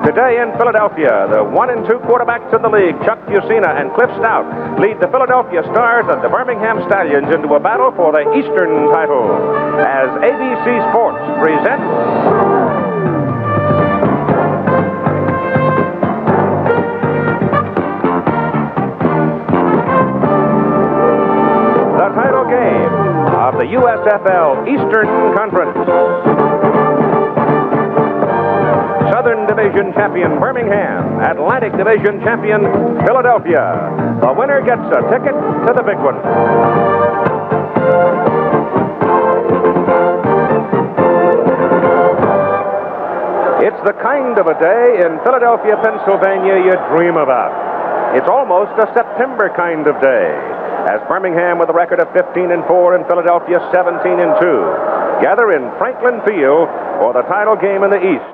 Today in Philadelphia, the 1 and 2 quarterbacks in the league, Chuck Fusina and Cliff Stout, lead the Philadelphia Stars and the Birmingham Stallions into a battle for the Eastern title. As ABC Sports presents... the USFL Eastern Conference. Southern Division champion Birmingham, Atlantic Division champion Philadelphia. The winner gets a ticket to the big one. It's the kind of a day in Philadelphia, Pennsylvania you dream about. It's almost a September kind of day, as Birmingham, with a record of 15-4 and Philadelphia 17-2, gather in Franklin Field for the title game in the East.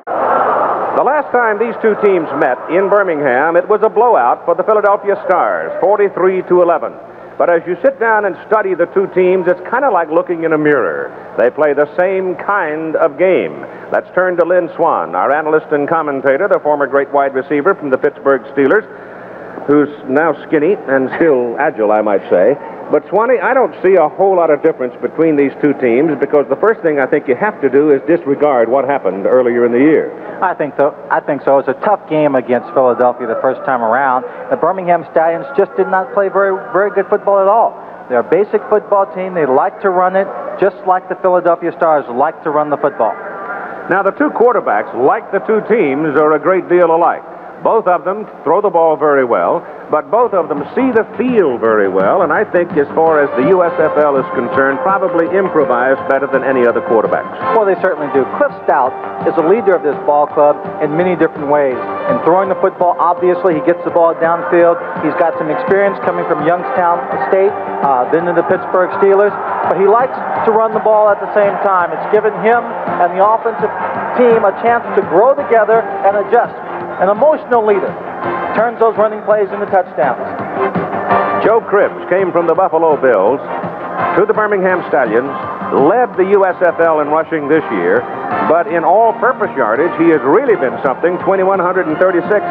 The last time these two teams met in Birmingham, it was a blowout for the Philadelphia Stars, 43-11. But as you sit down and study the two teams, it's kind of like looking in a mirror. They play the same kind of game. Let's turn to Lynn Swan, our analyst and commentator, the former great wide receiver from the Pittsburgh Steelers, who's now skinny and still agile, I might say. But, Swanee, I don't see a whole lot of difference between these two teams, because the first thing I think you have to do is disregard what happened earlier in the year. I think so. It's a tough game against Philadelphia the first time around. The Birmingham Stallions just did not play very good football at all. They're a basic football team. They like to run it, just like the Philadelphia Stars like to run the football. Now, the two quarterbacks, like the two teams, are a great deal alike. Both of them throw the ball very well, but both of them see the field very well, and I think as far as the USFL is concerned, probably improvise better than any other quarterbacks. Well, they certainly do. Cliff Stout is a leader of this ball club in many different ways. In throwing the football, obviously, he gets the ball downfield. He's got some experience coming from Youngstown State, then to the Pittsburgh Steelers, but he likes to run the ball at the same time. It's given him and the offensive team a chance to grow together and adjust. An emotional leader turns those running plays into touchdowns. Joe Cribbs came from the Buffalo Bills to the Birmingham Stallions, led the USFL in rushing this year, but in all-purpose yardage, he has really been something, 2,136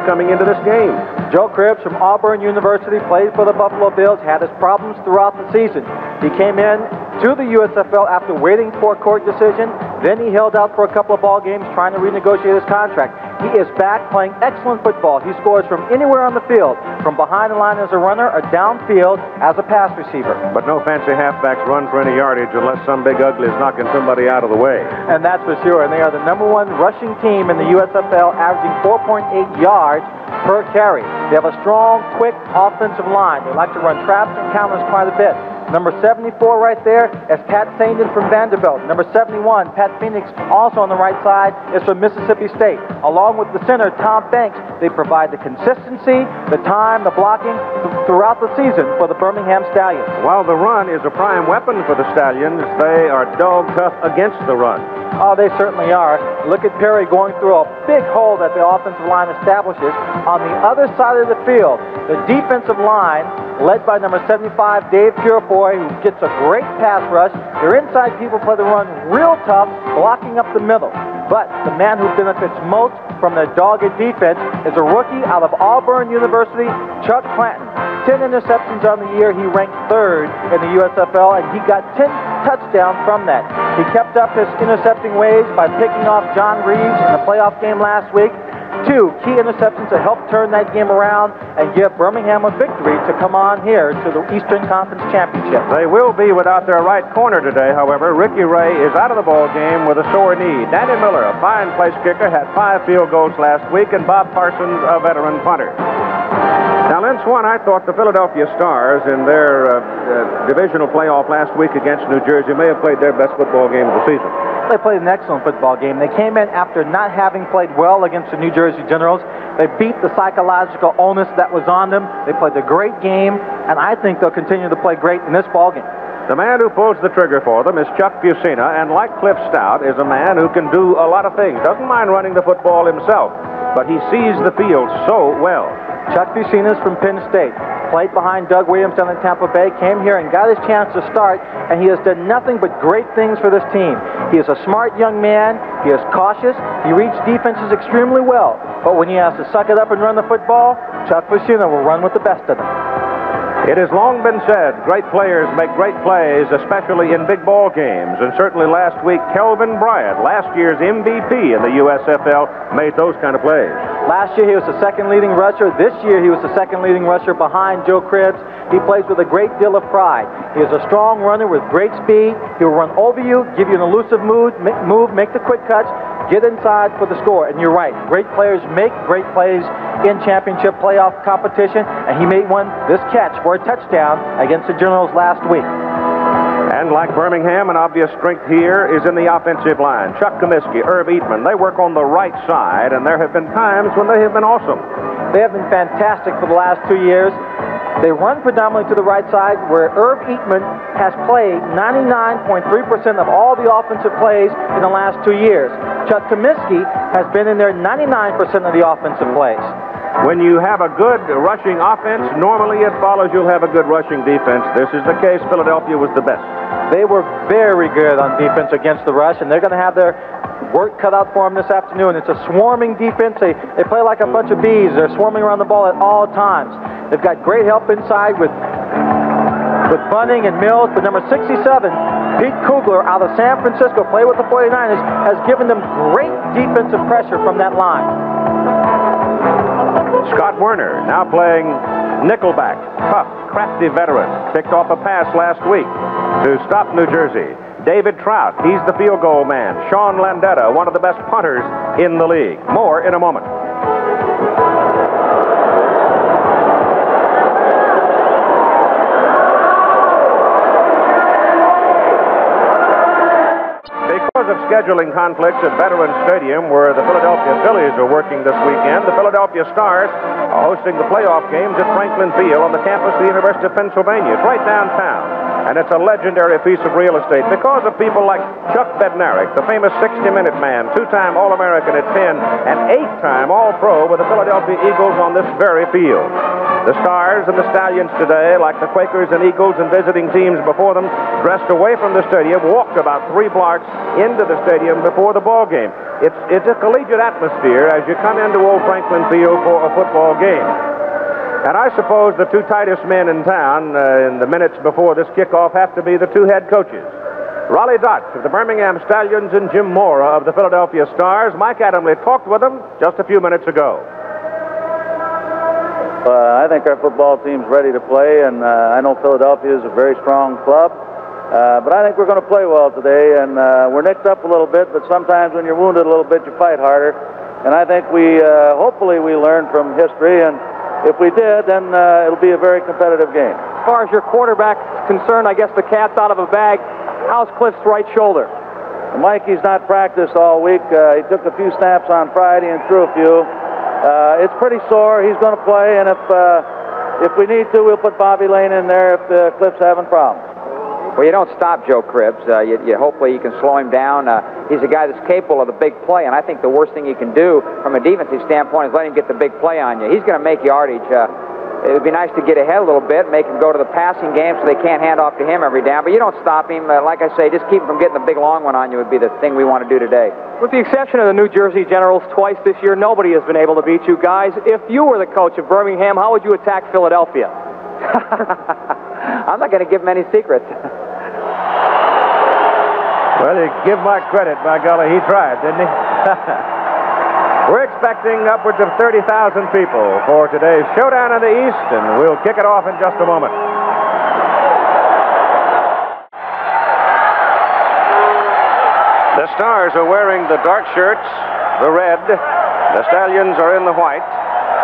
coming into this game. Joe Cribbs from Auburn University played for the Buffalo Bills, had his problems throughout the season. He came in to the USFL after waiting for a court decision. Then he held out for a couple of ball games trying to renegotiate his contract. He is back playing excellent football. He scores from anywhere on the field, from behind the line as a runner or downfield as a pass receiver. But no fancy halfbacks run for any yardage unless some big ugly is knocking somebody out of the way. And that's for sure. And they are the #1 rushing team in the USFL, averaging 4.8 yards per carry. They have a strong, quick offensive line. They like to run traps and counters quite a bit. Number 74 right there is Pat Saindon from Vanderbilt. Number 71, Pat Phoenix, also on the right side, is from Mississippi State. Along with the center, Tom Banks, they provide the consistency, the time, the blocking throughout the season for the Birmingham Stallions. While the run is a prime weapon for the Stallions, they are dog tough against the run. Oh, they certainly are. Look at Perry going through a big hole that the offensive line establishes. On the other side of the field, the defensive line, led by number 75, Dave Purefoy, who gets a great pass rush. Their inside people play the run real tough, blocking up the middle. But the man who benefits most from the dogged defense is a rookie out of Auburn University, Chuck Clanton. 10 interceptions on the year. He ranked 3rd in the USFL, and he got 10 touchdowns from that. He kept up his intercepting ways by picking off John Reeves in the playoff game last week. 2 key interceptions to help turn that game around and give Birmingham a victory to come on here to the Eastern Conference Championship. They will be without their right corner today, however. Ricky Ray is out of the ball game with a sore knee. Danny Miller, a fine place kicker, had 5 field goals last week, and Bob Parsons, a veteran punter. Now, Lynn Swan, I thought the Philadelphia Stars in their divisional playoff last week against New Jersey may have played their best football game of the season. They played an excellent football game. They came in after not having played well against the New Jersey Generals. They beat the psychological onus that was on them. They played a great game, and I think they'll continue to play great in this ball game. The man who pulls the trigger for them is Chuck Fusina, and like Cliff Stout, is a man who can do a lot of things. Doesn't mind running the football himself, but he sees the field so well. Chuck Fusina is from Penn State. Played behind Doug Williams down in Tampa Bay, came here and got his chance to start, and he has done nothing but great things for this team. He is a smart young man. He is cautious. He reads defenses extremely well. But when he has to suck it up and run the football, Chuck Pacino will run with the best of them. It has long been said, great players make great plays, especially in big ball games. And certainly last week, Kelvin Bryant, last year's MVP in the USFL, made those kind of plays. Last year, he was the second leading rusher. This year, he was the second leading rusher behind Joe Cribbs. He plays with a great deal of pride. He is a strong runner with great speed. He'll run over you, give you an elusive move, make the quick cuts, get inside for the score. And you're right, great players make great plays in championship playoff competition, and he made one, this catch, for a touchdown against the Generals last week. And like Birmingham, an obvious strength here is in the offensive line. Chuck Comiskey, Herb Eatman, they work on the right side, and there have been times when they have been awesome. They have been fantastic for the last 2 years. They run predominantly to the right side, where Herb Eatman has played 99.3% of all the offensive plays in the last 2 years. Chuck Comiskey has been in there 99% of the offensive plays. When you have a good rushing offense, normally it follows you'll have a good rushing defense. This is the case. Philadelphia was the best. They were very good on defense against the rush, and they're going to have their work cut out for them this afternoon. It's a swarming defense. They play like a bunch of bees. They're swarming around the ball at all times. They've got great help inside with Bunning and Mills, but number 67, Pete Kugler out of San Francisco, play with the 49ers, has given them great defensive pressure from that line. Scott Werner now playing nickelback. Tough, crafty veteran. Picked off a pass last week to stop New Jersey. David Trout, he's the field goal man. Sean Landetta, one of the best punters in the league. More in a moment. Because of scheduling conflicts at Veterans Stadium, where the Philadelphia Phillies are working this weekend, the Philadelphia Stars are hosting the playoff games at Franklin Field on the campus of the University of Pennsylvania. It's right downtown, and it's a legendary piece of real estate because of people like Chuck Bednarik, the famous 60-minute man, two-time All-American at Penn, and eight-time All-Pro with the Philadelphia Eagles on this very field. The Stars and the Stallions today, like the Quakers and Eagles and visiting teams before them, dressed away from the stadium, walked about 3 blocks into the stadium before the ball game. It's a collegiate atmosphere as you come into Old Franklin Field for a football game. And I suppose the two tightest men in town in the minutes before this kickoff have to be the two head coaches. Raleigh Dotch of the Birmingham Stallions and Jim Mora of the Philadelphia Stars. Mike Adamle talked with them just a few minutes ago. I think our football team's ready to play, and I know Philadelphia is a very strong club. But I think we're going to play well today, and we're nicked up a little bit, but sometimes when you're wounded a little bit, you fight harder. And I think hopefully we learn from history, and if we did, then it'll be a very competitive game. As far as your quarterback is concerned, I guess the cat's out of a bag. How's Cliff's right shoulder? Mikey's not practiced all week. He took a few snaps on Friday and threw a few. It's pretty sore. He's going to play, and if we need to, we'll put Bobby Lane in there if Cliff's having problems. Well, you don't stop Joe Cribbs. Hopefully you can slow him down. He's a guy that's capable of the big play, and I think the worst thing you can do from a defensive standpoint is let him get the big play on you. He's going to make yardage. It would be nice to get ahead a little bit, make him go to the passing game so they can't hand off to him every down, but you don't stop him. Like I say, just keep him from getting the big long one on you would be the thing we want to do today. With the exception of the New Jersey Generals twice this year, nobody has been able to beat you guys. If you were the coach of Birmingham, how would you attack Philadelphia? I'm not going to give him any secrets. Well, you give Mike credit, by golly, he tried, didn't he? We're expecting upwards of 30,000 people for today's showdown in the East, and we'll kick it off in just a moment. The Stars are wearing the dark shirts, the red. The Stallions are in the white.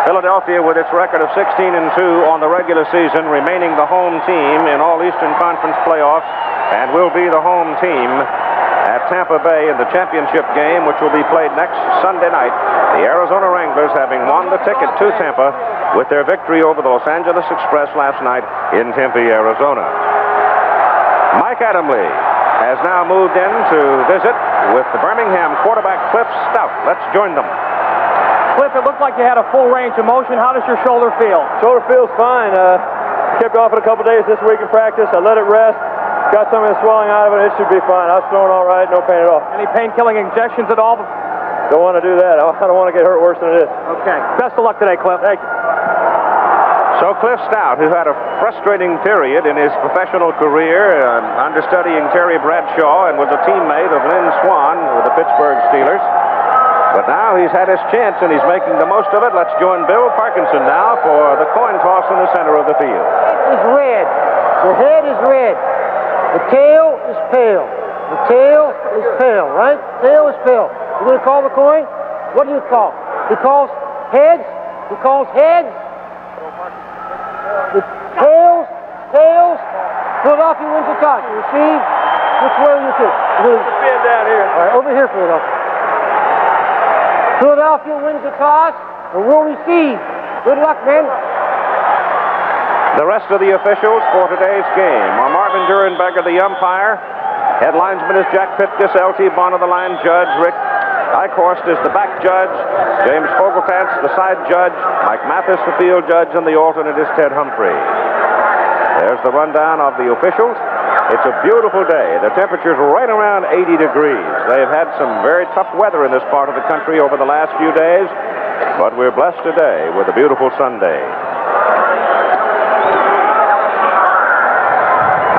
Philadelphia, with its record of 16-2 on the regular season, remaining the home team in all Eastern Conference playoffs, and will be the home team at Tampa Bay in the championship game, which will be played next Sunday night. The Arizona Wranglers having won the ticket to Tampa with their victory over the Los Angeles Express last night in Tempe, Arizona. Mike Adamle has now moved in to visit with the Birmingham quarterback Cliff Stout. Let's join them. Cliff, it looked like you had a full range of motion. How does your shoulder feel? Shoulder feels fine. Kept off it a couple days this week in practice. I let it rest. Got some of the swelling out of it. It should be fine. I was feeling all right. No pain at all. Any pain-killing injections at all? Don't want to do that. I don't want to get hurt worse than it is. Okay. Best of luck today, Cliff. Thank you. So Cliff Stout, who had a frustrating period in his professional career, understudying Terry Bradshaw and was a teammate of Lynn Swan with the Pittsburgh Steelers. But now he's had his chance and he's making the most of it. Let's join Bill Parkinson now for the coin toss in the center of the field. It is red. The head is red. The tail is pale. The tail is pale, right? Tail is pale. You're going to call the coin? What do you call? He calls heads. He calls heads. The tails. Philadelphia wins the toss. You receive. Which way will you take? Being down here. All right, over here, Philadelphia. Philadelphia wins the toss and will receive. Good luck, men. The rest of the officials for today's game are Marvin Durenberger, the umpire. Head linesman is Jack Pitkus. L.T. Bonner, the line judge. Rick Eichhorst is the back judge. James Fogeltantz, the side judge. Mike Mathis, the field judge. And the alternate is Ted Humphrey. There's the rundown of the officials. It's a beautiful day. The temperature's right around 80 degrees. They've had some very tough weather in this part of the country over the last few days, but we're blessed today with a beautiful Sunday.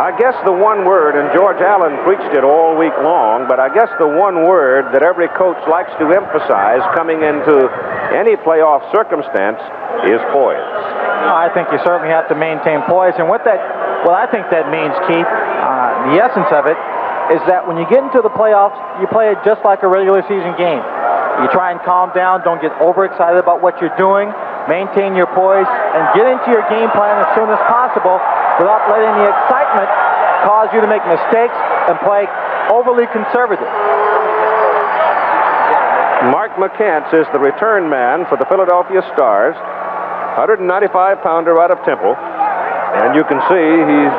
I guess the one word, and George Allen preached it all week long, but I guess the one word that every coach likes to emphasize coming into any playoff circumstance is poise. I think you certainly have to maintain poise, and what I think that means, Keith, the essence of it is that when you get into the playoffs, you play it just like a regular season game. You try and calm down, don't get overexcited about what you're doing, maintain your poise, and get into your game plan as soon as possible without letting the excitement cause you to make mistakes and play overly conservative. Mark McCants is the return man for the Philadelphia Stars, 195-pounder out of Temple, and you can see he's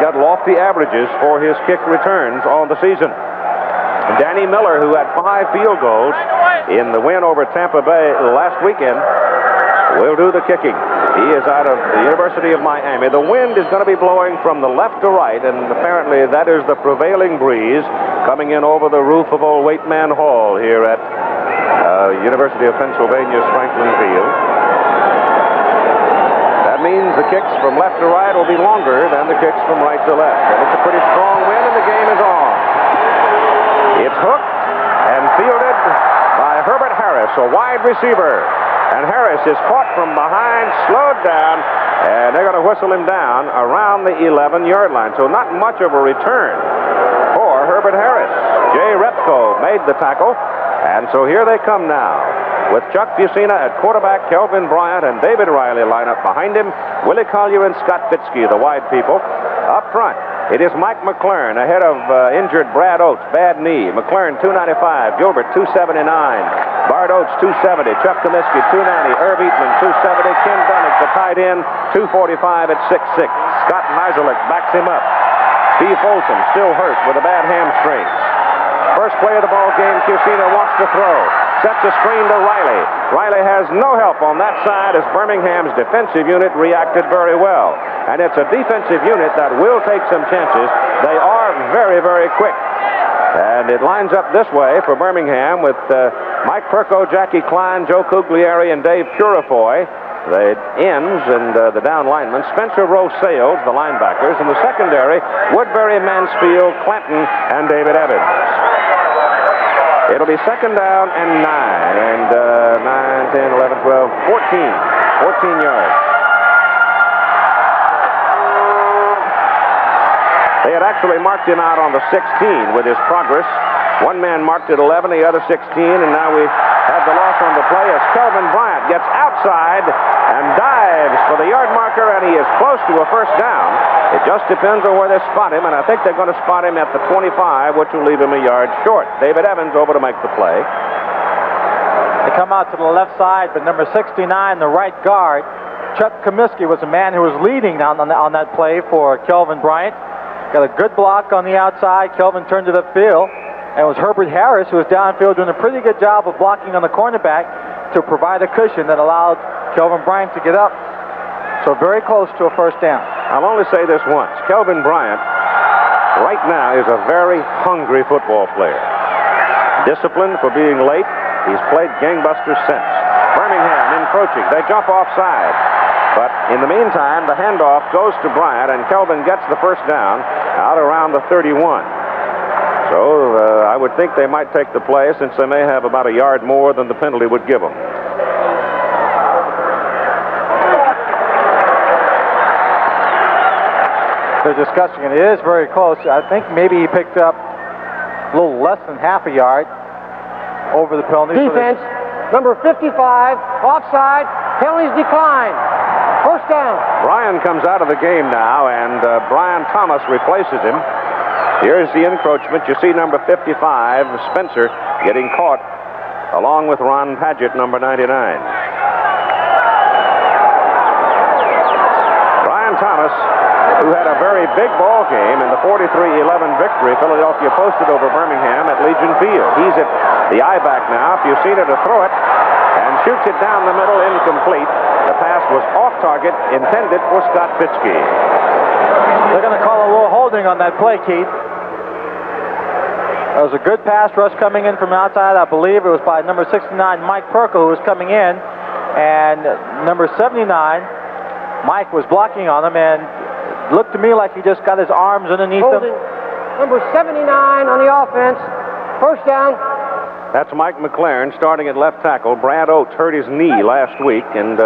got lofty averages for his kick returns on the season. Danny Miller, who had 5 field goals in the win over Tampa Bay last weekend, will do the kicking. He is out of the University of Miami. The wind is going to be blowing from the left to right, and apparently that is the prevailing breeze coming in over the roof of old Waitman Hall here at University of Pennsylvania's Franklin Field. That means the kicks from left to right will be longer than the kicks from right to left. And it's a pretty strong wind, and the game is on. It's hooked and fielded by Herbert Harris, a wide receiver. And Harris is caught from behind, slowed down, and they're going to whistle him down around the 11-yard line. So not much of a return for Herbert Harris. Jay Repko made the tackle, and so here they come now. With Chuck Fusina at quarterback, Kelvin Bryant and David Riley line up behind him, Willie Collier and Scott Fitzke, the wide people. Up front, it is Mike McLaren ahead of injured Brad Oates, bad knee. McLaren 295, Gilbert 279, Bart Oates 270, Chuck Comiskey 290, Irv Eatman 270, Ken Dunnick, the tight end, 245 at 6'6". Scott Niserlik backs him up. Steve Folsom still hurt with a bad hamstring. First play of the ball game, Fusina wants to throw. Sets a screen to Riley. Riley has no help on that side as Birmingham's defensive unit reacted very well. And it's a defensive unit that will take some chances. They are very, very quick. And it lines up this way for Birmingham with Mike Perko, Jackie Klein, Joe Cugliari, and Dave Purifoy, the ends and the down linemen. Spencer Rowe Sales, the linebackers. In the secondary, Woodbury, Mansfield, Clanton, and David Evans. It'll be second down and 9, and 9, 10, 11, 12, 14 yards. They had actually marked him out on the 16 with his progress. One man marked at 11, the other 16, and now we have the loss on the play as Kelvin Bryant gets outside and dives for the yard marker, and he is close to a first down. It just depends on where they spot him, and I think they're going to spot him at the 25, which will leave him a yard short. David Evans over to make the play. They come out to the left side, but number 69, the right guard, Chuck Comiskey, was a man who was leading on that play for Kelvin Bryant. Got a good block on the outside. Kelvin turned to the field, and it was Herbert Harris who was downfield doing a pretty good job of blocking on the cornerback to provide a cushion that allowed Kelvin Bryant to get up. So very close to a first down. I'll only say this once. Kelvin Bryant right now is a very hungry football player. Disciplined for being late. He's played gangbusters since. Birmingham encroaching. They jump offside. But in the meantime, the handoff goes to Bryant, and Kelvin gets the first down out around the 31. So I would think they might take the play, since they may have about a yard more than the penalty would give them. They're discussing it. It is very close. I think maybe he picked up a little less than half a yard over the penalty. Defense, number 55, offside, penalties decline. First down. Bryan comes out of the game now, and Brian Thomas replaces him. Here's the encroachment. You see number 55, Spencer, getting caught, along with Ron Padgett, number 99. Brian Thomas, who had a very big ball game in the 43-11 victory Philadelphia posted over Birmingham at Legion Field. He's at the I-back now. If you've seen it, to throw it, and shoots it down the middle, incomplete. The pass was off target, intended for Scott Fitzke. They're going to call a little holding on that play, Keith. There was a good pass rush coming in from outside. I believe it was by number 69, Mike Perkle, who was coming in. And number 79, Mike, was blocking on him, and it looked to me like he just got his arms underneath Holding. him. Number 79 on the offense. First down. That's Mike McLaren starting at left tackle. Brad Oates hurt his knee last week and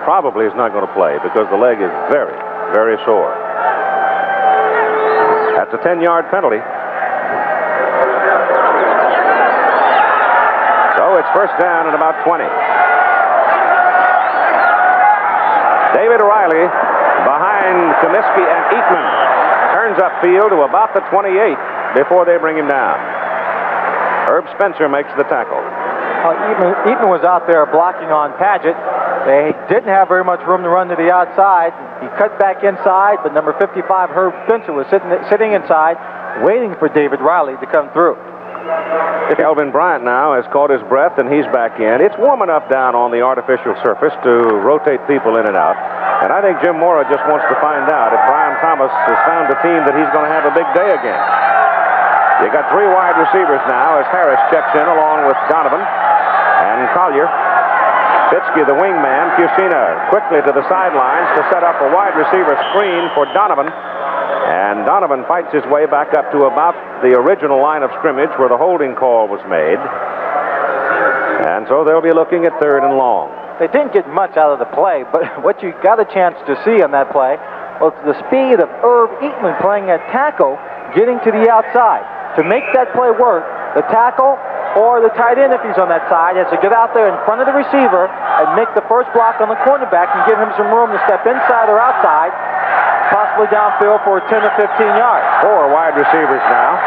probably is not going to play because the leg is very, very sore. That's a 10-yard penalty. So it's first down at about 20. David Riley behind Comiskey and Eatman turns upfield to about the 28 before they bring him down. Herb Spencer makes the tackle. Eaton was out there blocking on Padgett. They didn't have very much room to run to the outside. He cut back inside, but number 55, Herb Spencer, was sitting inside, waiting for David Riley to come through. Kelvin Bryant now has caught his breath, and he's back in. It's warm enough down on the artificial surface to rotate people in and out. And I think Jim Mora just wants to find out if Brian Thomas has found a team that he's going to have a big day again. You got three wide receivers now as Harris checks in along with Donovan and Collier. Fitzke, the wingman. Fusina quickly to the sidelines to set up a wide receiver screen for Donovan. And Donovan fights his way back up to about the original line of scrimmage where the holding call was made. And so they'll be looking at 3rd and long. They didn't get much out of the play, but what you got a chance to see on that play was the speed of Herb Eatman playing at tackle, getting to the outside. To make that play work, the tackle or the tight end, if he's on that side, has to get out there in front of the receiver and make the first block on the cornerback and give him some room to step inside or outside, possibly downfield for 10 to 15 yards. 4 wide receivers now.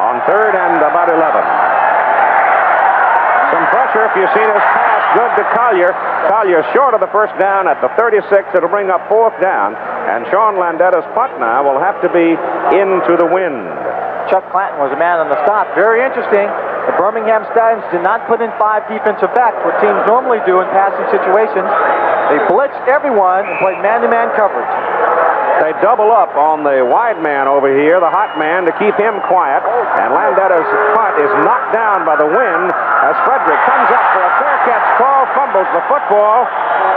On 3rd and about 11. Some pressure. Fusina's pass good to Collier. Collier short of the first down at the 36. It'll bring up 4th down. And Sean Landetta's punt now will have to be into the wind. Chuck Clanton was a man on the stop. Very interesting. The Birmingham Stallions did not put in 5 defensive backs, what teams normally do in passing situations. They blitzed everyone and played man-to-man coverage. They double up on the wide man over here, the hot man, to keep him quiet. And Landetta's punt is knocked down by the wind as Frederick comes up for a fair catch call, fumbles the football,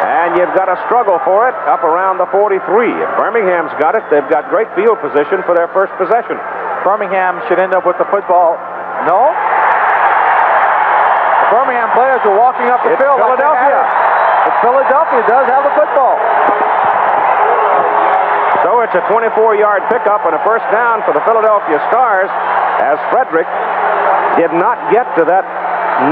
and you've got to struggle for it up around the 43. If Birmingham's got it, they've got great field position for their first possession. Birmingham should end up with the football. No? The Birmingham players are walking up the field. Philadelphia. But Philadelphia does have the football. So it's a 24-yard pickup and a first down for the Philadelphia Stars as Frederick did not get to that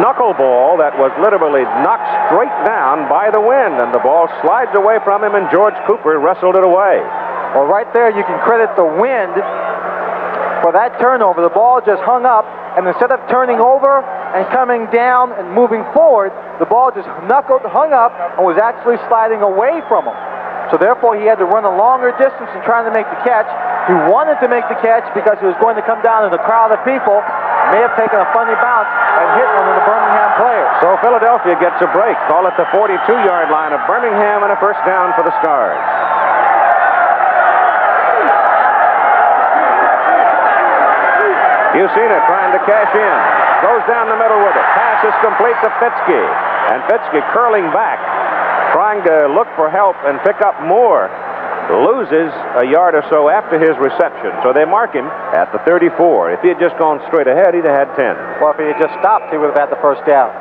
knuckleball that was literally knocked straight down by the wind, and the ball slides away from him, and George Cooper wrestled it away. Well, right there you can credit the wind for that turnover. The ball just hung up, and instead of turning over and coming down and moving forward, the ball just hung up and was actually sliding away from him. So therefore he had to run a longer distance in trying to make the catch. He wanted to make the catch because he was going to come down in a crowd of people. May have taken a funny bounce and hit one of the Birmingham players. So Philadelphia gets a break. Call it the 42-yard line of Birmingham, and a first down for the Stars. Busina trying to cash in. Goes down the middle with it. Pass is complete to Fitzke. And Fitzke curling back, trying to look for help and pick up more. Loses a yard or so after his reception. So they mark him at the 34. If he had just gone straight ahead, he'd have had 10. Well, if he had just stopped, he would have had the first down.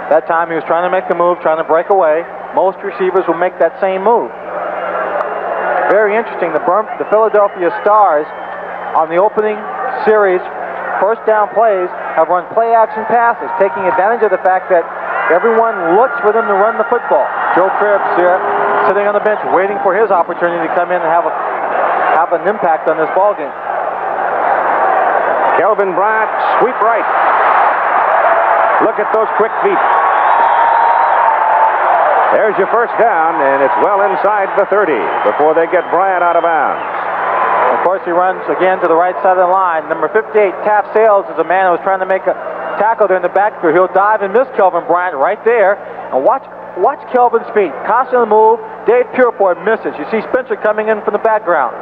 That time he was trying to make the move, trying to break away. Most receivers will make that same move. Very interesting. The Philadelphia Stars on the opening series first down plays have run play action passes, taking advantage of the fact that everyone looks for them to run the football. Joe Cribbs here sitting on the bench waiting for his opportunity to come in and have an impact on this ball game. Kelvin Bryant, sweep right. Look at those quick feet. There's your first down, and it's well inside the 30 before they get Bryant out of bounds. Of course, he runs again to the right side of the line. Number 58, Taft Sales, is a man who was trying to make a tackle there in the backfield. He'll dive and miss Kelvin Bryant right there. And watch Kelvin's feet. Constantly move. Dave Purefoy misses. You see Spencer coming in from the background.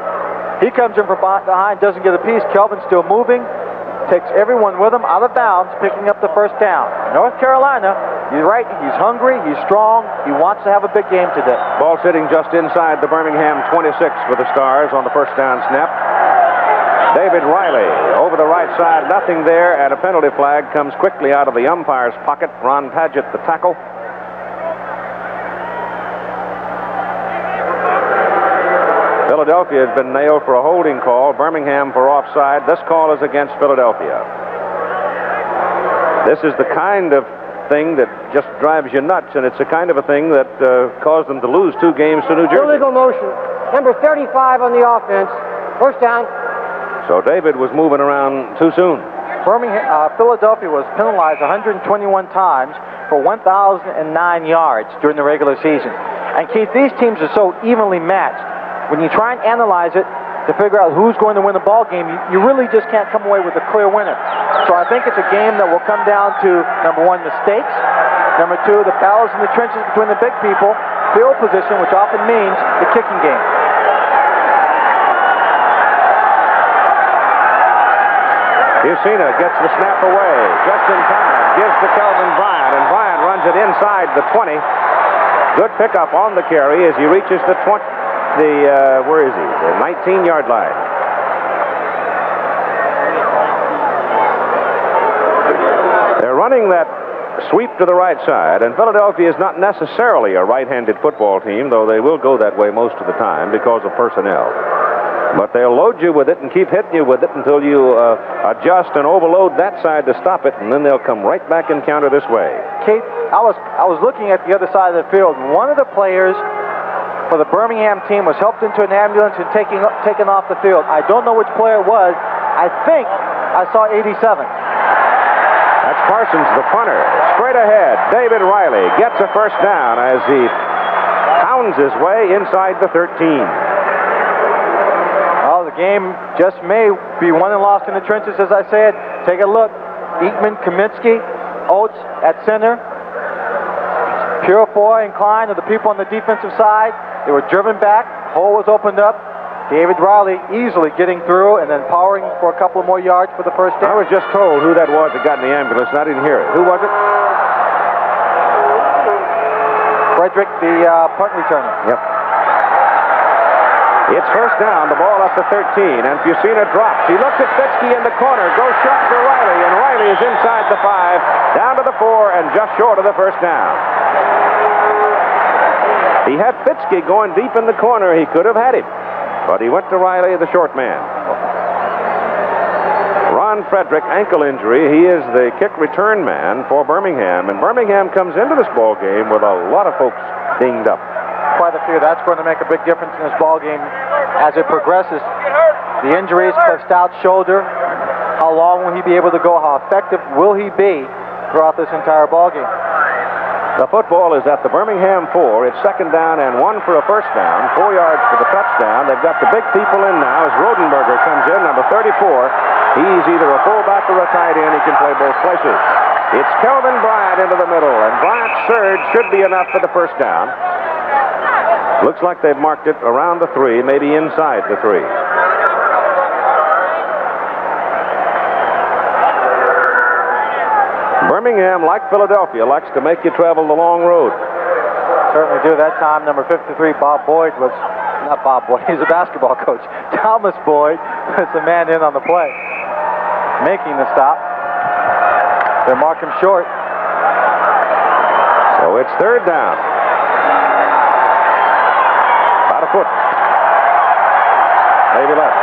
He comes in from behind, doesn't get a piece. Kelvin's still moving. Takes everyone with him out of bounds, picking up the first down. North Carolina, you're right, he's hungry, he's strong, he wants to have a big game today. Ball sitting just inside the Birmingham 26 for the Stars on the first down snap. David Riley over the right side, nothing there, and a penalty flag comes quickly out of the umpire's pocket. Ron Padgett, the tackle. Philadelphia has been nailed for a holding call, Birmingham for offside. This call is against Philadelphia. This is the kind of thing that just drives you nuts, and it's the kind of a thing that caused them to lose 2 games to New Jersey. Illegal motion. Number 35 on the offense. First down. So David was moving around too soon. Philadelphia was penalized 121 times for 1,009 yards during the regular season. And Keith, these teams are so evenly matched. When you try and analyze it to figure out who's going to win the ball game, you really just can't come away with a clear winner. So I think it's a game that will come down to, number 1, mistakes. Number 2, the battles in the trenches between the big people, field position, which often means the kicking game. Busina gets the snap away just in time, gives to Kelvin Bryant, and Bryant runs it inside the 20. Good pickup on the carry as he reaches the 20. Where is he? The 19-yard line. They're running that sweep to the right side, and Philadelphia is not necessarily a right-handed football team, though they will go that way most of the time because of personnel. But they'll load you with it and keep hitting you with it until you adjust and overload that side to stop it, and then they'll come right back and counter this way. Kate, I was looking at the other side of the field, and one of the players for the Birmingham team was helped into an ambulance and taken off the field. I don't know which player it was. I think I saw 87. That's Parsons, the punter. Straight ahead, David Riley gets a first down as he pounds his way inside the 13. Well, the game just may be won and lost in the trenches, as I said. Take a look. Eatman, Kaminsky, Oates at center. Purefoy and Klein are the people on the defensive side. They were driven back. Hole was opened up. David Riley easily getting through and then powering for a couple more yards for the first down. I was just told who that was that got in the ambulance, and I didn't hear it. Who was it? Frederick, the punt returner. Yep. It's first down, the ball up to 13, and Busina drops. He looks at Fitzke in the corner, goes short to Riley, and Riley is inside the 5, down to the 4, and just short of the first down. He had Fitzke going deep in the corner. He could have had him, but he went to Riley, the short man. Ron Frederick, ankle injury. He is the kick return man for Birmingham, and Birmingham comes into this ball game with a lot of folks dinged up. Quite a few. That's going to make a big difference in this ball game as it progresses. The injuries, Cliff Stout's shoulder. How long will he be able to go? How effective will he be throughout this entire ball game? The football is at the Birmingham 4. It's second down and 1 for a first down. 4 yards for the touchdown. They've got the big people in now as Rodenberger comes in, number 34. He's either a fullback or a tight end. He can play both places. It's Kelvin Bryant into the middle, and Bryant's surge should be enough for the first down. Looks like they've marked it around the 3, maybe inside the 3. Birmingham, like Philadelphia, likes to make you travel the long road. Certainly do. That time, number 53, Bob Boyd was, not Bob Boyd, he's a basketball coach. Thomas Boyd was the man in on the play, making the stop. They mark him short. So it's third down. About a foot. Maybe less.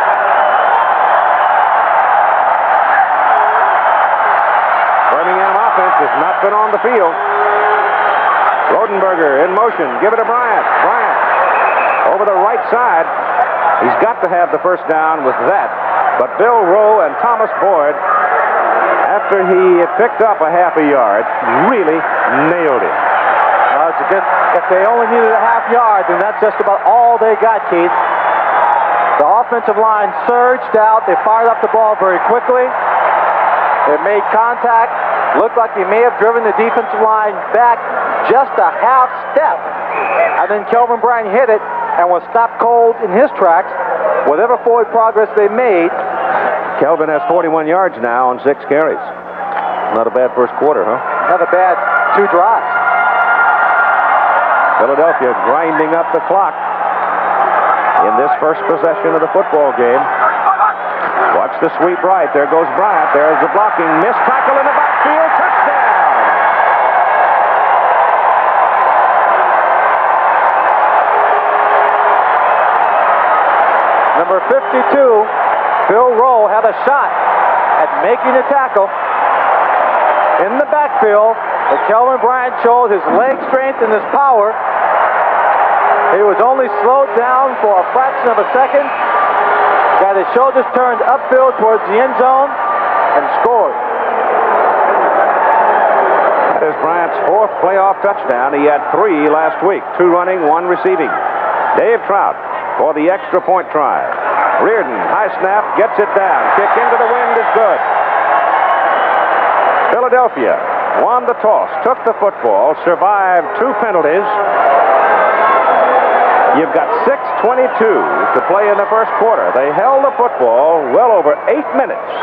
Birmingham offense has not been on the field. Rodenberger in motion. Give it to Bryant. Bryant over the right side. He's got to have the first down with that. But Bill Rowe and Thomas Boyd, after he had picked up a half a yard, really nailed him. It's a good, if they only needed a half yard, then that's just about all they got, Keith. The offensive line surged out. They fired up the ball very quickly. They made contact. Looked like they may have driven the defensive line back just a half step. And then Kelvin Bryant hit it and was stopped cold in his tracks. Whatever forward progress they made. Kelvin has 41 yards now on 6 carries. Not a bad first quarter, huh? Not a bad 2 drives. Philadelphia grinding up the clock in this first possession of the football game. Watch the sweep right. There goes Bryant. There's the blocking. Missed tackle in the backfield. Touchdown! Number 52, Bill Rowe, had a shot at making a tackle in the backfield, but Kelvin Bryant showed his leg strength and his power. He was only slowed down for a fraction of a second, got his shoulders turned upfield towards the end zone, and scored. That is Bryant's 4th playoff touchdown. He had 3 last week, 2 running, 1 receiving. Dave Trout for the extra point try. Reardon, high snap, gets it down. Kick into the wind is good. Philadelphia won the toss, took the football, survived 2 penalties. You've got 6:22 to play in the first quarter. They held the football well over 8 minutes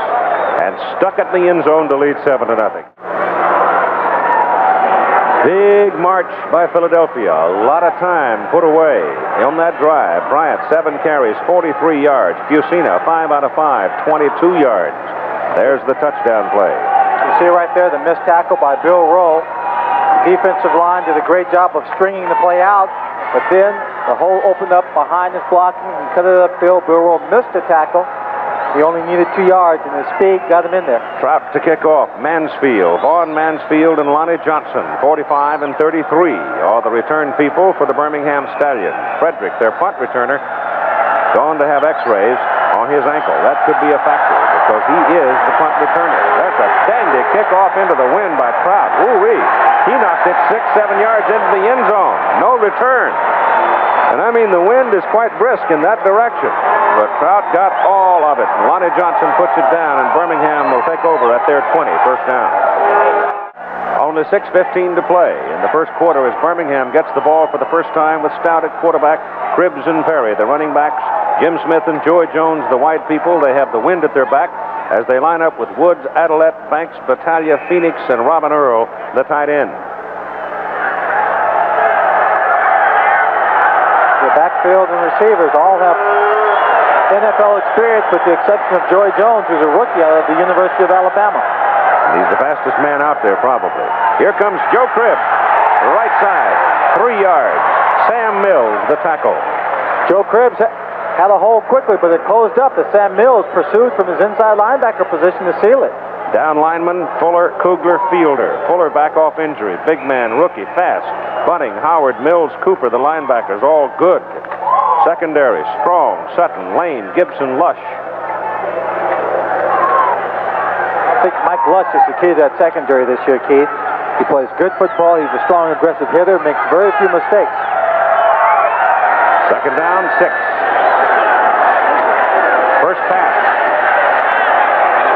and stuck it in the end zone to lead 7-0. Big march by Philadelphia. A lot of time put away on that drive. Bryant, 7 carries, 43 yards. Fusina, 5 out of 5, 22 yards. There's the touchdown play. You see right there the missed tackle by Bill Rowe. The defensive line did a great job of stringing the play out, but then the hole opened up behind his blocking and cut it upfield. Bill Rowe missed the tackle. He only needed 2 yards, and his speed got him in there. Trout to kick off. Mansfield, Vaughn Mansfield and Lonnie Johnson, 45 and 33, are the return people for the Birmingham Stallions. Frederick, their punt returner, going to have x-rays on his ankle. That could be a factor because he is the punt returner. That's a dandy kickoff into the wind by Trout. Woo-wee. He knocked it 6-7 yards into the end zone. No return. And I mean, the wind is quite brisk in that direction. But Trout got all of it. Lonnie Johnson puts it down, and Birmingham will take over at their 20, first down. Only 6:15 to play in the first quarter as Birmingham gets the ball for the first time with Stout at quarterback, Cribbs and Perry, the running backs, Jim Smith and Joy Jones, the wide people. They have the wind at their back as they line up with Woods, Adelette, Banks, Battaglia, Phoenix, and Robin Earl, the tight end. The backfield and receivers all have NFL experience with the exception of Joy Jones, who's a rookie out of the University of Alabama. He's the fastest man out there, probably. Here comes Joe Cribbs, right side, 3 yards. Sam Mills, the tackle. Joe Cribbs had a hole quickly, but it closed up as Sam Mills pursued from his inside linebacker position to seal it. Down lineman, Fuller, Kugler, Fielder. Fuller back off injury. Big man, rookie, fast. Bunting, Howard, Mills, Cooper, the linebackers, all good. Secondary, Strong, Sutton, Lane, Gibson, Lush. I think Mike Lush is the key to that secondary this year, Keith. He plays good football. He's a strong, aggressive hitter, makes very few mistakes. Second down, 6. First pass.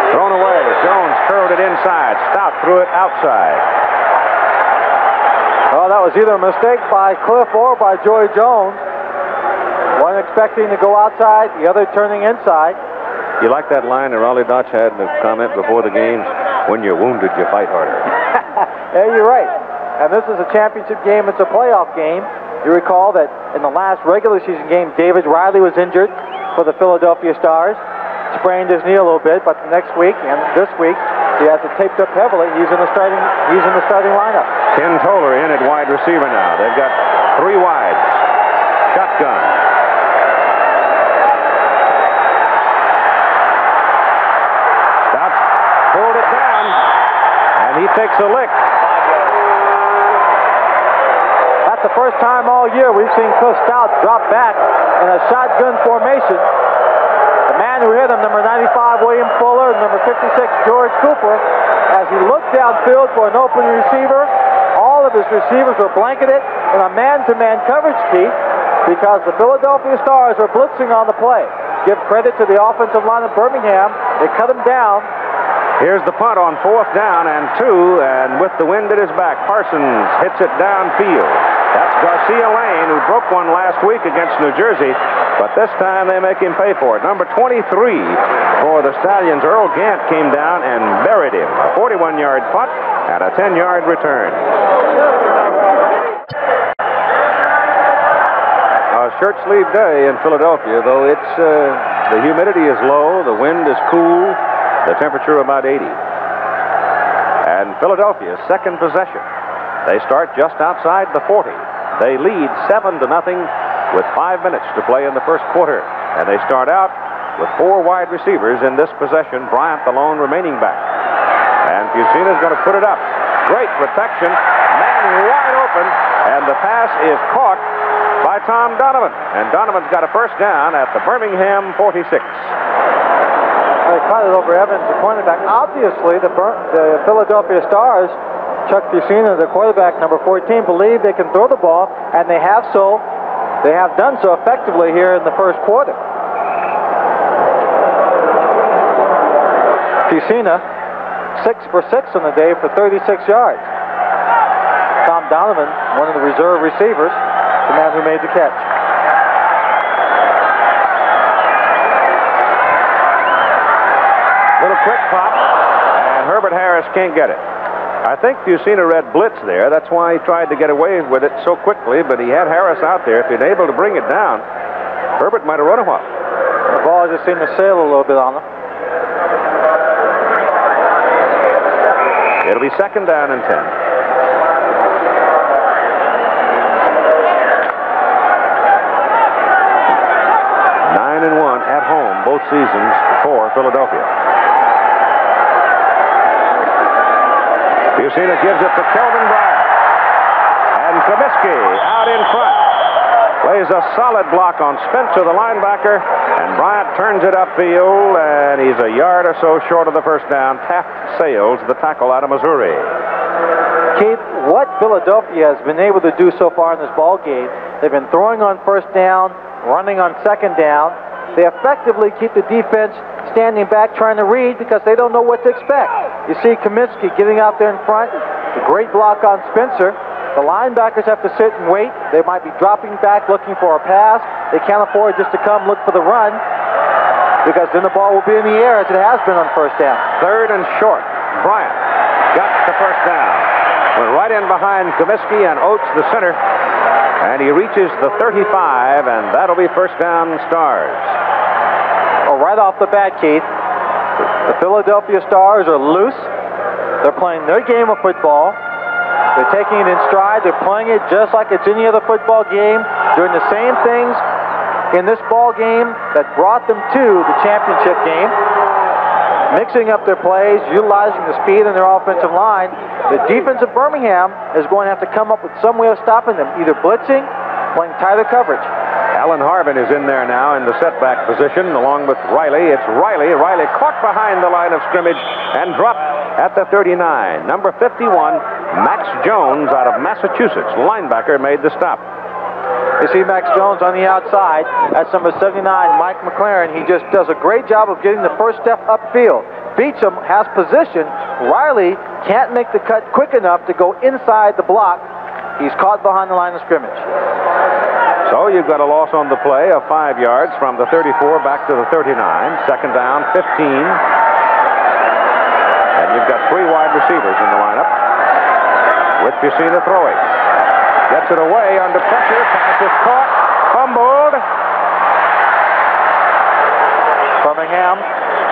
Thrown away. Jones curled it inside. Stout threw it outside. Well, that was either a mistake by Cliff or by Joy Jones. One expecting to go outside, the other turning inside. You like that line that Raleigh Dodge had in the comment before the games? When you're wounded, you fight harder. Yeah, you're right. And this is a championship game. It's a playoff game. You recall that in the last regular season game, David Riley was injured for the Philadelphia Stars. Sprained his knee a little bit, but the next week and this week, he has it taped up heavily. He's in the starting lineup. Ken Toller in at wide receiver now. They've got 3 wides. Shotgun. Stops, pulled it down, and he takes a lick. That's the first time all year we've seen Cliff Stout drop back in a shotgun formation. The man who hit him, number 95, William Fuller, and number 56, George Cooper, as he looked downfield for an open receiver, all of his receivers were blanketed in a man-to-man coverage, Keith, because the Philadelphia Stars are blitzing on the play. Give credit to the offensive line of Birmingham. They cut him down. Here's the punt on 4th down and 2, and with the wind at his back, Parsons hits it downfield. That's Garcia Lane, who broke one last week against New Jersey, but this time they make him pay for it. Number 23 for the Stallions, Earl Gant, came down and buried him. A 41-yard punt and a 10-yard return. A shirt sleeve day in Philadelphia, though it's the humidity is low, the wind is cool, the temperature about 80. And Philadelphia's second possession. They start just outside the 40. They lead 7-0 with 5 minutes to play in the first quarter. And they start out with 4 wide receivers in this possession. Bryant, the lone remaining back. And Fusina's going to put it up. Great protection. Man wide open. And the pass is caught by Tom Donovan. And Donovan's got a first down at the Birmingham 46. They caught it over Evans, the cornerback. Obviously, the Philadelphia Stars, Chuck Fusina, the quarterback, number 14, believe they can throw the ball, and they have so. They have done so effectively here in the first quarter. Fusina, 6 for 6 on the day for 36 yards. Tom Donovan, one of the reserve receivers, the man who made the catch. Little quick pop, and Herbert Harris can't get it. I think Fusina read blitz there. That's why he tried to get away with it so quickly, but he had Harris out there. If he'd been able to bring it down, Herbert might have run a while. The ball just seemed to sail a little bit on him. It'll be 2nd down and 10. 9-1 at home both seasons for Philadelphia. Fusina gives it to Kelvin Bryant. And Comiskey out in front. Plays a solid block on Spencer, the linebacker. And Bryant turns it upfield, and he's a yard or so short of the first down. Taft Sales, the tackle out of Missouri. Keith, what Philadelphia has been able to do so far in this ball game, they've been throwing on first down, running on second down. They effectively keep the defense standing back trying to read because they don't know what to expect. You see Comiskey getting out there in front, a great block on Spencer. The linebackers have to sit and wait. They might be dropping back looking for a pass. They can't afford just to come look for the run because then the ball will be in the air as it has been on first down. 3rd and short. Bryant got the first down. Went right in behind Comiskey and Oates, the center. And he reaches the 35, and that'll be first down Stars. Well, right off the bat, Keith, the Philadelphia Stars are loose. They're playing their game of football. They're taking it in stride. They're playing it just like it's any other football game, doing the same things in this ball game that brought them to the championship game, mixing up their plays, utilizing the speed in their offensive line. The defense of Birmingham is going to have to come up with some way of stopping them, either blitzing, playing tighter coverage. Alan Harvin is in there now in the setback position along with Riley. It's Riley. Riley caught behind the line of scrimmage and dropped at the 39. Number 51, Max Jones out of Massachusetts. Linebacker made the stop. You see Max Jones on the outside. That's number 79, Mike McLaren. He just does a great job of getting the first step upfield. Beats him, has position. Riley can't make the cut quick enough to go inside the block. He's caught behind the line of scrimmage. So you've got a loss on the play of 5 yards from the 34 back to the 39. 2nd down, 15. And you've got 3 wide receivers in the lineup. With Bucina throwing. Gets it away under pressure. Pass is caught. Fumbled. Birmingham.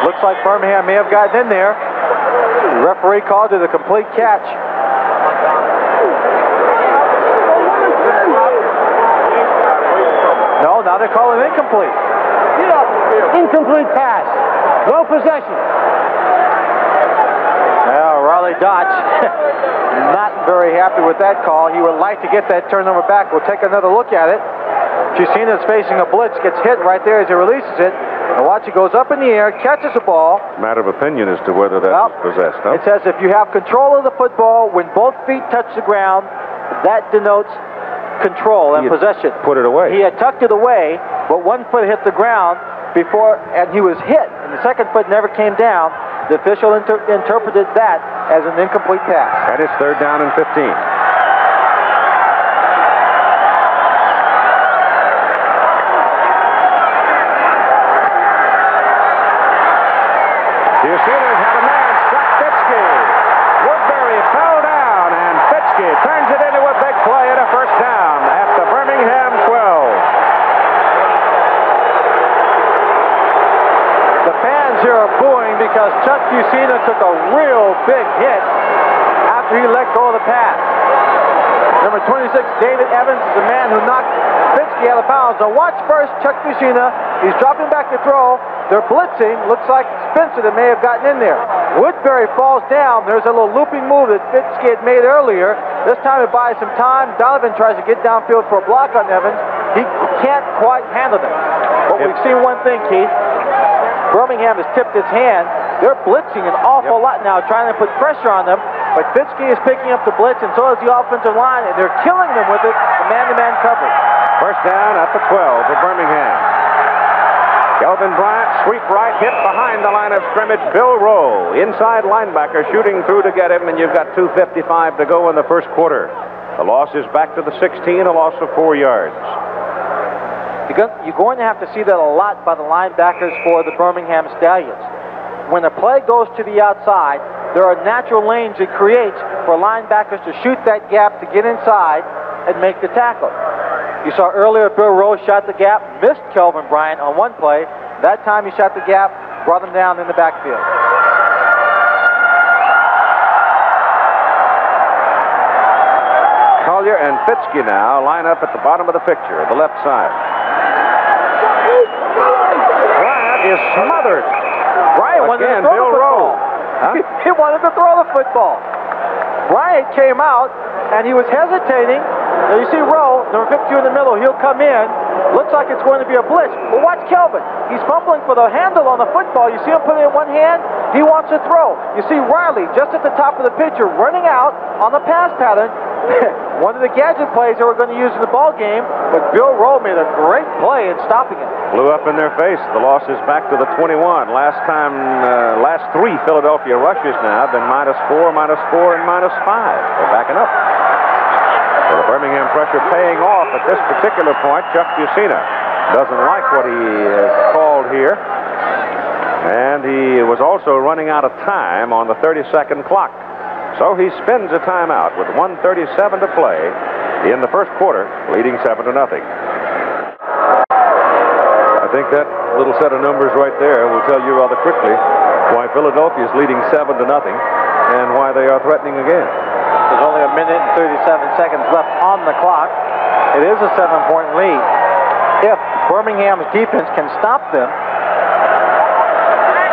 Looks like Birmingham may have gotten in there. The referee called it a complete catch. No, now they call it incomplete. Incomplete pass. No possession. Well, Riley Dotch not very happy with that call. He would like to get that turnover back. We'll take another look at it. Chusina's facing a blitz, gets hit right there as he releases it. And watch, it goes up in the air, catches the ball. Matter of opinion as to whether that was possessed. Huh? It says if you have control of the football when both feet touch the ground, that denotes control and possession. Put it away. He had tucked it away, but one foot hit the ground before, and he was hit, and the second foot never came down. The official interpreted that as an incomplete pass. And it's 3rd down and 15. Bucina's had a man, struck Fitzke. Woodbury fell down, and Fitzke turns it into a big play and a 1st down at the Birmingham 12. The fans here are booing because Chuck Bucina took a real big hit after he let go of the pass. Number 26, David Evans, is the man who knocked Fitzke out of bounds. Now watch first Chuck Bucina. He's dropping back to throw. They're blitzing. Looks like Spencer that may have gotten in there. Woodbury falls down. There's a little looping move that Fitzke had made earlier. This time it buys some time. Donovan tries to get downfield for a block on Evans. He can't quite handle it. But we've seen one thing, Keith. Birmingham has tipped its hand. They're blitzing an awful lot now, trying to put pressure on them. But Fitzke is picking up the blitz, and so is the offensive line, and they're killing them with it, the man-to-man coverage. 1st down at the 12 for Birmingham. Kelvin Bryant, sweep right, hit behind the line of scrimmage. Bill Rowe, inside linebacker, shooting through to get him, and you've got 2:55 to go in the 1st quarter. The loss is back to the 16, a loss of 4 yards. You're going to have to see that a lot by the linebackers for the Birmingham Stallions. When a play goes to the outside, there are natural lanes it creates for linebackers to shoot that gap to get inside and make the tackle. You saw earlier Bill Rowe shot the gap, missed Kelvin Bryant on one play. That time he shot the gap, brought him down in the backfield. Collier and Fitzke now line up at the bottom of the picture, the left side. Bryant is smothered. Bryant wanted to throw Bill the football. Rowe. Huh? He wanted to throw the football. Bryant came out, and he was hesitating. Now you see Rowe, number 52 in the middle, he'll come in. Looks like it's going to be a blitz. But watch Kelvin. He's fumbling for the handle on the football. You see him put it in one hand? He wants to throw. You see Riley just at the top of the picture running out on the pass pattern. One of the gadget plays they were going to use in the ball game, but Bill Rowe made a great play in stopping it. Blew up in their face. The loss is back to the 21. Last 3 Philadelphia rushes now have been -4, -4, and -5. They're backing up. So the Birmingham pressure paying off at this particular point. Chuck Bucina doesn't like what he has called here. And he was also running out of time on the 30-second clock. So he spins a timeout with 1:37 to play in the 1st quarter, leading 7-0. I think that little set of numbers right there will tell you rather quickly why Philadelphia is leading 7-0 and why they are threatening again. There's only 1 minute and 37 seconds left on the clock. It is a 7-point lead. If Birmingham's defense can stop them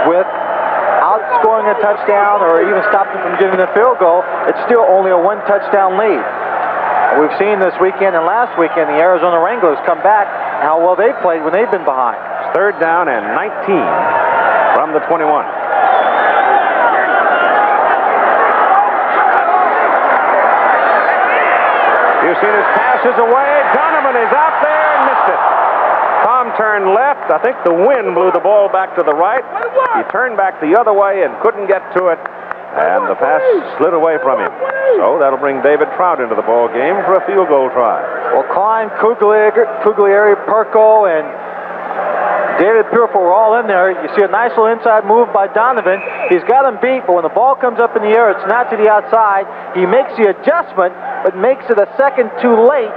without scoring a touchdown or even stop them from getting a field goal, it's still only a 1-touchdown lead. We've seen this weekend and last weekend the Arizona Wranglers come back and how well they played when they've been behind. It's 3rd down and 19 from the 21. Bucina's pass is away. Donovan is out there and missed it. Tom turned left. I think the wind blew the ball back to the right. He turned back the other way and couldn't get to it. And the pass slid away from him. So that'll bring David Trout into the ball game for a field goal try. Well, Klein, Cuglieri, Perko, and David Purefoy were all in there. You see a nice little inside move by Donovan. He's got him beat, but when the ball comes up in the air, it's not to the outside. He makes the adjustment, but makes it a second too late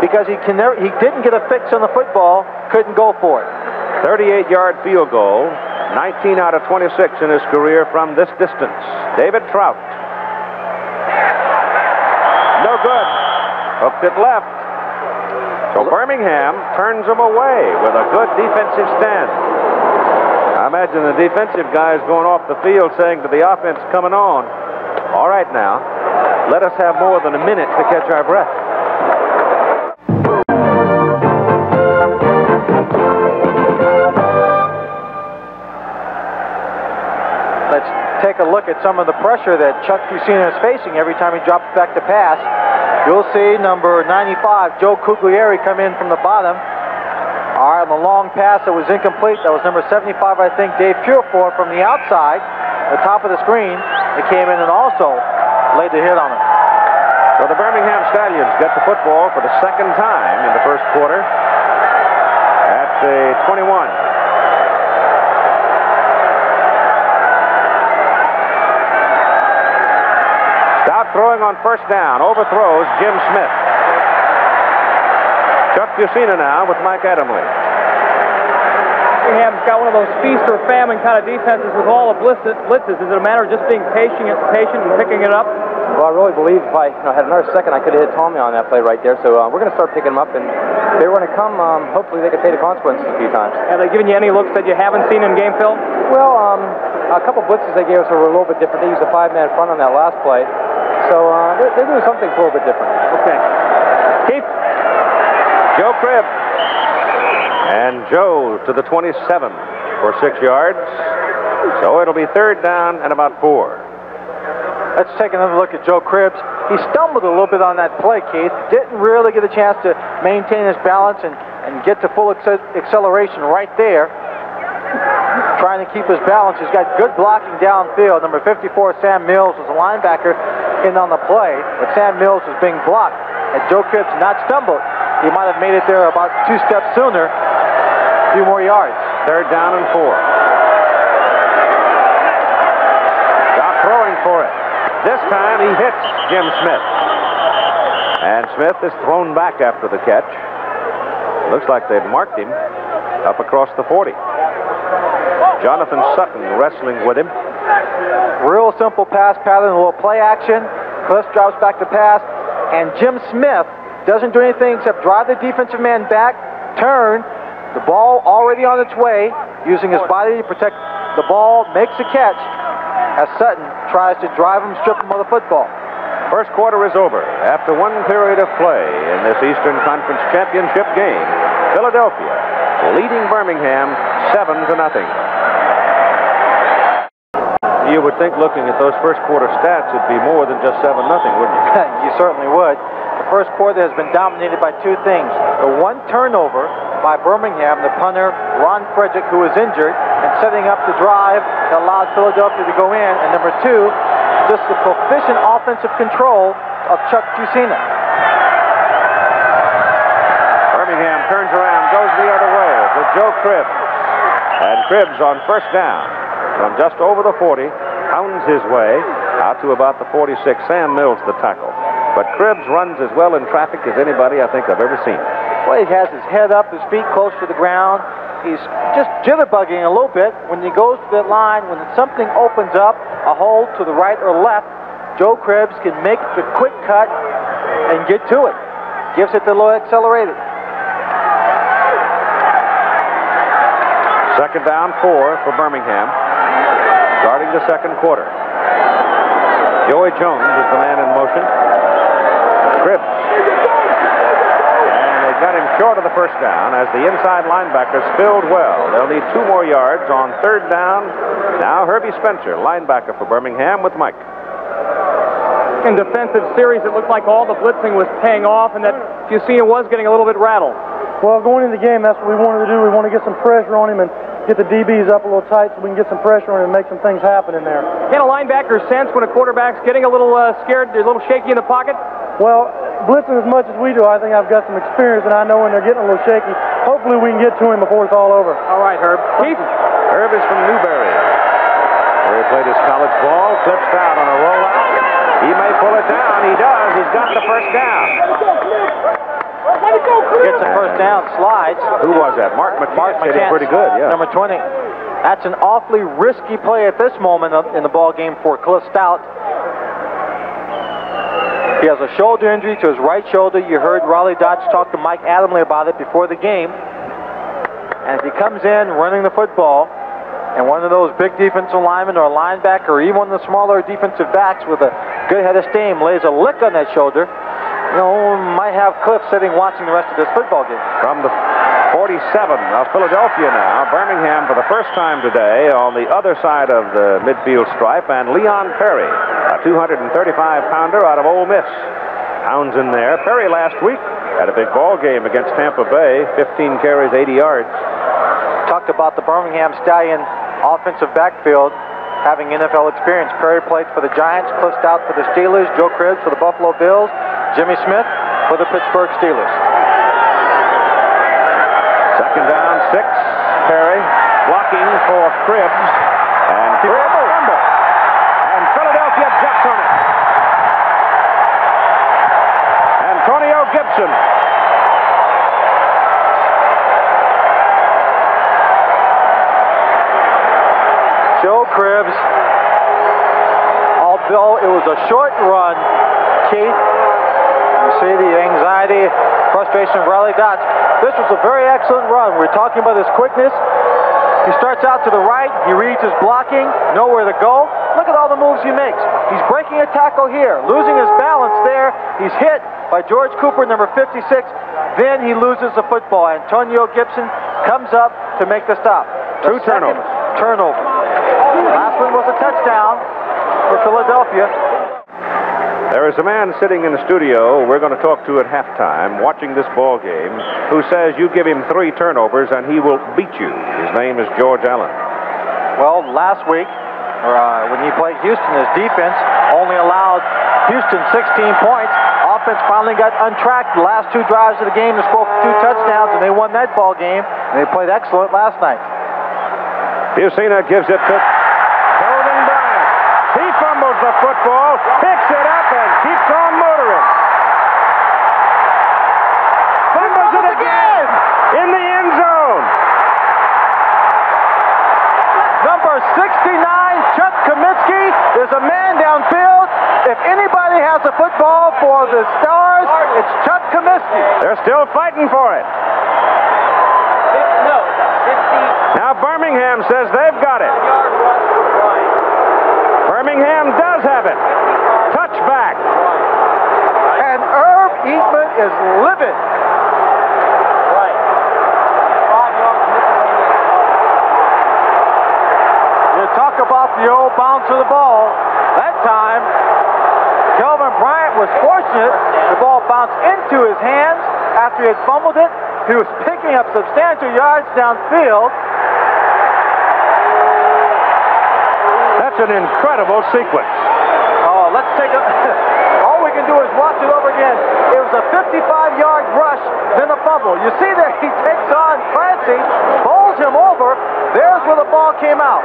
because he didn't get a fix on the football, couldn't go for it. 38-yard field goal, 19 out of 26 in his career from this distance. David Trout. No good. Hooked it left. So Birmingham turns them away with a good defensive stand. I imagine the defensive guys going off the field saying to the offense coming on, all right now, let us have more than a minute to catch our breath. Let's take a look at some of the pressure that Chuck Fusina is facing every time he drops back to pass. You'll see number 95, Joe Cuglieri, come in from the bottom. All right, on the long pass that was incomplete, that was number 75, I think, Dave Purefoy from the outside, the top of the screen. It came in and also laid the hit on him. So the Birmingham Stallions get the football for the second time in the first quarter at the 21. Throwing on first down, overthrows Jim Smith. Chuck Fusina now with Mike Adamley. Birmingham's got one of those feast or famine kind of defenses with all the blitzes. Is it a matter of just being patient and picking it up? Well, I really believe if I had another second, I could have hit Tommy on that play right there. So we're going to start picking them up, and if they were going to come, hopefully they could pay the consequences a few times. Have they given you any looks that you haven't seen in game film? Well, a couple blitzes they gave us were a little bit different. They used a 5-man front on that last play. So they're doing something a little bit different. Okay. Keith. Joe Cribb. And Joe to the 27 for 6 yards. So it'll be third down and about 4. Let's take another look at Joe Cribbs. He stumbled a little bit on that play, Keith. Didn't really get a chance to maintain his balance and get to full acceleration right there. Trying to keep his balance. He's got good blocking downfield. Number 54, Sam Mills, was a linebacker in on the play, but Sam Mills was being blocked. Had Joe Cribbs not stumbled, he might have made it there about 2 steps sooner. A few more yards. Third down and 4. Stop throwing for it. This time he hits Jim Smith. And Smith is thrown back after the catch. Looks like they've marked him up across the 40. Jonathan Sutton wrestling with him. Real simple pass pattern, a little play action. Cliff drops back to pass, and Jim Smith doesn't do anything except drive the defensive man back, turn, the ball already on its way, using his body to protect the ball, makes a catch, as Sutton tries to drive him, strip him of the football. First quarter is over. After one period of play in this Eastern Conference Championship game, Philadelphia leading Birmingham 7-0. You would think, looking at those first quarter stats, it'd be more than just 7-0, wouldn't you? You certainly would. The first quarter has been dominated by 2 things. The one turnover by Birmingham, the punter, Ron Frederick, who was injured, and setting up the drive that allowed Philadelphia to go in. And number 2, just the proficient offensive control of Chuck Fusina. Birmingham turns around, goes the other way to Joe Cribbs. And Cribbs on first down from just over the 40, pounds his way out to about the 46. Sam Mills the tackle. But Cribbs runs as well in traffic as anybody I think I've ever seen. Well, he has his head up, his feet close to the ground. He's just jitterbugging a little bit when he goes to that line. When something opens up, a hole to the right or left, Joe Cribbs can make the quick cut and get to it. Gives it the little accelerated. Second down 4 for Birmingham. Starting the second quarter. Joey Jones is the man in motion. Cribbs. And they got him short of the first down as the inside linebackers filled well. They'll need 2 more yards on third down. Now Herbie Spencer, linebacker for Birmingham, with Mike. In defensive series, it looked like all the blitzing was paying off and that Fusina was getting a little bit rattled. Well, going into the game, that's what we wanted to do. We want to get some pressure on him and get the DBs up a little tight so we can get some pressure on him and make some things happen in there. Can a linebacker sense when a quarterback's getting a little scared, a little shaky in the pocket? Well, blitzing as much as we do, I think I've got some experience, and I know when they're getting a little shaky, hopefully we can get to him before it's all over. All right, Herb. Keith? Herb is from Newberry, where he played his college ball, clips out on a rollout. He may pull it down. He does. He's got the first down. Gets the first down, slides. Who was that? Mark McCants hit it pretty good, yeah. Number 20. That's an awfully risky play at this moment in the ball game for Cliff Stout. He has a shoulder injury to his right shoulder. You heard Raleigh Dodge talk to Mike Adamley about it before the game. And if he comes in running the football, and one of those big defensive linemen or linebacker or even one of the smaller defensive backs with a good head of steam lays a lick on that shoulder, you know, might have Cliff sitting watching the rest of this football game. From the 47 of Philadelphia now, Birmingham for the first time today on the other side of the midfield stripe, and Leon Perry, a 235-pounder out of Ole Miss. Hounds in there. Perry last week had a big ball game against Tampa Bay, 15 carries, 80 yards. Talked about the Birmingham Stallion offensive backfield having NFL experience. Perry played for the Giants, Cliff Stout for the Steelers, Joe Cribbs for the Buffalo Bills, Jimmy Smith for the Pittsburgh Steelers. Second down, 6. Perry blocking for Cribbs, and Cribbs fumble, and Philadelphia jumps on it. Antonio Gibson. Joe Cribbs, although it was a short run, Keith, you see the anxiety, frustration of Raleigh Dodge. This was a very excellent run. We're talking about his quickness. He starts out to the right, he reads his blocking, nowhere to go. Look at all the moves he makes. He's breaking a tackle here, losing his balance there. He's hit by George Cooper, number 56. Then he loses the football. Antonio Gibson comes up to make the stop. Two turnovers. Turnover. Last one was a touchdown for Philadelphia. There is a man sitting in the studio we're going to talk to at halftime watching this ball game who says you give him 3 turnovers and he will beat you. His name is George Allen. Well, last week, when he played Houston, his defense only allowed Houston 16 points. Offense finally got untracked the last 2 drives of the game to score 2 touchdowns, and they won that ball game, and they played excellent last night. Busina gives it to Kelvin Bryant. He fumbles the football, picks it up, and keeps on motoring. Fumbles it again in the end zone. Number 69, Chuck Kaminsky. There's a man downfield. If anybody has a football for the Stars, it's Chuck Kaminsky. They're still fighting for it. Now Birmingham says they've got it. Birmingham does have it. Touchback. And Irv Eatman is livid. You talk about the old bounce of the ball. That time, Kelvin Bryant was fortunate. The ball bounced into his hands after he had fumbled it. He was picking up substantial yards downfield. That's an incredible sequence. Oh, let's take a... All we can do is watch it over again. It was a 55-yard rush, then a fumble. You see there, he takes on Clancy, bowls him over. There's where the ball came out.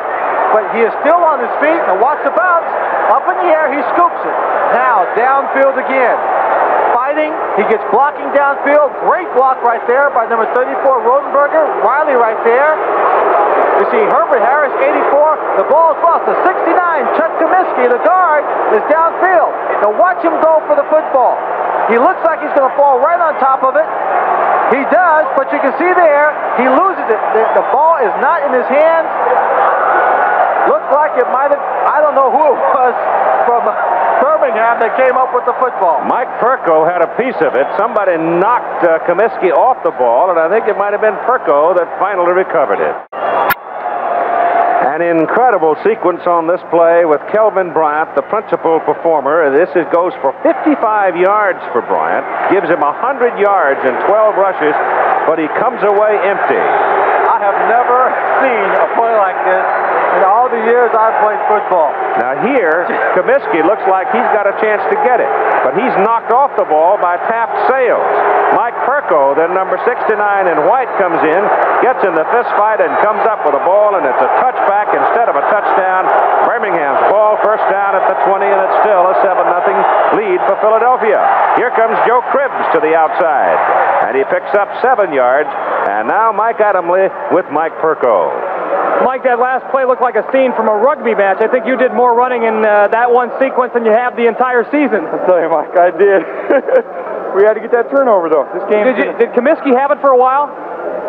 But he is still on his feet, and watch the bounce. Up in the air, he scoops it. Now, downfield again. Fighting, he gets blocking downfield. Great block right there by number 34, Rodenberger. Riley right there. You see Herbert Harris, 84. The ball is lost to 69. Chuck Kaminsky, the guard, is downfield. Now watch him go for the football. He looks like he's going to fall right on top of it. He does, but you can see there, he loses it. The ball is not in his hands. Looks like it might have, I don't know who it was from Birmingham that came up with the football. Mike Perko had a piece of it. Somebody knocked Kaminsky off the ball, and I think it might have been Perko that finally recovered it. An incredible sequence on this play with Kelvin Bryant, the principal performer. This goes for 55 yards for Bryant. Gives him 100 yards and 12 rushes, but he comes away empty. I have never seen a play like this in all the years I've played football. Now here, Comiskey looks like he's got a chance to get it, but he's knocked off the ball by Taft Sales. Mike Perko, then number 69 in white, comes in, gets in the fist fight, and comes up with a ball, and it's a touchback instead of a touchdown. Birmingham's ball, first down at the 20, and it's still a 7-0 lead for Philadelphia. Here comes Joe Cribbs to the outside, and he picks up 7 yards, and now Mike Adamle with Mike Perko. Mike, that last play looked like a scene from a rugby match. I think you did more running in that one sequence than you have the entire season. I'll tell you, Mike, I did. We had to get that turnover, though. This game. Did Comiskey have it for a while?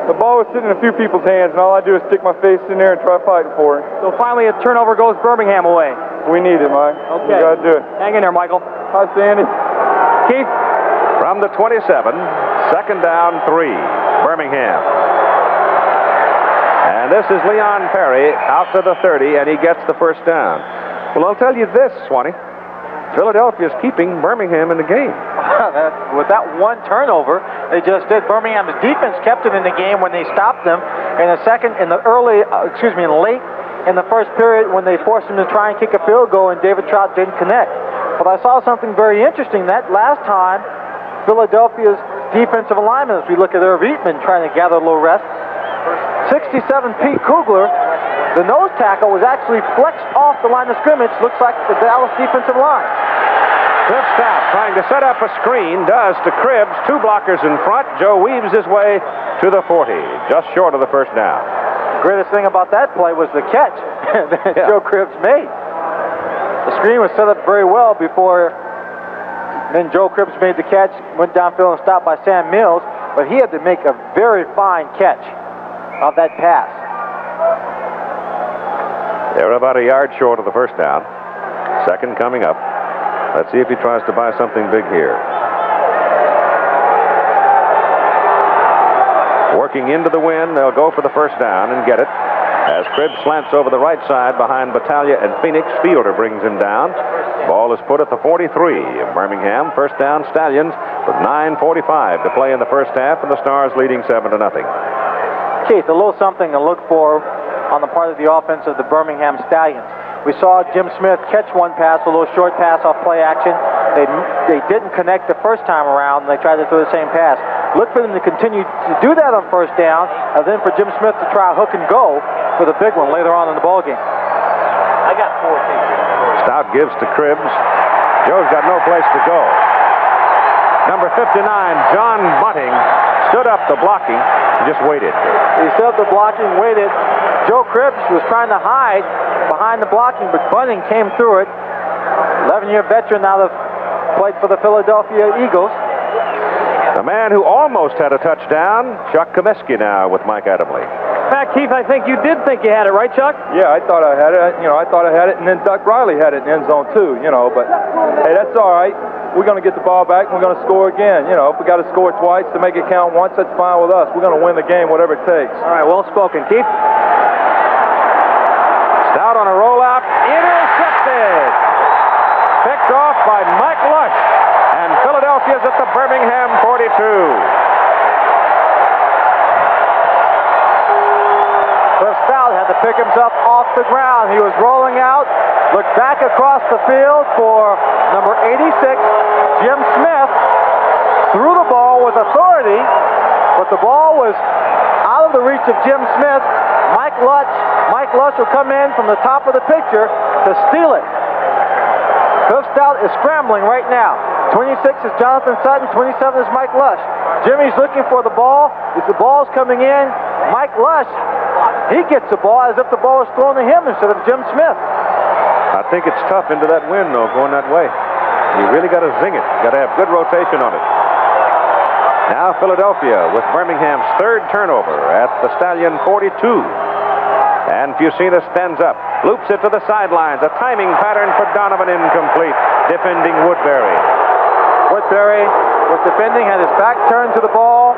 The ball was sitting in a few people's hands, and all I do is stick my face in there and try fighting for it. So finally a turnover goes Birmingham away. We need it, Mike. Okay. We got to do it. Hang in there, Michael. Hi, Sandy. Keith? From the 27, second down, 3, Birmingham. And this is Leon Perry out to the 30, and he gets the first down. Well, I'll tell you this, Swanee. Philadelphia's keeping Birmingham in the game. With that one turnover, they just did. Birmingham's defense kept them in the game when they stopped them in the late in the first period when they forced them to try and kick a field goal and David Trout didn't connect. But I saw something very interesting. That last time, Philadelphia's defensive alignment, as we look at Irv Eatman trying to gather a little rest, 67 Pete Kugler, the nose tackle, was actually flexed off the line of scrimmage. Looks like the Dallas defensive line. Cliff Stout trying to set up a screen, does to Cribbs, 2 blockers in front. Joe weaves his way to the 40, just short of the first down. The greatest thing about that play was the catch that Joe Cribbs made. The screen was set up very well before then Joe Cribbs made the catch, went downfield and stopped by Sam Mills, but he had to make a very fine catch of that pass. They're about a yard short of the first down. Second coming up. Let's see if he tries to buy something big here. Working into the wind, they'll go for the first down and get it. As Cribbs slants over the right side behind Battaglia and Phoenix, Fielder brings him down. Ball is put at the 43 of Birmingham. First down, Stallions, with 9:45 to play in the first half, and the Stars leading 7-0. Keith, a little something to look for on the part of the offense of the Birmingham Stallions. We saw Jim Smith catch one pass, a little short pass off play action. They didn't connect the first time around, and they tried to throw the same pass. Look for them to continue to do that on first down, and then for Jim Smith to try a hook and go for the big one later on in the ballgame. I got 4 feet. Stout gives to Cribbs. Joe's got no place to go. Number 59, John Bunting, stood up the blocking and just waited. He stood up the blocking, waited. Joe Cribbs was trying to hide behind the blocking, but Bunting came through it. 11-year veteran now that played for the Philadelphia Eagles. The man who almost had a touchdown, Chuck Comiskey now with Mike Adamle. In fact, Keith, I think you did think you had it, right, Chuck? Yeah, I thought I had it. I thought I had it, and then Duck Riley had it in the end zone too. But hey, that's all right. We're going to get the ball back, and we're going to score again. If we got to score twice to make it count once, that's fine with us. We're going to win the game, whatever it takes. All right, well spoken, Keith. Stout on a rollout, intercepted. Picked off by Mike Lush, and Philadelphia's at the Birmingham 42. Cliff Stout had to pick himself off the ground. He was rolling out, looked back across the field for number 86, Jim Smith. Threw the ball with authority, but the ball was out of the reach of Jim Smith. Mike Lush will come in from the top of the picture to steal it. Cliff Stout is scrambling right now. 26 is Jonathan Sutton, 27 is Mike Lush. Jimmy's looking for the ball. If the ball's coming in, Mike Lush, he gets the ball as if the ball was thrown to him instead of Jim Smith. I think it's tough into that wind, though, going that way. You really got to zing it. Got to have good rotation on it. Now Philadelphia with Birmingham's third turnover at the Stallion 42. And Fusina stands up, loops it to the sidelines. A timing pattern for Donovan, incomplete. Defending Woodbury. Woodbury was defending, had his back turned to the ball.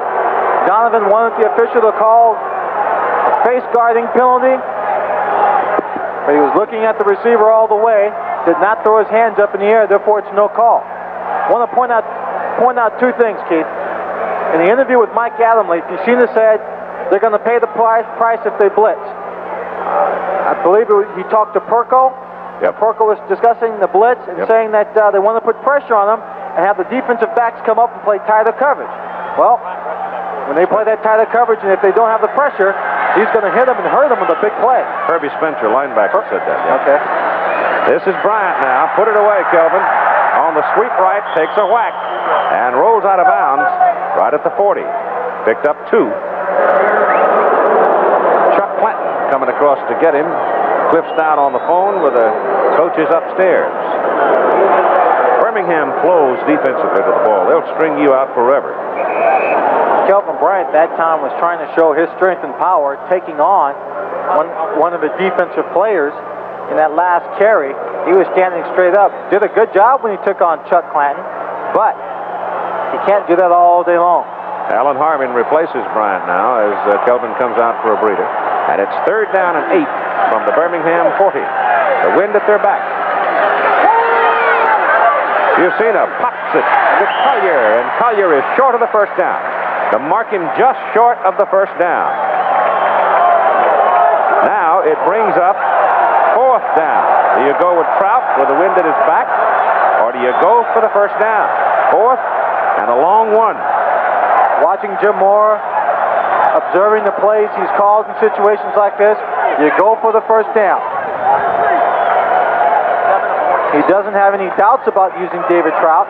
Donovan wanted the official to call a face guarding penalty, but he was looking at the receiver all the way. Did not throw his hands up in the air, therefore it's no call. I want to point out 2 things, Keith. In the interview with Mike Adamle, Fusina said they're going to pay the price if they blitz. I believe he talked to Perko. Yep. Perko was discussing the blitz and saying that they want to put pressure on them and have the defensive backs come up and play tighter coverage. Well, when they play that tighter coverage, and if they don't have the pressure, he's going to hit them and hurt them with a big play. Herbie Spencer, linebacker, said that. Yeah. Okay. This is Bryant now. Put it away, Kelvin. On the sweep right, takes a whack, and rolls out of bounds right at the 40. Picked up 2. Chuck Clanton coming across to get him. Cliff's down on the phone with the coaches upstairs. Birmingham flows defensively to the ball. They'll string you out forever. Kelvin Bryant that time was trying to show his strength and power, taking on one of the defensive players in that last carry. He was standing straight up. Did a good job when he took on Chuck Clanton, but he can't do that all day long. Alan Harmon replaces Bryant now as Kelvin comes out for a breather. And it's 3rd down and 8 from the Birmingham 40. The wind at their back. You've seen a pops it to Collier, and Collier is short of the first down. To mark him just short of the first down. Now it brings up 4th down. Do you go with Trout with the wind at his back, or do you go for the first down? 4th and a long one. Watching Jim Moore, observing the plays he's called in situations like this, you go for the first down. He doesn't have any doubts about using David Trout,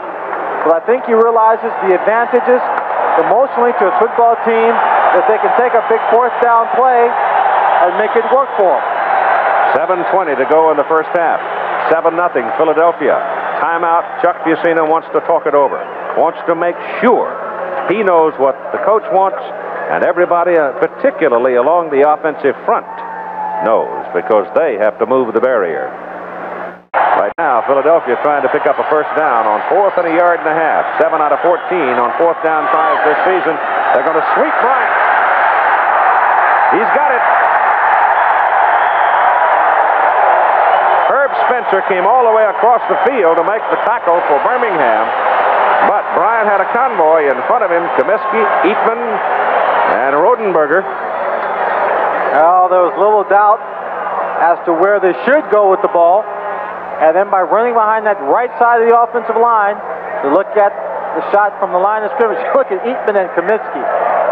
but I think he realizes the advantages emotionally to his football team that they can take a big 4th down play and make it work for him. 7:20 to go in the first half. 7-0 Philadelphia. Timeout. Chuck Fusina wants to talk it over. Wants to make sure he knows what the coach wants, and everybody, particularly along the offensive front, knows, because they have to move the barrier. Right now, Philadelphia trying to pick up a first down on 4th and a yard and a half. 7 out of 14 on 4th down tries this season. They're going to sweep Bryant. He's got it. Herb Spencer came all the way across the field to make the tackle for Birmingham, but Bryant had a convoy in front of him, Comiskey, Eatman, and Rodenberger. Well, there was little doubt as to where they should go with the ball. And then by running behind that right side of the offensive line, to look at the shot from the line of scrimmage, look at Eatman and Comiskey.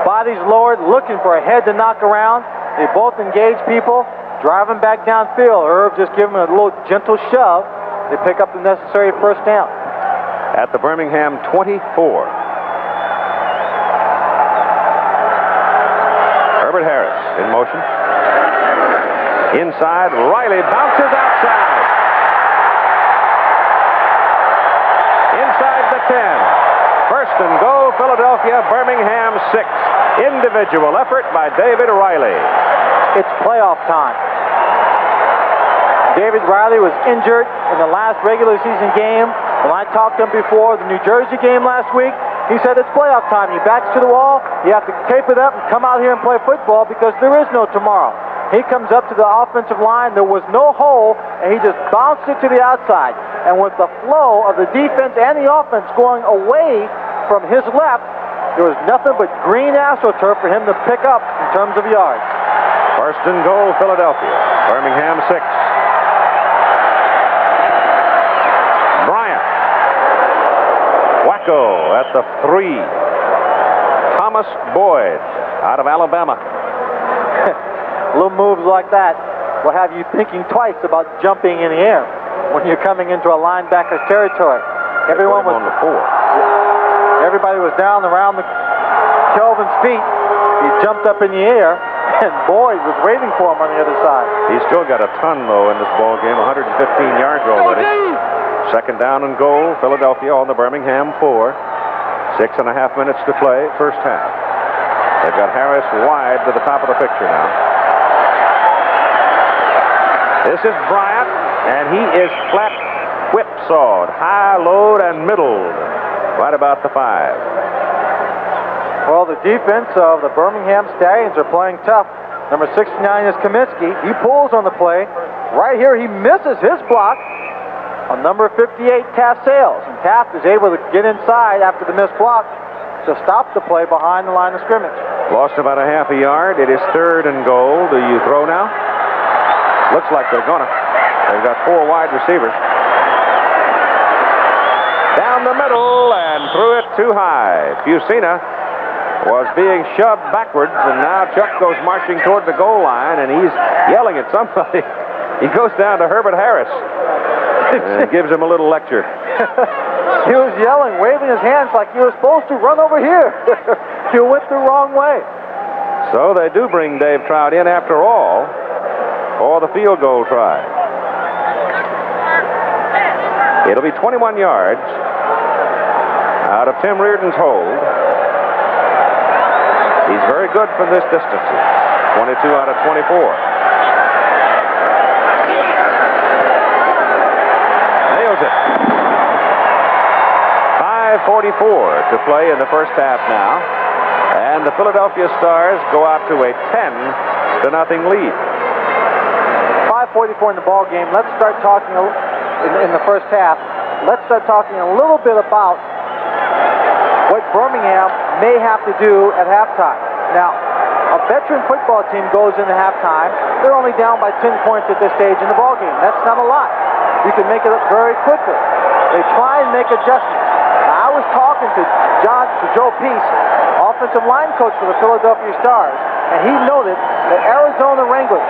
Bodies lowered, looking for a head to knock around. They both engage people, driving back downfield. Herb just giving them a little gentle shove. They pick up the necessary first down. At the Birmingham 24. Herbert Harris in motion. Inside, Riley bounces outside. Inside the 10. 1st and goal, Philadelphia, Birmingham 6. Individual effort by David Riley. It's playoff time. David Riley was injured in the last regular season game. When I talked to him before the New Jersey game last week, he said it's playoff time. He backs to the wall. You have to tape it up and come out here and play football because there is no tomorrow. He comes up to the offensive line. There was no hole, and he just bounced it to the outside. And with the flow of the defense and the offense going away from his left, there was nothing but green AstroTurf for him to pick up in terms of yards. 1st and goal, Philadelphia. Birmingham 6. Bryant. Wacko at the 3. Thomas Boyd out of Alabama. Little moves like that will have you thinking twice about jumping in the air when you're coming into a linebacker's territory. Everyone was on the 4. Everybody was down around Kelvin's feet. He jumped up in the air, and Boyd was waiting for him on the other side. He's still got a ton, though, in this ball game. 115 yards already. 2nd down and goal. Philadelphia on the Birmingham 4. 6.5 minutes to play, first half. They've got Harris wide to the top of the picture now. This is Bryant, and he is flat whipsawed, high, low, and middled, right about the 5. Well, the defense of the Birmingham Stallions are playing tough. Number 69 is Comiskey. He pulls on the play. Right here, he misses his block on number 58, Taft Sales. And Taft is able to get inside after the missed block to stop the play behind the line of scrimmage. Lost about a half a yard. It is 3rd and goal. Do you throw now? Looks like they're gonna. They've got 4 wide receivers. Down the middle and threw it too high. Fusina was being shoved backwards, and now Chuck goes marching toward the goal line, and he's yelling at somebody. He goes down to Herbert Harris and gives him a little lecture. He was yelling, waving his hands like you were supposed to run over here. You went the wrong way. So they do bring Dave Trout in after all for the field goal try. It'll be 21 yards out of Tim Reardon's hold. He's very good from this distance. 22 out of 24. Nails it. 5:44 to play in the first half now. And the Philadelphia Stars go out to a 10-0 lead. 5:44 in the ball game. Let's start talking in the first half. Let's start talking a little bit about what Birmingham may have to do at halftime. Now, a veteran football team goes into halftime. They're only down by 10 points at this stage in the ball game. That's not a lot. You can make it up very quickly. They try and make adjustments. Now, I was talking to Joe Peace, offensive line coach for the Philadelphia Stars, and he noted that Arizona Wranglers,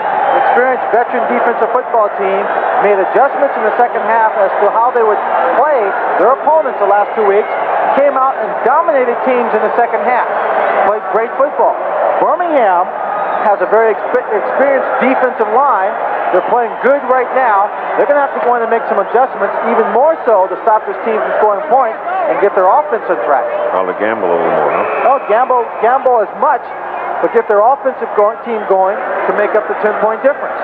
experienced veteran defensive football team, made adjustments in the second half as to how they would play their opponents the last 2 weeks, came out and dominated teams in the second half, played great football. Birmingham has a very experienced defensive line. They're playing good right now. They're going to have to go in and make some adjustments, even more so to stop this team from scoring points and get their offense on track. Probably gamble a little more, huh? No, gamble as much, but get their offensive team going to make up the 10-point difference.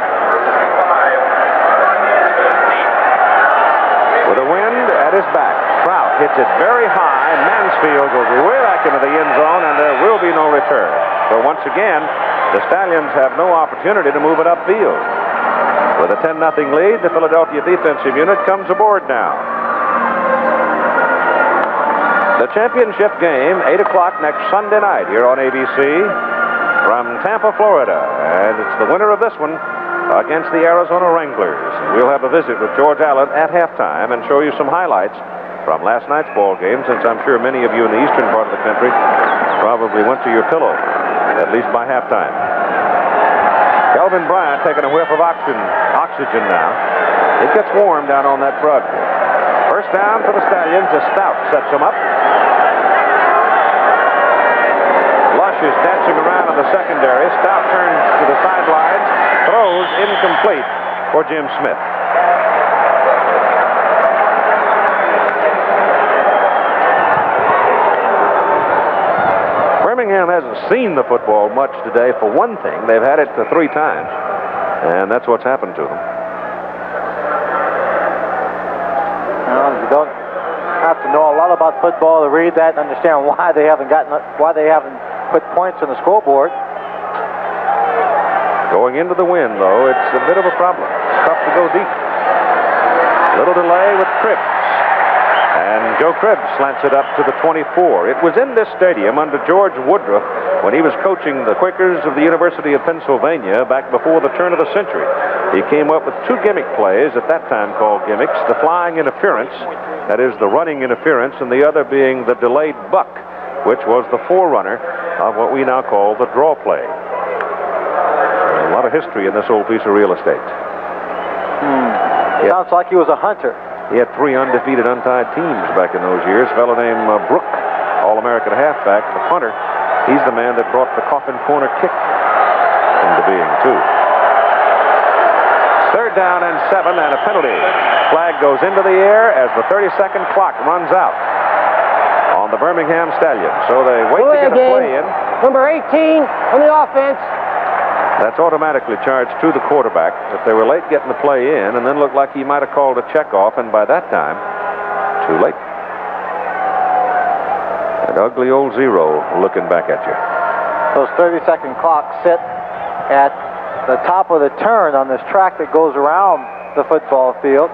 With a wind at his back, Trout hits it very high, and Mansfield goes way back into the end zone, and there will be no return. So once again, the Stallions have no opportunity to move it upfield. With a 10-0 lead, the Philadelphia defensive unit comes aboard now. The championship game, 8 o'clock next Sunday night here on ABC from Tampa, Florida. And it's the winner of this one against the Arizona Wranglers. We'll have a visit with George Allen at halftime and show you some highlights from last night's ball game, since I'm sure many of you in the eastern part of the country probably went to your pillow, at least by halftime. Kelvin Bryant taking a whiff of oxygen now. It gets warm down on that rug. First down for the Stallions as Stout sets them up. Lush is dancing around in the secondary. Stout turns to the sidelines, throws incomplete for Jim Smith. Birmingham hasn't seen the football much today. For one thing, they've had it 3 times, and that's what's happened to them. Well, you don't have to know a lot about football to read that and understand why they haven't put points on the scoreboard. Going into the wind, though, it's a bit of a problem. It's tough to go deep. Little delay with Cribbs. And Joe Cribbs slants it up to the 24. It was in this stadium under George Woodruff when he was coaching the Quakers of the University of Pennsylvania back before the turn of the century. He came up with 2 gimmick plays, at that time called gimmicks, the flying interference, that is the running interference, and the other being the delayed buck, which was the forerunner of what we now call the draw play. A lot of history in this old piece of real estate. Sounds like he was a hunter. He had 3 undefeated untied teams back in those years. A fellow named Brooke, All-American halfback, the punter. He's the man that brought the coffin corner kick into being, too. 3rd down and 7 and a penalty. Flag goes into the air as the 30-second clock runs out on the Birmingham Stallions. So they wait to get a play in. Number 18 on the offense. That's automatically charged to the quarterback. But they were late getting the play in, and then looked like he might have called a check-off, and by that time, too late. That ugly old 0 looking back at you. Those 30-second clocks sit at the top of the turn on this track that goes around the football field.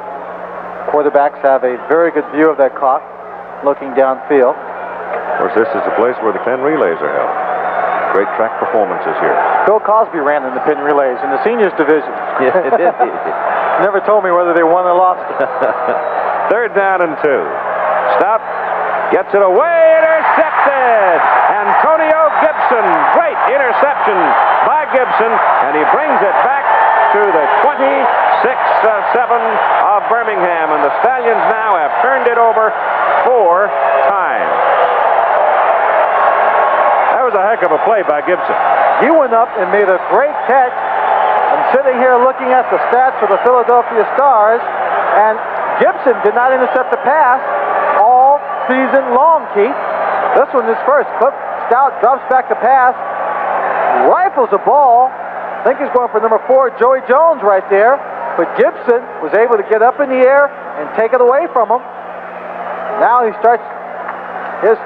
Quarterbacks have a very good view of that clock, looking downfield. Of course, this is the place where the 10 relays are held. Great track performances here. Bill Cosby ran in the pin relays in the seniors division. Yeah, it did. Never told me whether they won or lost. 3rd down and 2. Stout gets it away, intercepted. Antonio Gibson, great interception by Gibson, and he brings it back to the 26-7 of Birmingham, and the Stallions now have turned it over 4 times. That was a heck of a play by Gibson. He went up and made a great catch. I'm sitting here looking at the stats for the Philadelphia Stars, and Gibson did not intercept the pass all season long, Keith. This one is first. Cliff Stout drops back the pass, rifles a ball. I think he's going for number 4, Joey Jones right there. But Gibson was able to get up in the air and take it away from him. Now he starts his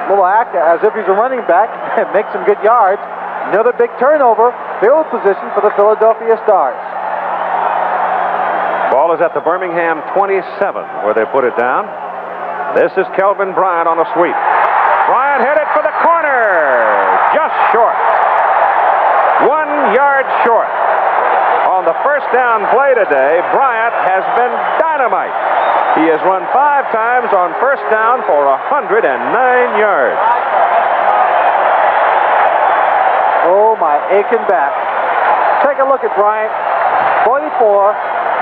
little act as if he's a running back and makes some good yards. Another big turnover, field position for the Philadelphia Stars. Ball is at the Birmingham 27 where they put it down. This is Kelvin Bryant on a sweep. Bryant headed for the corner. Just short. 1 yard short. On the first down play today, Bryant has been dynamite. He has run 5 times on first down for 109 yards. Oh, my aching back. Take a look at Bryant. 44.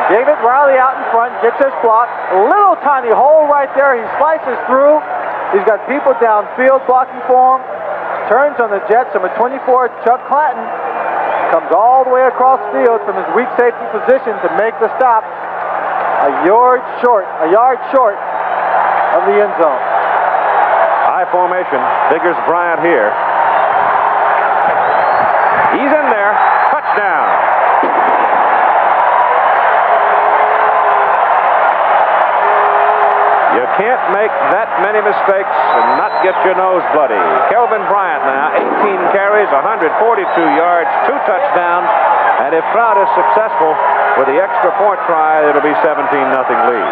David Riley out in front, gets his block. A little tiny hole right there. He slices through. He's got people downfield blocking for him. Turns on the Jets. Number 24, Chuck Clanton, comes all the way across the field from his weak safety position to make the stop. A yard short of the end zone. High formation. Figures Bryant here. He's in there. Touchdown. You can't make that many mistakes and not get your nose bloody. Kelvin Bryant now, 18 carries, 142 yards, 2 touchdowns, and if Trout is successful with the extra point try, it'll be 17-0 lead.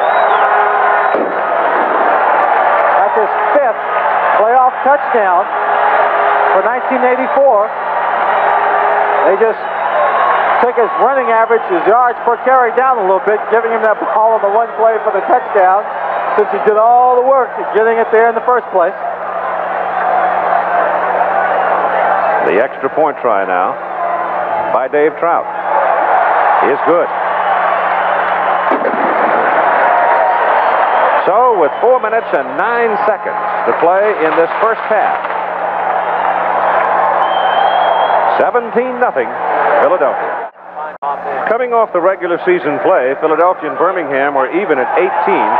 That's his 5th playoff touchdown for 1984. They just took his running average, his yards per carry down a little bit, giving him that ball on the one play for the touchdown, since he did all the work to getting it there in the first place. The extra point try now by Dave Trout is good. So with 4 minutes and 9 seconds to play in this first half, 17-0 Philadelphia. Coming off the regular season play, Philadelphia and Birmingham were even at 18,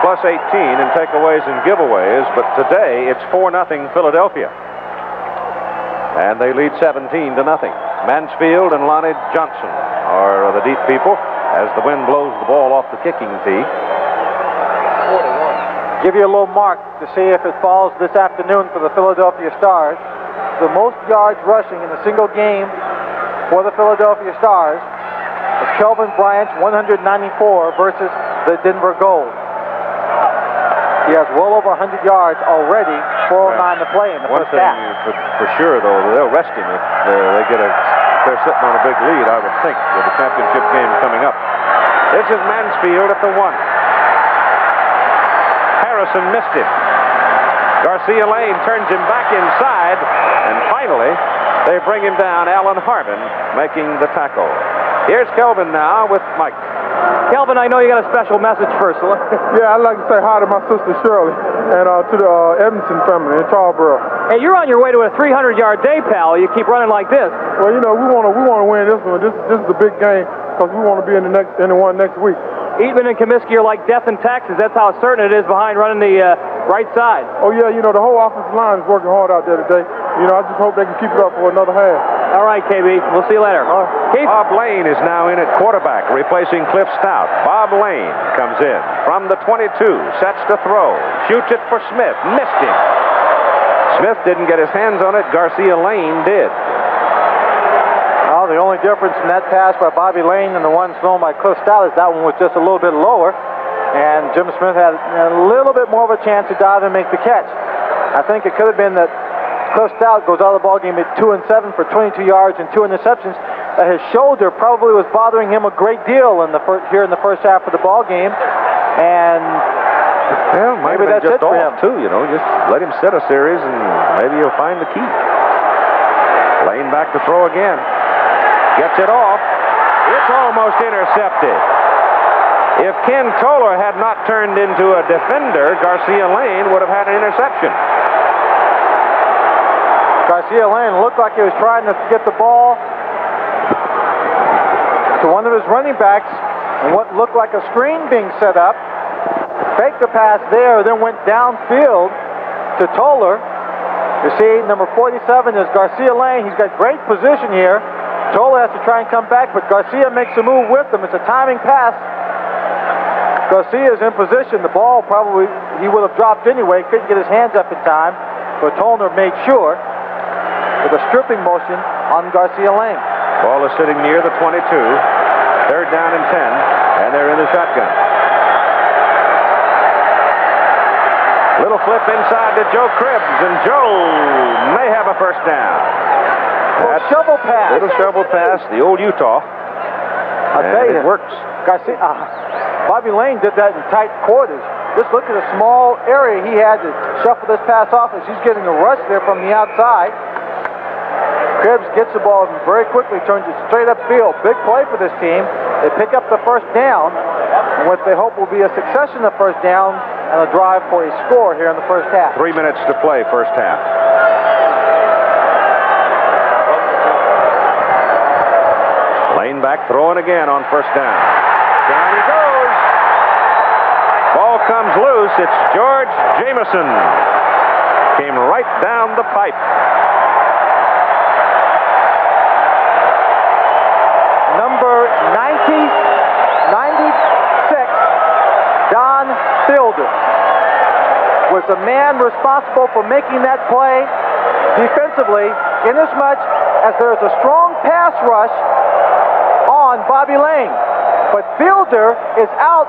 plus 18 in takeaways and giveaways, but today it's 4-0 Philadelphia. And they lead 17-0. Mansfield and Lonnie Johnson are the deep people as the wind blows the ball off the kicking tee. Give you a little mark to see if it falls this afternoon for the Philadelphia Stars. The most yards rushing in a single game for the Philadelphia Stars is Kelvin Bryant's 194 versus the Denver Gold. He has well over 100 yards already, 4:09 to play in the first half. One thing for sure, though, they'll rest him if they're sitting on a big lead, I would think, with the championship game coming up. This is Mansfield at the 1. Harrison missed him. Garcia Lane turns him back inside, and finally, they bring him down. Alan Harbin making the tackle. Here's Kelvin now with Mike. Kelvin, I know you got a special message first. Yeah, I'd like to say hi to my sister Shirley and to the Edmondson family in Charlesboro. Hey, you're on your way to a 300-yard day, pal. You keep running like this. Well, you know, we want to win this one. This is a big game because we want to be in the one next week. Eatman and Comiskey are like death and taxes. That's how certain it is behind running the right side. Oh, yeah, you know, the whole offensive line is working hard out there today. You know, I just hope they can keep it up for another half. All right, KB. We'll see you later. Keith? Bob Lane is now in at quarterback, replacing Cliff Stout. Bob Lane comes in from the 22, sets to throw, shoots it for Smith, missed him. Smith didn't get his hands on it. Garcia Lane did. Well, the only difference in that pass by Bobby Lane and the one thrown by Cliff Stout is that one was just a little bit lower, and Jim Smith had a little bit more of a chance to dive and make the catch. I think it could have been that Cliff Stout goes out of the ball game at 2-7 for 22 yards and 2 interceptions. His shoulder probably was bothering him a great deal here in the first half of the ball game, and maybe that's it for him too. You know, just let him sit a series, and maybe he'll find the key. Lane back to throw again. Gets it off. It's almost intercepted. If Ken Toller had not turned into a defender, Garcia Lane would have had an interception. Garcia Lane looked like he was trying to get the ball to one of his running backs, and what looked like a screen being set up. Faked the pass there, then went downfield to Toller. You see, number 47 is Garcia Lane. He's got great position here. Toller has to try and come back, but Garcia makes a move with him. It's a timing pass. Garcia's in position. The ball probably he would have dropped anyway. Couldn't get his hands up in time, but Toller made sure with a stripping motion on Garcia Lane. Ball is sitting near the 22. 3rd down and 10, and they're in the shotgun. Little flip inside to Joe Cribbs, and Joe may have a first down. Little shovel pass. Little shovel pass, the old Utah. I'll tell you, it works. Garcia, Bobby Lane did that in tight quarters. Just look at the small area he had to shuffle this pass off as he's getting a rush there from the outside. Cribbs gets the ball very quickly, turns it straight upfield. Big play for this team. They pick up the first down, and what they hope will be a succession of first down and a drive for a score here in the first half. 3 minutes to play, first half. Lane back, throwing again on first down. Down he goes. Ball comes loose. It's George Jameson. Came right down the pipe. Number 96, Don Fielder, was the man responsible for making that play defensively, inasmuch as there is a strong pass rush on Bobby Lane. But Fielder is out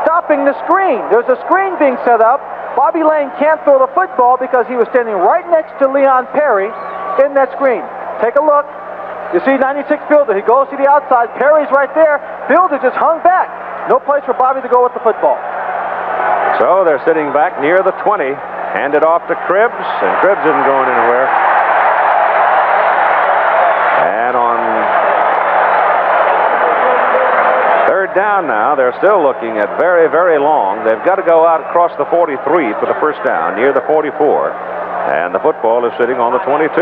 stopping the screen. There's a screen being set up. Bobby Lane can't throw the football because he was standing right next to Leon Perry in that screen. Take a look. You see 96 Fielder. He goes to the outside. Perry's right there. Fielder just hung back. No place for Bobby to go with the football. So they're sitting back near the 20. Handed off to Cribbs, and Cribbs isn't going anywhere. And on 3rd down now, they're still looking at very, very long. They've got to go out across the 43 for the first down, near the 44. And the football is sitting on the 22.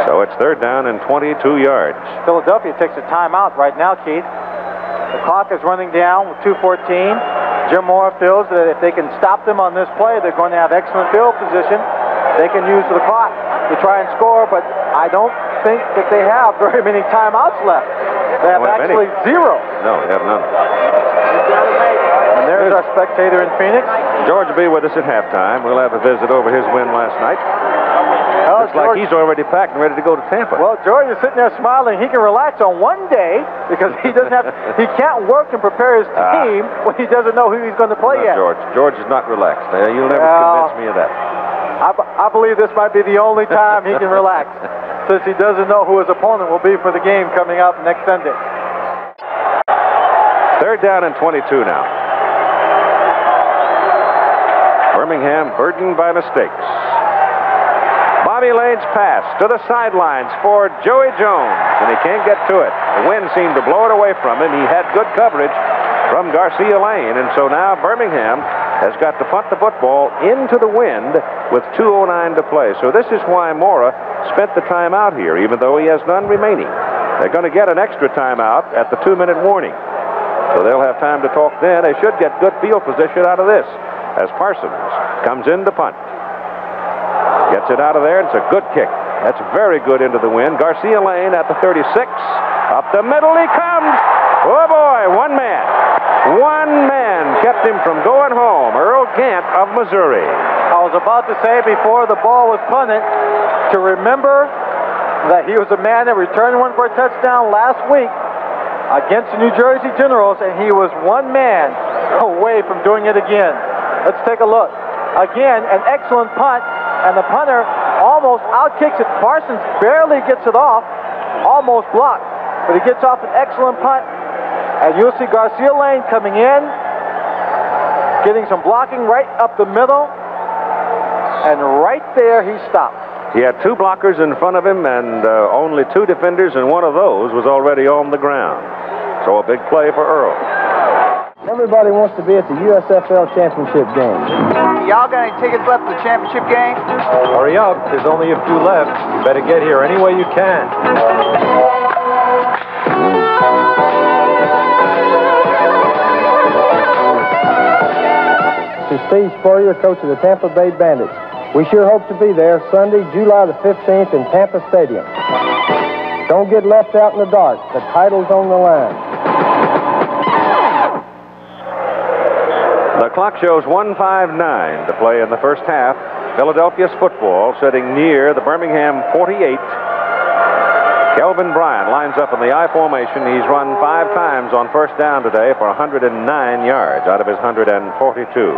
So it's 3rd down and 22 yards. Philadelphia takes a timeout right now, Keith. The clock is running down with 2:14. Jim Mora feels that if they can stop them on this play, they're going to have excellent field position. They can use the clock to try and score, but I don't think that they have very many timeouts left. They have actually zero. No, they have none. And there's our spectator in Phoenix. George will be with us at halftime. We'll have a visit over his win last night. Well, Looks like he's already packed and ready to go to Tampa. Well, George is sitting there smiling. He can relax on one day because he doesn't have. He can't work and prepare his team when he doesn't know who he's going to play yet. George is not relaxed. You'll never convince me of that. I believe this might be the only time he can relax, since he doesn't know who his opponent will be for the game coming up next Sunday. 3rd down and 22 now. Birmingham burdened by mistakes. Bobby Lane's pass to the sidelines for Joey Jones, and he can't get to it. The wind seemed to blow it away from him. He had good coverage from Garcia Lane, and so now Birmingham has got to punt the football into the wind with 2:09 to play. So this is why Mora spent the timeout here, even though he has none remaining. They're going to get an extra timeout at the 2-minute warning. So they'll have time to talk then. They should get good field position out of this as Parsons comes in to punt. Gets it out of there. It's a good kick. That's very good into the wind. Garcia Lane at the 36. Up the middle he comes. Oh, boy, one man. One man kept him from going home. Earl Gant of Missouri. I was about to say before the ball was punted to remember that he was a man that returned one for a touchdown last week against the New Jersey Generals, and he was one man away from doing it again. Let's take a look. Again, an excellent punt, and the punter almost outkicks it. Parsons barely gets it off, almost blocked, but he gets off an excellent punt. And you'll see Garcia Lane coming in, getting some blocking right up the middle, and right there he stopped. He had two blockers in front of him and only two defenders, and one of those was already on the ground. So a big play for Earl. Everybody wants to be at the USFL championship game. Y'all got any tickets left for the championship game? Hurry up, there's only a few left. You better get here any way you can. This is Steve Spurrier, coach of the Tampa Bay Bandits. We sure hope to be there Sunday, July the 15th in Tampa Stadium. Don't get left out in the dark. The title's on the line. The clock shows 1:59 to play in the first half. Philadelphia's football sitting near the Birmingham 48. Kelvin Bryant lines up in the I formation. He's run 5 times on first down today for 109 yards out of his 142.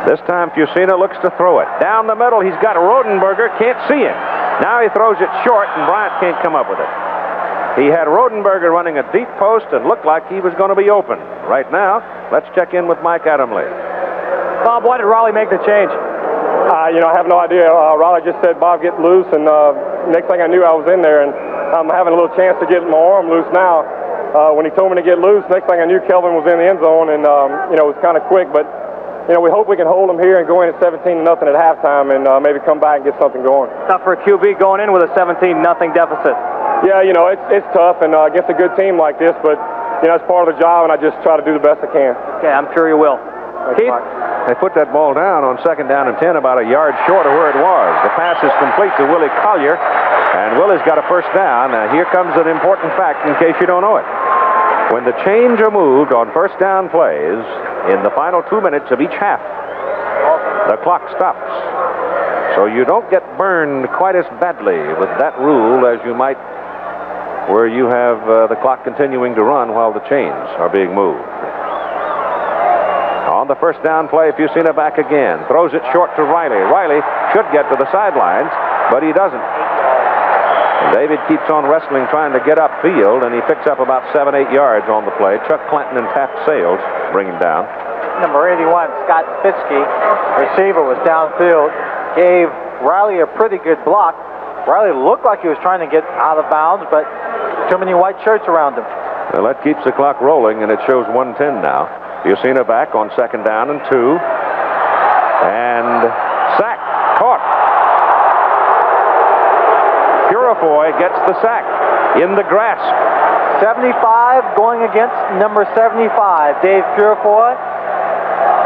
This time Fusina looks to throw it. Down the middle, he's got Rodenberger, can't see him. Now he throws it short, and Bryant can't come up with it. He had Rodenberger running a deep post and looked like he was going to be open. Right now, let's check in with Mike Adamle. Bob, why did Raleigh make the change? I have no idea. Raleigh just said, Bob, get loose, and next thing I knew, I was in there, and I'm having a little chance to get my arm loose now. When he told me to get loose, next thing I knew, Kelvin was in the end zone, and, it was kind of quick, but we hope we can hold them here and go in at 17-0 at halftime and maybe come back and get something going. Tough for a QB going in with a 17-0 deficit. Yeah, it's tough and against a good team like this, but, it's part of the job, and I just try to do the best I can. Okay, I'm sure you will. Thanks, Keith? Mike. They put that ball down on 2nd down and 10, about a yard short of where it was. The pass is complete to Willie Collier, and Willie's got a first down. Now, here comes an important fact in case you don't know it. When the chains are moved on first down plays in the final 2 minutes of each half, the clock stops. So you don't get burned quite as badly with that rule as you might where you have the clock continuing to run while the chains are being moved. On the first down play, Fusina back again. Throws it short to Riley. Riley should get to the sidelines, but he doesn't. And David keeps on wrestling, trying to get upfield, and he picks up about 7-8 yards on the play. Chuck Clanton and Taft Sales bring him down. Number 81, Scott Fitzke, receiver, was downfield, gave Riley a pretty good block. Riley looked like he was trying to get out of bounds, but too many white shirts around him. Well, that keeps the clock rolling, and it shows 1:10 now. Fusina back on 2nd down and 2. And sack, caught. Purifoy gets the sack in the grasp. 75 going against number 75, Dave Purifoy,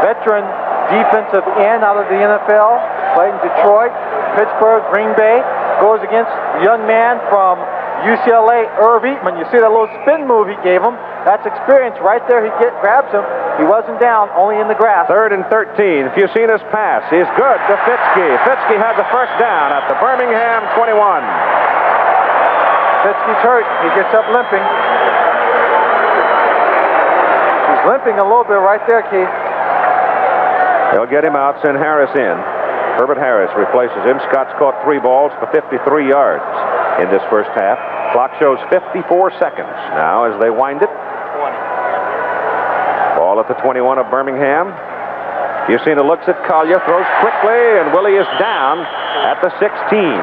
veteran defensive end out of the NFL, played in Detroit, Pittsburgh, Green Bay, goes against a young man from UCLA, Irv Eatman. You see that little spin move he gave him? That's experience right there. He grabs him. He wasn't down, only in the grass. 3rd and 13. Fusina's pass is good to Fitzke. Fitzke had the first down at the Birmingham 21. Fitzke's hurt. He gets up limping. He's limping a little bit right there, Keith. They'll get him out, send Harris in. Herbert Harris replaces him. Scott's caught 3 balls for 53 yards in this first half. Clock shows 54 seconds now as they wind it. Ball at the 21 of Birmingham. Fusina looks at Collier, throws quickly, and Willie is down at the 16.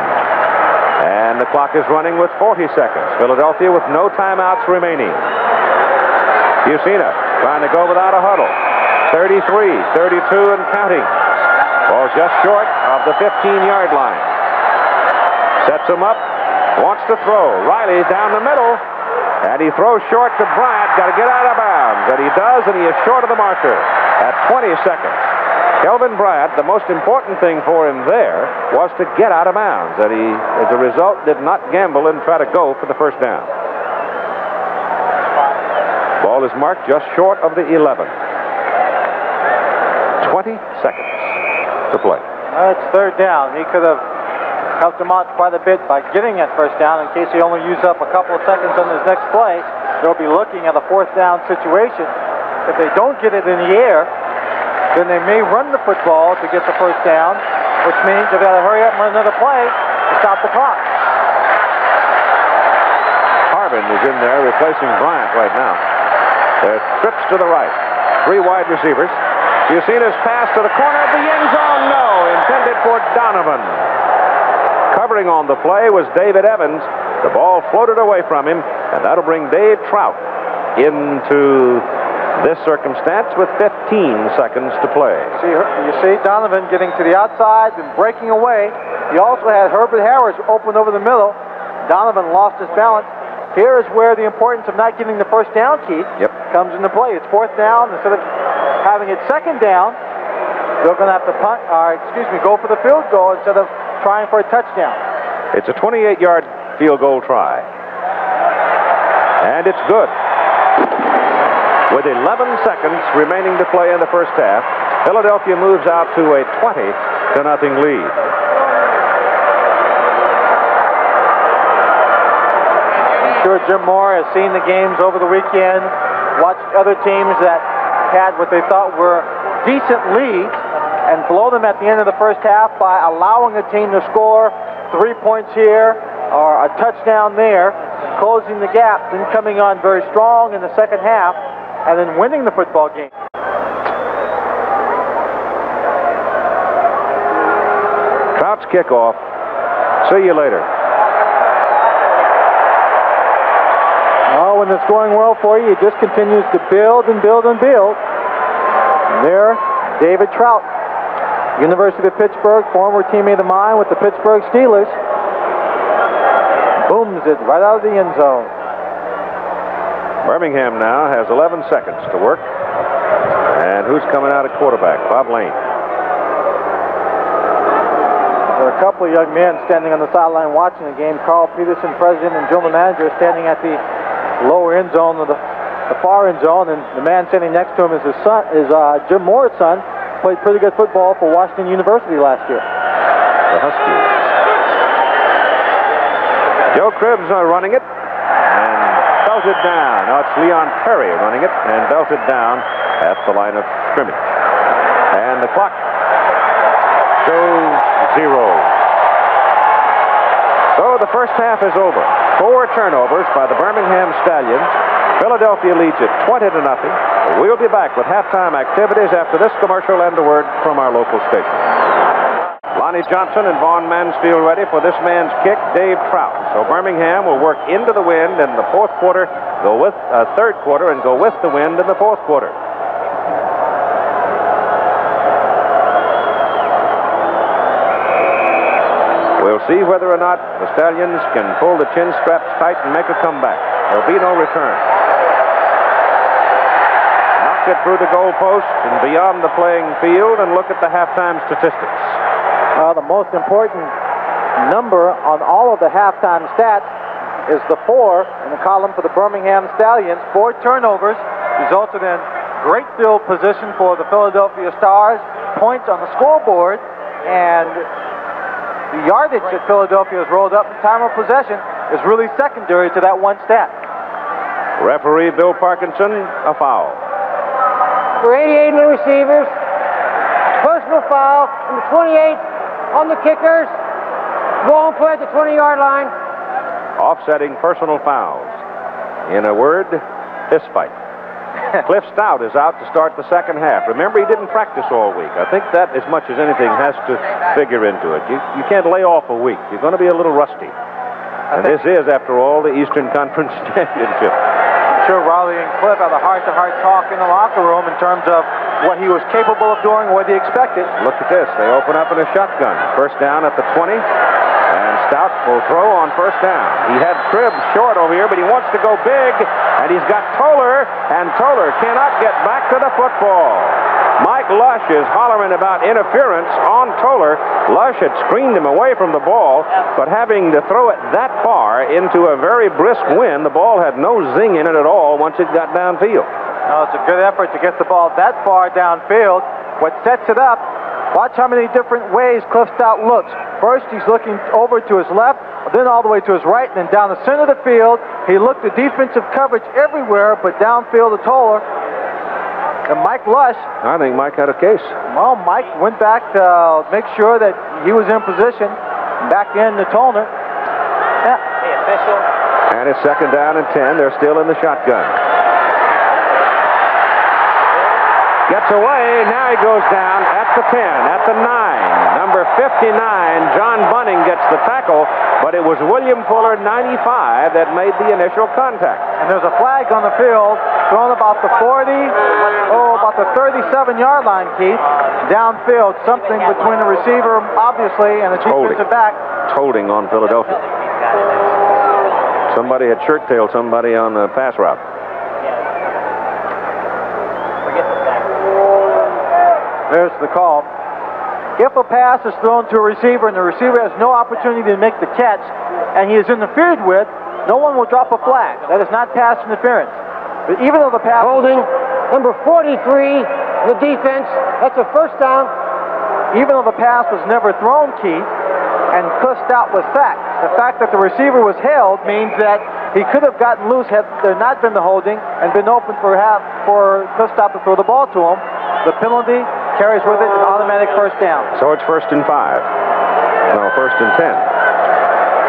And the clock is running with 40 seconds. Philadelphia with no timeouts remaining. Fusina trying to go without a huddle. 33, 32, and counting. Ball's just short of the 15-yard line. Sets him up, wants to throw. Riley down the middle, and he throws short to Bryant. Got to get out of bounds, and he does, and he is short of the marker at 20 seconds. Kelvin Bryant, the most important thing for him there was to get out of bounds, and he, as a result, did not gamble and try to go for the first down. Ball is marked just short of the 11. 20 seconds to play. It's 3rd down. He could have helped him out quite a bit by getting that first down in case he only used up a couple of seconds on his next play. They'll be looking at a 4th down situation. If they don't get it in the air, then they may run the football to get the first down. which means they've got to hurry up and run another play to stop the clock. Harbin is in there replacing Bryant right now. There's trips to the right. 3 wide receivers. Giacina's pass to the corner of the end zone. No, intended for Donovan. Covering on the play was David Evans. The ball floated away from him, and that'll bring Dave Trout into this circumstance with 15 seconds to play. You see Donovan getting to the outside and breaking away. He also had Herbert Harris open over the middle. Donovan lost his balance. Here is where the importance of not getting the first down, Keith, comes into play. It's 4th down. Instead of having it 2nd down, they're going to have to punt, go for the field goal instead of trying for a touchdown. It's a 28-yard field goal try. And it's good. With 11 seconds remaining to play in the first half, Philadelphia moves out to a 20-0 lead. I'm sure Jim Moore has seen the games over the weekend, watched other teams that had what they thought were decent leads and blow them at the end of the first half by allowing a team to score 3 points here or a touchdown there, closing the gap, then coming on very strong in the second half, and then winning the football game. Trout's kickoff. See you later. Oh, when it's going well for you, it just continues to build and build and build. And there, David Trout, University of Pittsburgh, former teammate of mine with the Pittsburgh Steelers, booms it right out of the end zone. Birmingham now has 11 seconds to work. And who's coming out at quarterback? Bob Lane. There are a couple of young men standing on the sideline watching the game. Carl Peterson, president and general manager, standing at the lower end zone of the far end zone, and the man standing next to him is his son, Jim Moore's son. Played pretty good football for Washington University last year. The Huskies. Joe Cribbs running it and belted down. Now it's Leon Perry running it and belted down at the line of scrimmage. And the clock shows 0. So the first half is over. 4 turnovers by the Birmingham Stallions. Philadelphia leads it 20-0. We'll be back with halftime activities after this commercial and a word from our local station. Lonnie Johnson and Vaughn Mansfield ready for this man's kick, Dave Trout. So Birmingham will work into the wind in the fourth quarter, go with third quarter, and go with the wind in the fourth quarter. We'll see whether or not the Stallions can pull the chin straps tight and make a comeback. There'll be no return. Knocked it through the goalpost and beyond the playing field, and look at the halftime statistics. The most important number on all of the halftime stats is the 4 in the column for the Birmingham Stallions. 4 turnovers resulted in great field position for the Philadelphia Stars, points on the scoreboard, and the yardage that Philadelphia has rolled up in time of possession is really secondary to that one stat. Referee Bill Parkinson, a foul. For 88 new receivers, personal foul, number 28 on the kickers. Go on play at the 20-yard line. Offsetting personal fouls. In a word, fist fight. Cliff Stout is out to start the second half. Remember, he didn't practice all week. I think that, as much as anything, has to figure into it. You can't lay off a week. You're going to be a little rusty. And this is, after all, the Eastern Conference Championship. I'm sure Raleigh and Cliff had a heart-to-heart talk in the locker room in terms of what he was capable of doing, what he expected. Look at this. They open up in a shotgun. First down at the 20. And Stout will throw on first down. He had Cribbs short over here, but he wants to go big. And he's got Toller, and Toller cannot get back to the football. Mike Lush is hollering about interference on Toller. Lush had screened him away from the ball, but having to throw it that far into a very brisk wind, the ball had no zing in it at all once it got downfield. No, it's a good effort to get the ball that far downfield. What sets it up, watch how many different ways Cliff Stout looks. First, he's looking over to his left, then all the way to his right, and then down the center of the field. He looked at defensive coverage everywhere, but downfield to Toller. And Mike Lush. I think Mike had a case. Well, Mike went back to make sure that he was in position. Back in the Tollner. Yeah. The official. And it's 2nd down and 10. They're still in the shotgun. Gets away. Now he goes down at the 10, at the 9. Number 59, John Bunning gets the tackle, but it was William Fuller, 95, that made the initial contact. And there's a flag on the field thrown about the 37-yard line, Keith. Downfield, something between the receiver, obviously, and the defensive back. Holding on Philadelphia. Somebody had shirt-tailed somebody on the pass route. There's the call. If a pass is thrown to a receiver and the receiver has no opportunity to make the catch and he is interfered with, no one will drop a flag. That is not pass interference. But even though the pass... Holding, number 43, the defense, that's a first down. Even though the pass was never thrown, Keith, and Cliff Stout was sacked, the fact that the receiver was held means that he could have gotten loose had there not been the holding and been open for Cliff Stout to throw the ball to him. The penalty carries with it an automatic first down. So it's 1st and 5. No, 1st and 10.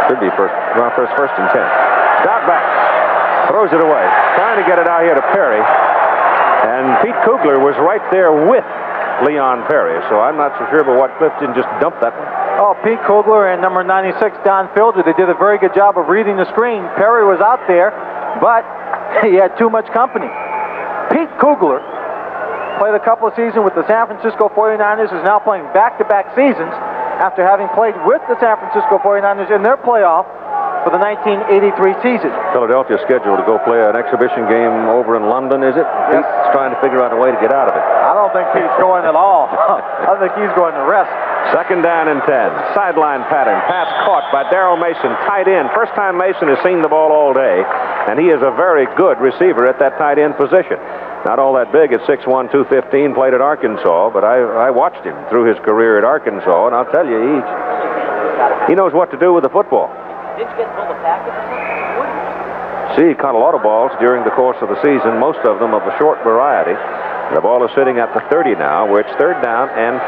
Should be first and 10. Stout back. Throws it away. Trying to get it out here to Perry. And Pete Kugler was right there with Leon Perry, so I'm not so sure about what Cliff didn't just dump that one. Oh, Pete Kugler and number 96, Don Fielder, they did a very good job of reading the screen. Perry was out there, but he had too much company. Pete Kugler played a couple of seasons with the San Francisco 49ers, is now playing back-to-back seasons after having played with the San Francisco 49ers in their playoff for the 1983 season. Philadelphia scheduled to go play an exhibition game over in London, is it? Yes. Pete's trying to figure out a way to get out of it. I don't think Pete's going at all. I think he's going to rest. 2nd down and 10. Sideline pattern. Pass caught by Darrell Mason, tight end. First time Mason has seen the ball all day, and he is a very good receiver at that tight end position. Not all that big at 6'1", 215, played at Arkansas, but I watched him through his career at Arkansas, and I'll tell you, he knows what to do with the football. Did you get pulled a package or something? See, he caught a lot of balls during the course of the season, most of them of the short variety. The ball is sitting at the 30 now, where it's 3rd down and 5.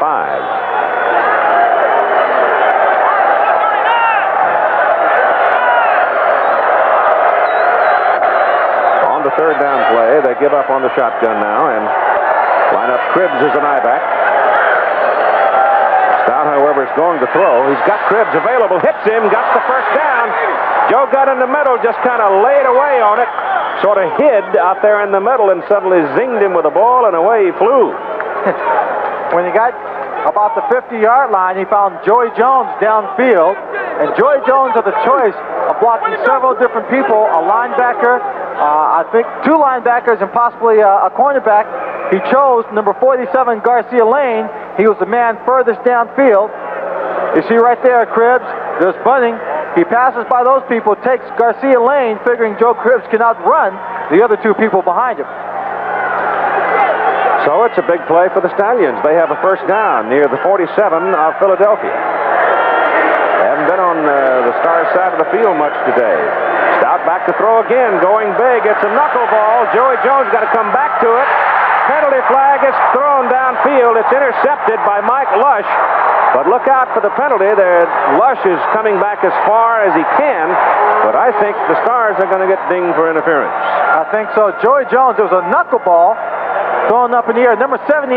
On the 3rd down play, they give up on the shotgun now and line up Cribbs as an I-back. Stout, however, is going to throw. He's got Cribbs available, hits him, got the first down. Joe got in the middle, just kind of laid away on it, sort of hid out there in the middle and suddenly zinged him with the ball and away he flew. When he got about the 50-yard line, he found Joey Jones downfield, and Joey Jones had the choice of blocking several different people, a linebacker, I think 2 linebackers and possibly a cornerback. He chose number 47, Garcia Lane. He was the man furthest downfield. You see right there, Cribbs, there's Bunning. He passes by those people, takes Garcia Lane, figuring Joe Cribbs cannot run the other 2 people behind him. So it's a big play for the Stallions. They have a first down near the 47 of Philadelphia. They haven't been on the Stars side of the field much today. Stout back to throw again, going big. It's a knuckleball. Joey Jones got to come back to it. Penalty flag is thrown downfield. It's intercepted by Mike Lush. But look out for the penalty there. Lush is coming back as far as he can. But I think the Stars are going to get dinged for interference. I think so. Joey Jones, it was a knuckleball thrown up in the air. Number 78,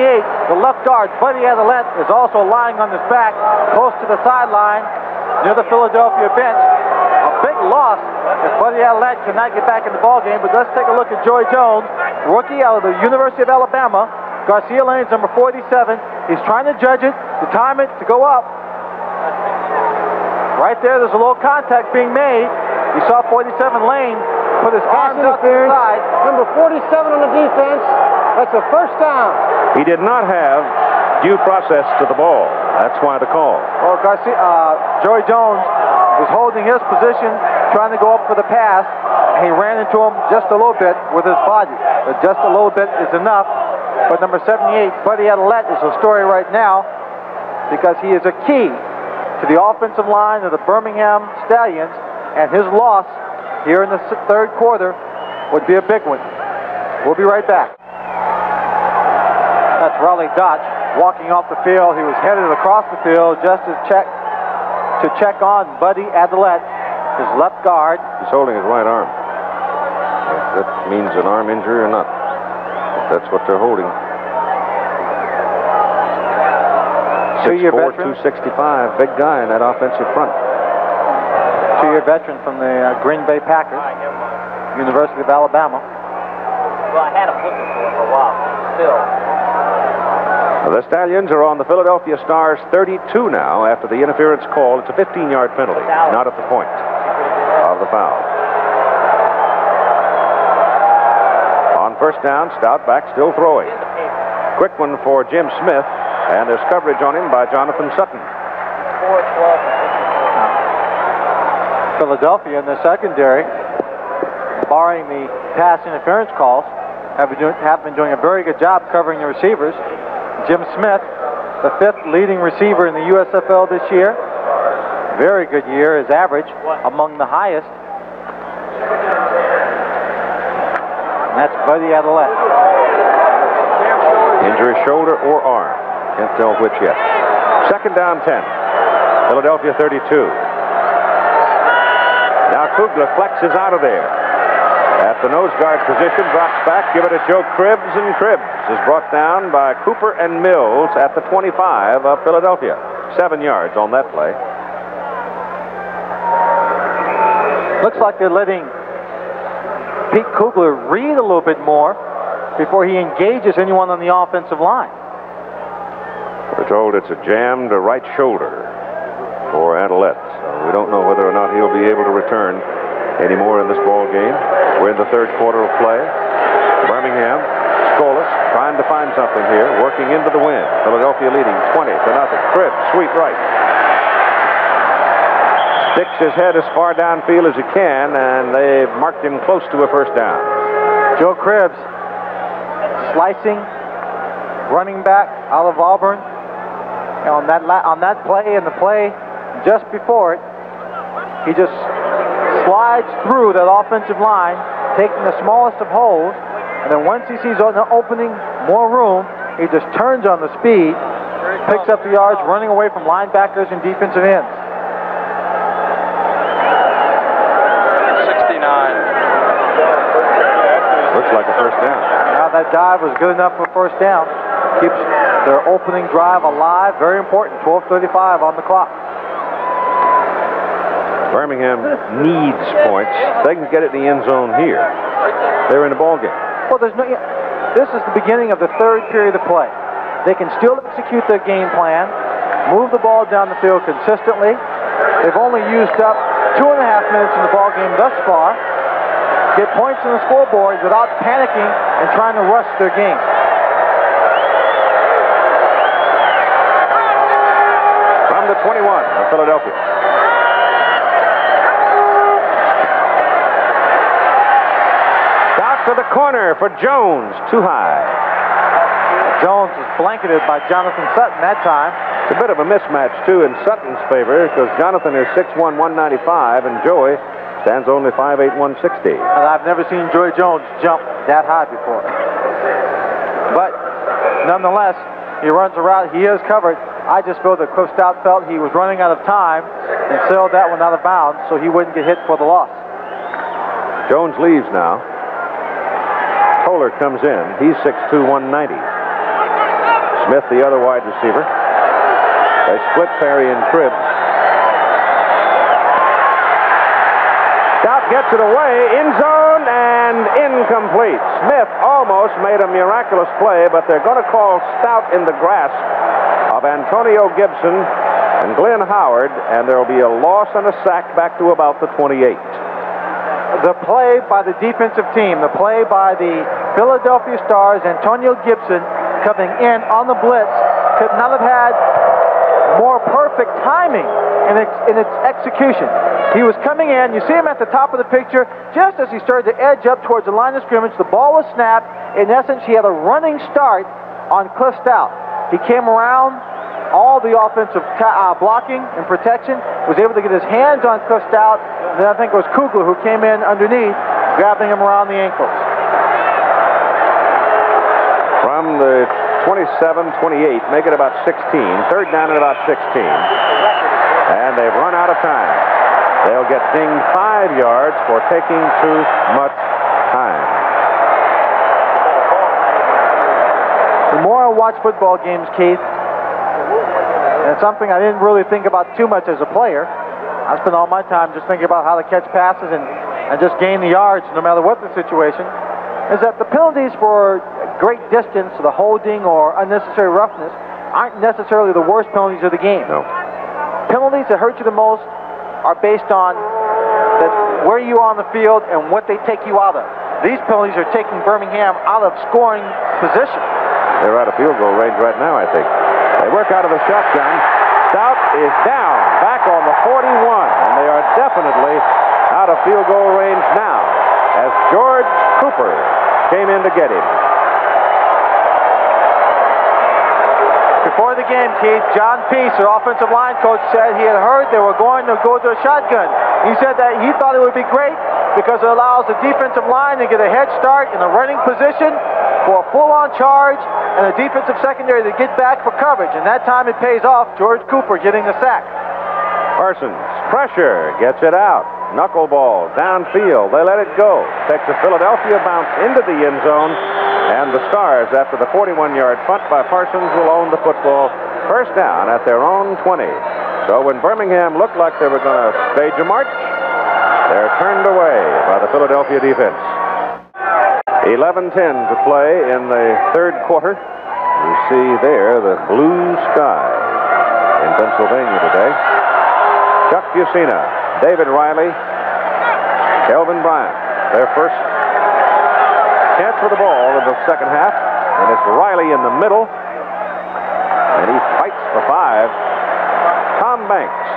the left guard, Buddy Adelette, is also lying on his back close to the sideline near the Philadelphia bench. A big loss if Buddy Adelette cannot get back in the ballgame. But let's take a look at Joey Jones, rookie out of the University of Alabama. Garcia Lane's number 47. He's trying to judge it, to time it, to go up. Right there's a little contact being made. You saw 47 Lane put his arms out to the side. Number 47 on the defense. That's a first down. He did not have due process to the ball. That's why the call. Well, Joey Jones was holding his position, trying to go up for the pass, and he ran into him just a little bit with his body. But just a little bit is enough. But number 78, Buddy Adelette, is a story right now because he is a key to the offensive line of the Birmingham Stallions, and his loss here in the 3rd quarter would be a big one. We'll be right back. That's Raleigh Dotch walking off the field. He was headed across the field just to check on Buddy Adelette, his left guard. He's holding his right arm. That means an arm injury or not. That's what they're holding. 6'4", 265, big guy in that offensive front. Two-year veteran from the Green Bay Packers, University of Alabama. Well, I had him looking for him for a while, still. The Stallions are on the Philadelphia Stars 32 now after the interference call. It's a 15-yard penalty, not at the point of the foul. On first down, Stout back, still throwing. Quick one for Jim Smith, and there's coverage on him by Jonathan Sutton. Philadelphia in the secondary, barring the pass interference calls, have been doing a very good job covering the receivers. Jim Smith, the 5th leading receiver in the USFL this year. Very good year. His average among the highest. And that's Buddy Adelette. Injury, shoulder or arm. Can't tell which yet. Second down 10. Philadelphia 32. Now Kugler flexes out of there. At the nose guard position, drops back, give it to Joe Cribbs, and Cribbs is brought down by Cooper and Mills at the 25 of Philadelphia. 7 yards on that play. Looks like they're letting Pete Kugler read a little bit more before he engages anyone on the offensive line. We're told it's a jammed right shoulder for Adelette, so we don't know whether or not he'll be able to return anymore in this ball game. We're in the third quarter of play. Birmingham, scoreless, trying to find something here, working into the wind. Philadelphia leading 20-0. Cribbs, sweet right. Sticks his head as far downfield as he can, and they've marked him close to a first down. Joe Cribbs, slicing, running back out of Auburn. And on that play and the play just before it, he just slides through that offensive line, taking the smallest of holes, and then once he sees an opening, more room, he just turns on the speed, picks up the yards, running away from linebackers and defensive ends. 69. Looks like a first down. Now that dive was good enough for first down. Keeps their opening drive alive. Very important. 12:35 on the clock. Birmingham needs points. They can get it in the end zone here. They're in the ball game. Well, this is the beginning of the third period of play. They can still execute their game plan, move the ball down the field consistently. They've only used up 2.5 minutes in the ball game thus far. Get points on the scoreboard without panicking and trying to rush their game. From the 21 of Philadelphia. Out to the corner for Jones, too high. Jones is blanketed by Jonathan Sutton that time. It's a bit of a mismatch, too, in Sutton's favor, because Jonathan is 6'1", 195, and Joey stands only 5'8", 160. And I've never seen Joey Jones jump that high before. But nonetheless, he runs a route. He is covered. I just feel that Cliff Stout felt he was running out of time and sailed that one out of bounds so he wouldn't get hit for the loss. Jones leaves now. Toller comes in. He's 6'2", 190. Smith, the other wide receiver. They split Perry and Cribbs. Stout gets it away, end zone, and incomplete. Smith almost made a miraculous play, but they're going to call Stout in the grasp of Antonio Gibson and Glenn Howard, and there will be a loss and a sack back to about the 28. The play by the defensive team, the play by the Philadelphia Stars, Antonio Gibson coming in on the blitz, could not have had more perfect timing in its execution. He was coming in, you see him at the top of the picture, just as he started to edge up towards the line of scrimmage, the ball was snapped. In essence, he had a running start on Cliff Stout. He came around all the offensive blocking and protection, was able to get his hands on Cliff Stout, and then I think it was Kugler who came in underneath, grabbing him around the ankles. From the 27-28, make it about 16. Third down at about 16. And they've run out of time. They'll get dinged 5 yards for taking too much time. The more I watch football games, Keith, and it's something I didn't really think about too much as a player. I spent all my time just thinking about how to catch passes and just gain the yards no matter what the situation, is that the penalties for great distance, the holding or unnecessary roughness, aren't necessarily the worst penalties of the game. No. Penalties that hurt you the most are based on where you are on the field and what they take you out of. These penalties are taking Birmingham out of scoring position. They're out of field goal range right now, I think. They work out of the shotgun. Stout is down, back on the 41, and they are definitely out of field goal range now as George Cooper came in to get him. Before the game, Keith, John Peace, their offensive line coach, said he had heard they were going to go to a shotgun. He said that he thought it would be great because it allows the defensive line to get a head start in a running position for a full-on charge and a defensive secondary to get back for coverage. And that time it pays off, George Cooper getting the sack. Parsons, pressure, gets it out. Knuckleball, downfield, they let it go. Takes a Philadelphia bounce into the end zone, and the Stars, after the 41-yard punt by Parsons, will own the football. First down at their own 20. So when Birmingham looked like they were going to stage a march, they're turned away by the Philadelphia defense. 11:10 to play in the third quarter. You see there the blue sky in Pennsylvania today. Chuck Fusina, David Riley, Kelvin Bryant. Their first chance for the ball in the second half. And it's Riley in the middle. And he fights for 5. Tom Banks,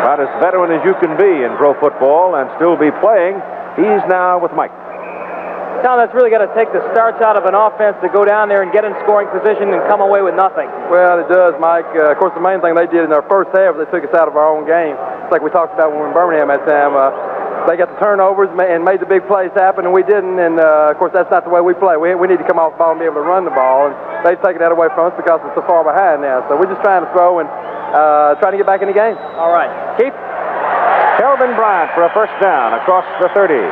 about as veteran as you can be in pro football and still be playing. He's now with Mike. Tom, that's really got to take the starts out of an offense to go down there and get in scoring position and come away with nothing. Well, it does, Mike. Of course, the main thing they did in their first half, they took us out of our own game. It's like we talked about when we were in Birmingham that time. They got the turnovers and made the big plays happen, and we didn't. And, of course, that's not the way we play. We need to come off the ball and be able to run the ball. And they've taken that away from us because we're so far behind now. So we're just trying to throw and trying to get back in the game. All right. Keith? Kelvin Bryant for a first down across the 30.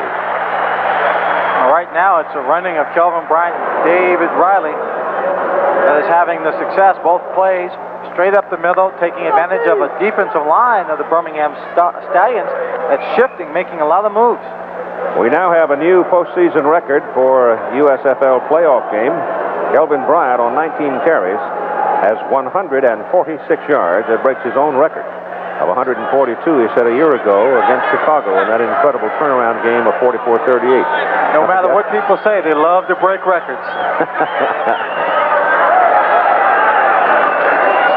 Right now, it's a running of Kelvin Bryant and David Riley that is having the success. Both plays straight up the middle, taking advantage of a defensive line of the Birmingham Stallions that's shifting, making a lot of moves. We now have a new postseason record for USFL playoff game. Kelvin Bryant on 19 carries has 146 yards. That breaks his own record of 142 he set a year ago against Chicago in that incredible turnaround game of 44-38. No matter what people say, they love to break records.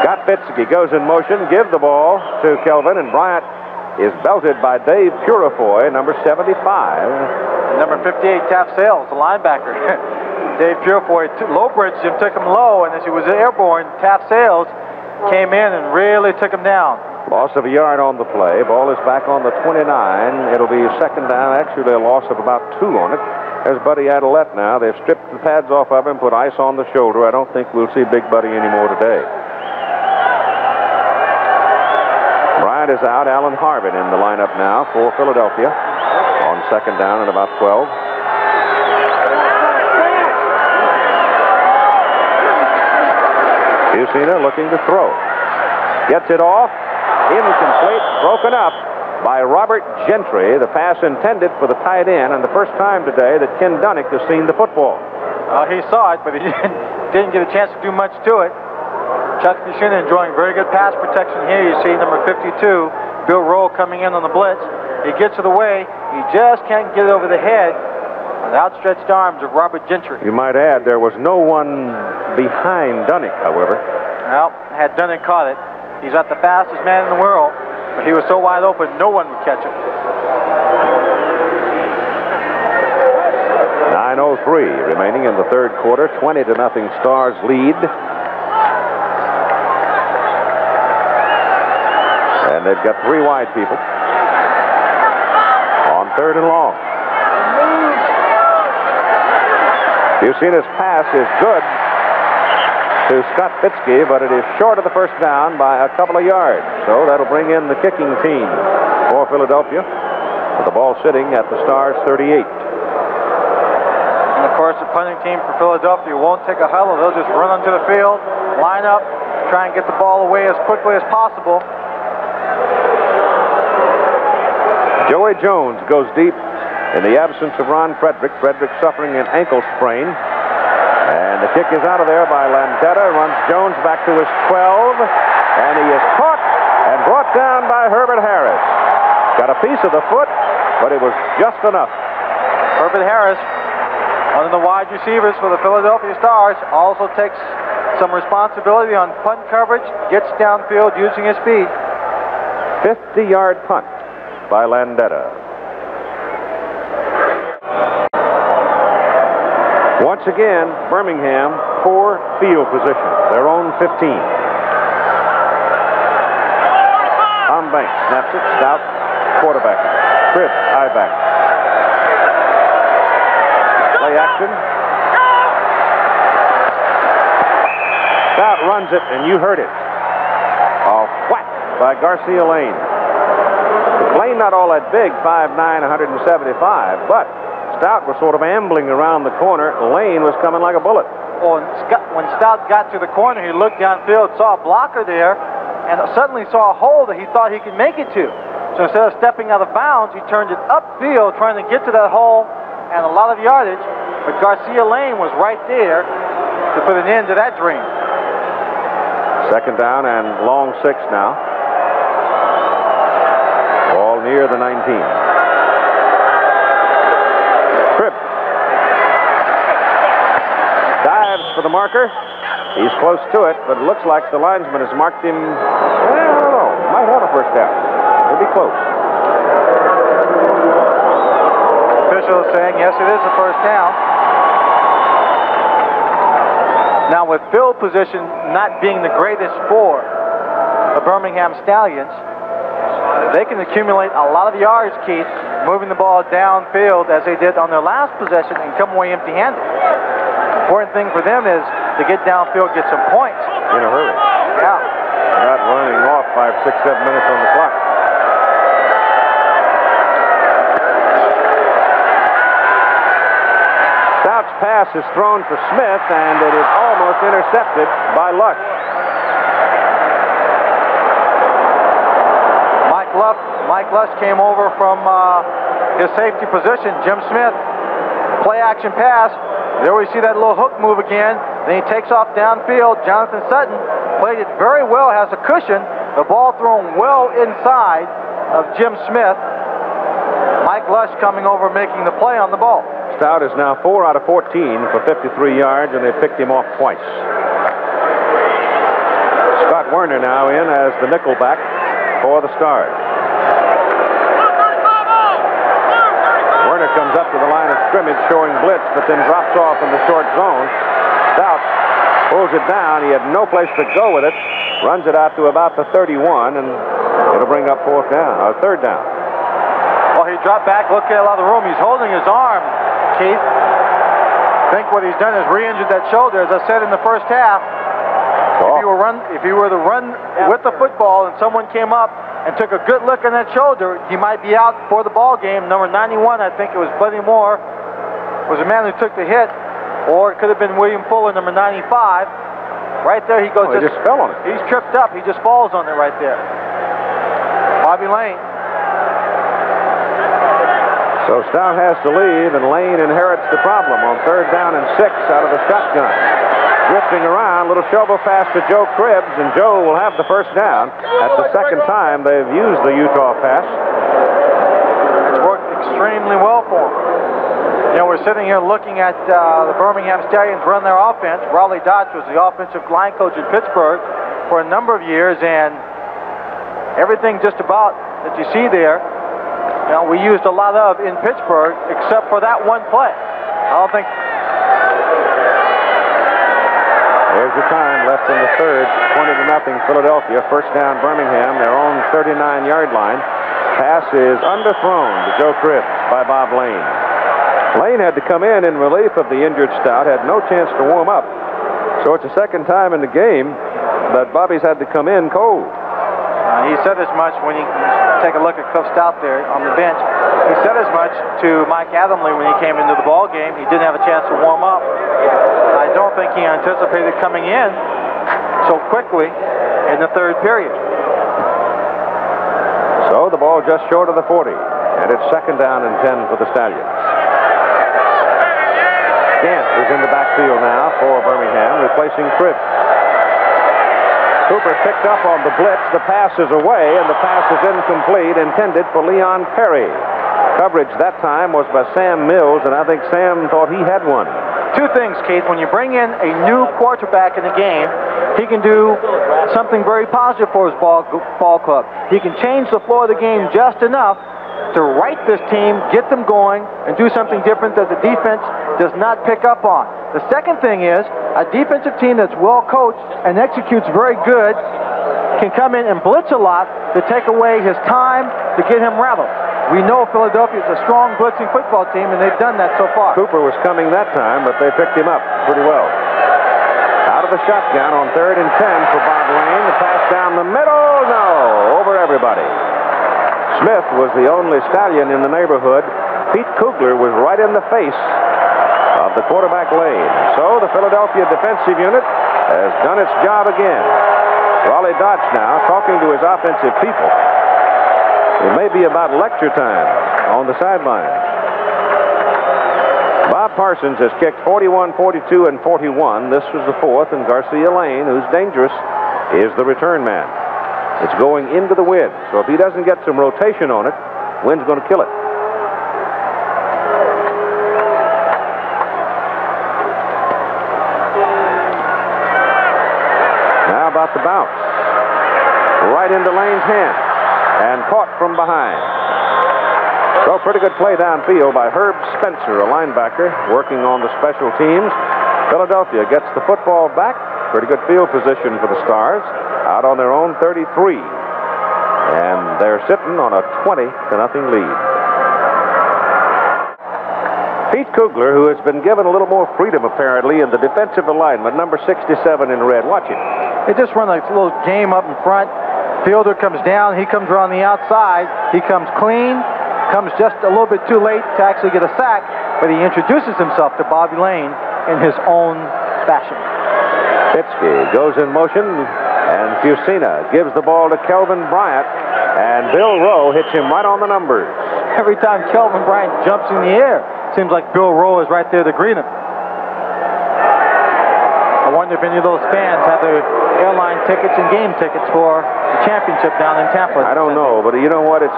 Scott Fitzke goes in motion, give the ball to Kelvin, and Bryant is belted by Dave Purifoy, number 75. Number 58, Taft Sales, the linebacker. Dave Purifoy low-bridged him, took him low, and as he was airborne, Taft Sales came in and really took him down. Loss of a yard on the play. Ball is back on the 29. It'll be second down. Actually, a loss of about 2 on it. There's Buddy Adelette now. They've stripped the pads off of him, put ice on the shoulder. I don't think we'll see Big Buddy anymore today. Bryant is out. Alan Harvin in the lineup now for Philadelphia on second down at about 12. Fusina looking to throw. Gets it off. Incomplete, broken up by Robert Gentry. The pass intended for the tight end, and the first time today that Ken Dunnick has seen the football. He saw it, but he didn't get a chance to do much to it. Chuck Fusina enjoying very good pass protection here. You see number 52, Bill Rowe, coming in on the blitz. He gets it away. He just can't get it over the head on the outstretched arms of Robert Gentry. You might add there was no one behind Dunnick, however. Well, had Dunnick caught it, he's not the fastest man in the world, but he was so wide open, no one would catch him. 9:03 remaining in the third quarter. 20-0 Stars lead. And they've got 3 wide people on third and long. Fusina's pass is good. to Scott Fitzke, but it is short of the first down by a couple of yards. So that'll bring in the kicking team for Philadelphia, with the ball sitting at the Stars' 38. And of course, the punting team for Philadelphia won't take a huddle. They'll just run onto the field, line up, try and get the ball away as quickly as possible. Joey Jones goes deep in the absence of Ron Frederick. Frederick suffering an ankle sprain. And the kick is out of there by Landetta. Runs Jones back to his 12. And he is caught and brought down by Herbert Harris. Got a piece of the foot, but it was just enough. Herbert Harris, one of the wide receivers for the Philadelphia Stars, also takes some responsibility on punt coverage, gets downfield using his speed. 50-yard punt by Landetta. Once again, Birmingham, poor field position. Their own 15. Tom Banks snaps it. Stout, quarterback. Cribb, I-back. Play action. Stout runs it, and you heard it. A whack by Garcia Lane. Lane not all that big, 5'9", 175, but Stout was sort of ambling around the corner. Lane was coming like a bullet. Well, when Stout got to the corner, he looked downfield, saw a blocker there, and suddenly saw a hole that he thought he could make it to. So instead of stepping out of bounds, he turned it upfield, trying to get to that hole, and a lot of yardage. But Garcia Lane was right there to put an end to that dream. Second down and long 6 now. All near the 19. Cribb dives for the marker. He's close to it, but it looks like the linesman has marked him. I don't know. Might have a first down. Maybe close. Official is saying, yes, it is a first down. Now, with field position not being the greatest for the Birmingham Stallions, they can accumulate a lot of yards, Keith, moving the ball downfield as they did on their last possession and come away empty-handed. The important thing for them is to get downfield, get some points. In a hurry. Yeah. Not running off 5, 6, 7 minutes on the clock. Stout's pass is thrown for Smith, and it is almost intercepted by Lush. Mike Lush came over from his safety position. Jim Smith, play action pass. There we see that little hook move again. Then he takes off downfield. Jonathan Sutton played it very well, has a cushion. The ball thrown well inside of Jim Smith. Mike Lush coming over, making the play on the ball. Stout is now 4 out of 14 for 53 yards, and they picked him off twice. Scott Werner now in as the nickelback for the Stars. Werner comes up to the line of scrimmage showing blitz, but then drops off in the short zone. Stout pulls it down. He had no place to go with it. Runs it out to about the 31, and it'll bring up third down. Well, he dropped back, looked at a lot of room. He's holding his arm, Keith. I think what he's done is re-injured that shoulder. As I said in the first half, if he were to run with the football and someone came up and took a good look on that shoulder, he might be out for the ball game. Number 91, I think it was Buddy Moore, was the man who took the hit, or it could have been William Fuller, number 95. Right there, he goes. He just fell on it. He's tripped up. He just falls on it right there. Bobby Lane. So Stout has to leave, and Lane inherits the problem on third down and 6 out of the shotgun. Drifting around, little shovel pass to Joe Cribbs, and Joe will have the first down. That's the second time they've used the Utah pass. It's worked extremely well for them. You know, we're sitting here looking at the Birmingham Stallions run their offense. Raleigh Dodge was the offensive line coach in Pittsburgh for a number of years, and everything just about that you see there, you know, we used a lot of in Pittsburgh, except for that one play. I don't think. There's your time left in the third. 20-0 Philadelphia. First down Birmingham, their own 39-yard line. Pass is underthrown to Joe Cribbs by Bob Lane. Lane had to come in relief of the injured Stout, had no chance to warm up. So it's the second time in the game that Bobby's had to come in cold. He said as much when you take a look at Cliff Stout there on the bench. He said as much to Mike Adamley when he came into the ball game. He didn't have a chance to warm up. I don't think he anticipated coming in so quickly in the third period. So the ball just short of the 40, and it's second down and 10 for the Stallions. Gant is in the backfield now for Birmingham, replacing Cribb. Cooper picked up on the blitz. The pass is away, and the pass is incomplete, intended for Leon Perry. Coverage that time was by Sam Mills, and I think Sam thought he had one. Two things, Keith. When you bring in a new quarterback in the game, he can do something very positive for his ball club. He can change the floor of the game just enough to right this team, get them going, and do something different that the defense does not pick up on. The second thing is, a defensive team that's well coached and executes very good can come in and blitz a lot to take away his time to get him rattled. We know Philadelphia is a strong blitzing football team, and they've done that so far. Cooper was coming that time, but they picked him up pretty well. Out of the shotgun on 3rd and 10 for Bob Lane. The pass down the middle, no, over everybody. Smith was the only Stallion in the neighborhood. Pete Kugler was right in the face of the quarterback lane. So the Philadelphia defensive unit has done its job again. Raleigh Dodge now talking to his offensive people. It may be about lecture time on the sideline. Bob Parsons has kicked 41, 42, and 41. This was the fourth, and Garcia Lane, who's dangerous, is the return man. It's going into the wind, so if he doesn't get some rotation on it, wind's going to kill it. Now about the bounce. Right into Lane's hand, and caught from behind. So pretty good play downfield by Herb Spencer, a linebacker, working on the special teams. Philadelphia gets the football back. Pretty good field position for the Stars, out on their own 33. And they're sitting on a 20-0 lead. Pete Kugler, who has been given a little more freedom, apparently, in the defensive alignment, number 67 in red. Watch it. They just run a little game up in front. Fielder comes down. He comes around the outside. He comes clean. Comes just a little bit too late to actually get a sack, but he introduces himself to Bobby Lane in his own fashion. Fitzke goes in motion, and Fusina gives the ball to Kelvin Bryant, and Bill Rowe hits him right on the numbers. Every time Kelvin Bryant jumps in the air, seems like Bill Rowe is right there to greet him. I wonder if any of those fans have their airline tickets and game tickets for the championship down in Tampa. I don't know, but you know what? It's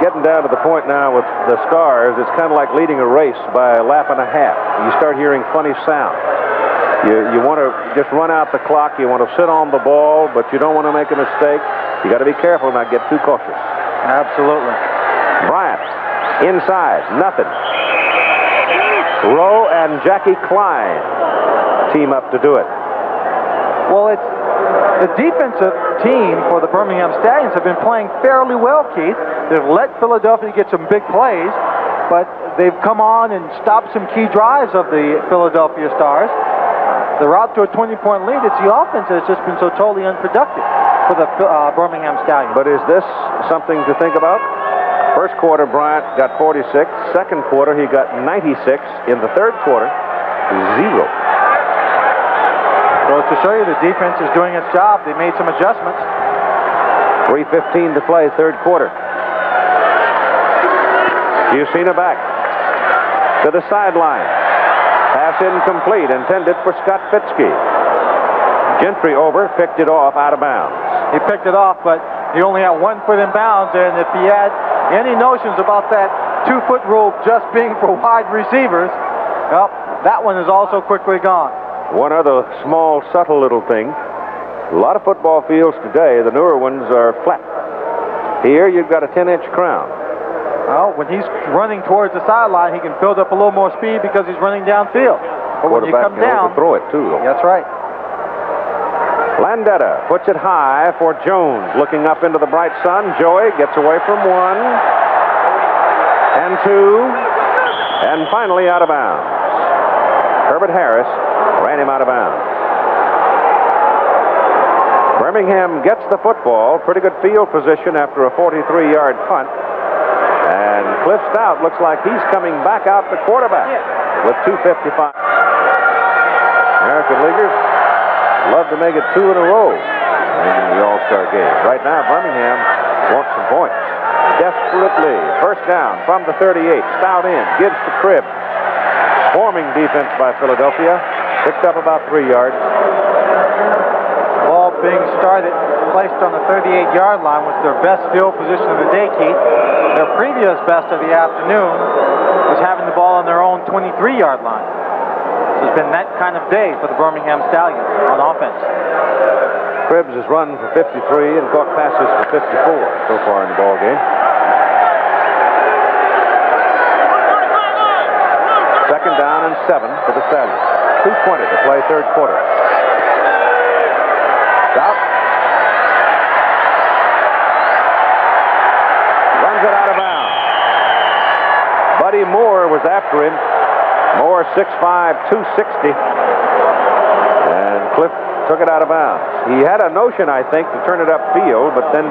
getting down to the point now with the Stars. It's kind of like leading a race by a lap and a half. You start hearing funny sounds. You want to just run out the clock. You want to sit on the ball, but you don't want to make a mistake. You got to be careful not get too cautious. Absolutely. Bryant inside, nothing. Rowe and Jackie Klein team up to do it. Well, it's the defensive team for the Birmingham Stallions have been playing fairly well, Keith. They've let Philadelphia get some big plays, but they've come on and stopped some key drives of the Philadelphia Stars. They're out to a 20-point lead. It's the offense that's just been so totally unproductive for the Birmingham Stallions. But is this something to think about? First quarter, Bryant got 46. Second quarter, he got 96. In the third quarter, 0. So to show you the defense is doing its job, they made some adjustments. 3:15 to play, third quarter. Fusina back to the sideline. Pass incomplete, intended for Scott Fitzke. Gentry over, picked it off out of bounds. He picked it off, but he only had 1 foot in bounds, and if he had any notions about that 2-foot rule just being for wide receivers, well, that one is also quickly gone. One other small, subtle little thing. A lot of football fields today, the newer ones are flat. Here, you've got a 10-inch crown. Well, when he's running towards the sideline, he can build up a little more speed because he's running downfield. But when you come down, overthrow it too, though. That's right. Landetta puts it high for Jones. Looking up into the bright sun, Joey gets away from 1 and 2, and finally out of bounds. Herbert Harris ran him out of bounds. Birmingham gets the football. Pretty good field position after a 43-yard punt. And Cliff Stout looks like he's coming back out the quarterback with 2:55. American Leaguers love to make it 2 in a row in the All-Star game. Right now, Birmingham wants some points. Desperately. First down from the 38. Stout in. Gives to Cribb. Forming defense by Philadelphia. Picked up about 3 yards. Ball being started, placed on the 38-yard line was their best field position of the day, Keith. Their previous best of the afternoon was having the ball on their own 23-yard line. So it's been that kind of day for the Birmingham Stallions on offense. Cribbs has run for 53 and caught passes for 54 so far in the ball game. Second down and 7 for the Stallions. 2:20 to play third quarter. Stout runs it out of bounds. Buddy Moore was after him. Moore 6'5", 260. And Cliff took it out of bounds. He had a notion, I think, to turn it upfield, but then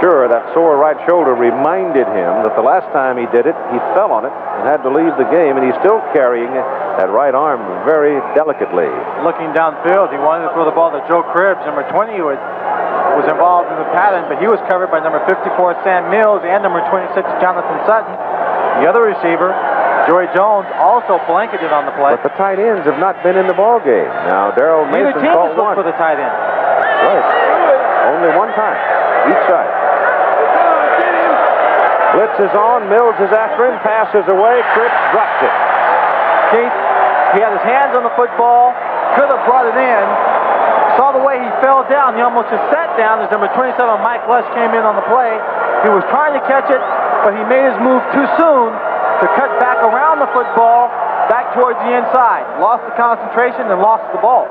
sure, that sore right shoulder reminded him that the last time he did it, he fell on it and had to leave the game, and he's still carrying that right arm very delicately. Looking downfield, he wanted to throw the ball to Joe Cribbs, number 20, who was involved in the pattern, but he was covered by number 54, Sam Mills, and number 26, Jonathan Sutton. The other receiver, Joey Jones, also blanketed on the play. But the tight ends have not been in the ball game. Now, Darrell Mason caught one. For the tight end. Right. Only one time, each side. Blitz is on. Mills is after him. Passes away. Cribbs drops it. Keith, he had his hands on the football. Could have brought it in. Saw the way he fell down. He almost just sat down as number 27, Mike Lush, came in on the play. He was trying to catch it, but he made his move too soon to cut back around the football, back towards the inside. Lost the concentration and lost the ball.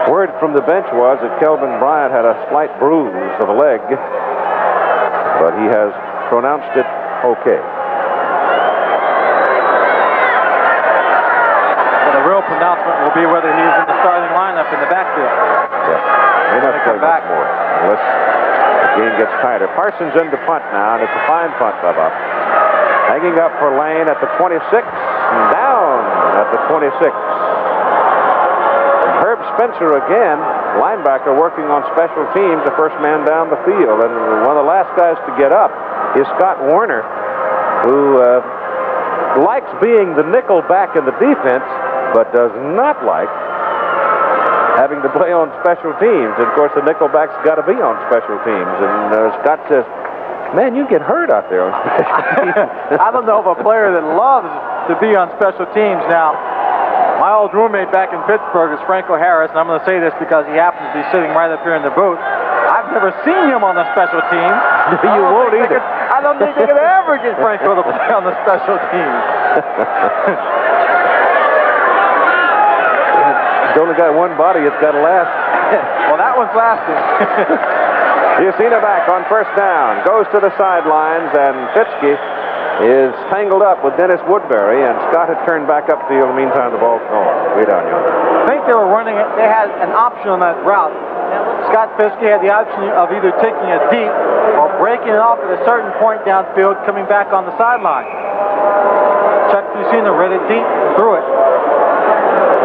Word from the bench was that Kelvin Bryant had a slight bruise of a leg, but he has pronounced it okay. Well, the real pronouncement will be whether he is in the starting lineup in the backfield. Yeah, may not play much more unless the game gets tighter. Parsons in to punt now, and it's a fine punt, Bubba. Hanging up for Lane at the 26, and down at the 26. Herb Spencer again, linebacker working on special teams, the first man down the field. And one of the last guys to get up is Scott Warner, who likes being the nickel back in the defense, but does not like having to play on special teams. And of course, the nickelback's got to be on special teams. And Scott says, man, you get hurt out there on special teams. I don't know of a player that loves to be on special teams. Now, my old roommate back in Pittsburgh is Franco Harris, and I'm going to say this because he happens to be sitting right up here in the booth. I've never seen him on the special team. You won't either. I don't think they could ever get Franco to play on the special team. It's only got one body. It's got to last. Well, that one's lasting. Giacina back on first down. Goes to the sidelines, and Fitzke is tangled up with Dennis Woodbury, and Scott had turned back upfield. In the meantime, the ball's gone. Way down yonder. I think they were running it. They had an option on that route. Scott Fitzke had the option of either taking it deep or breaking it off at a certain point downfield, coming back on the sideline. Chuck Giacina read it deep and threw it.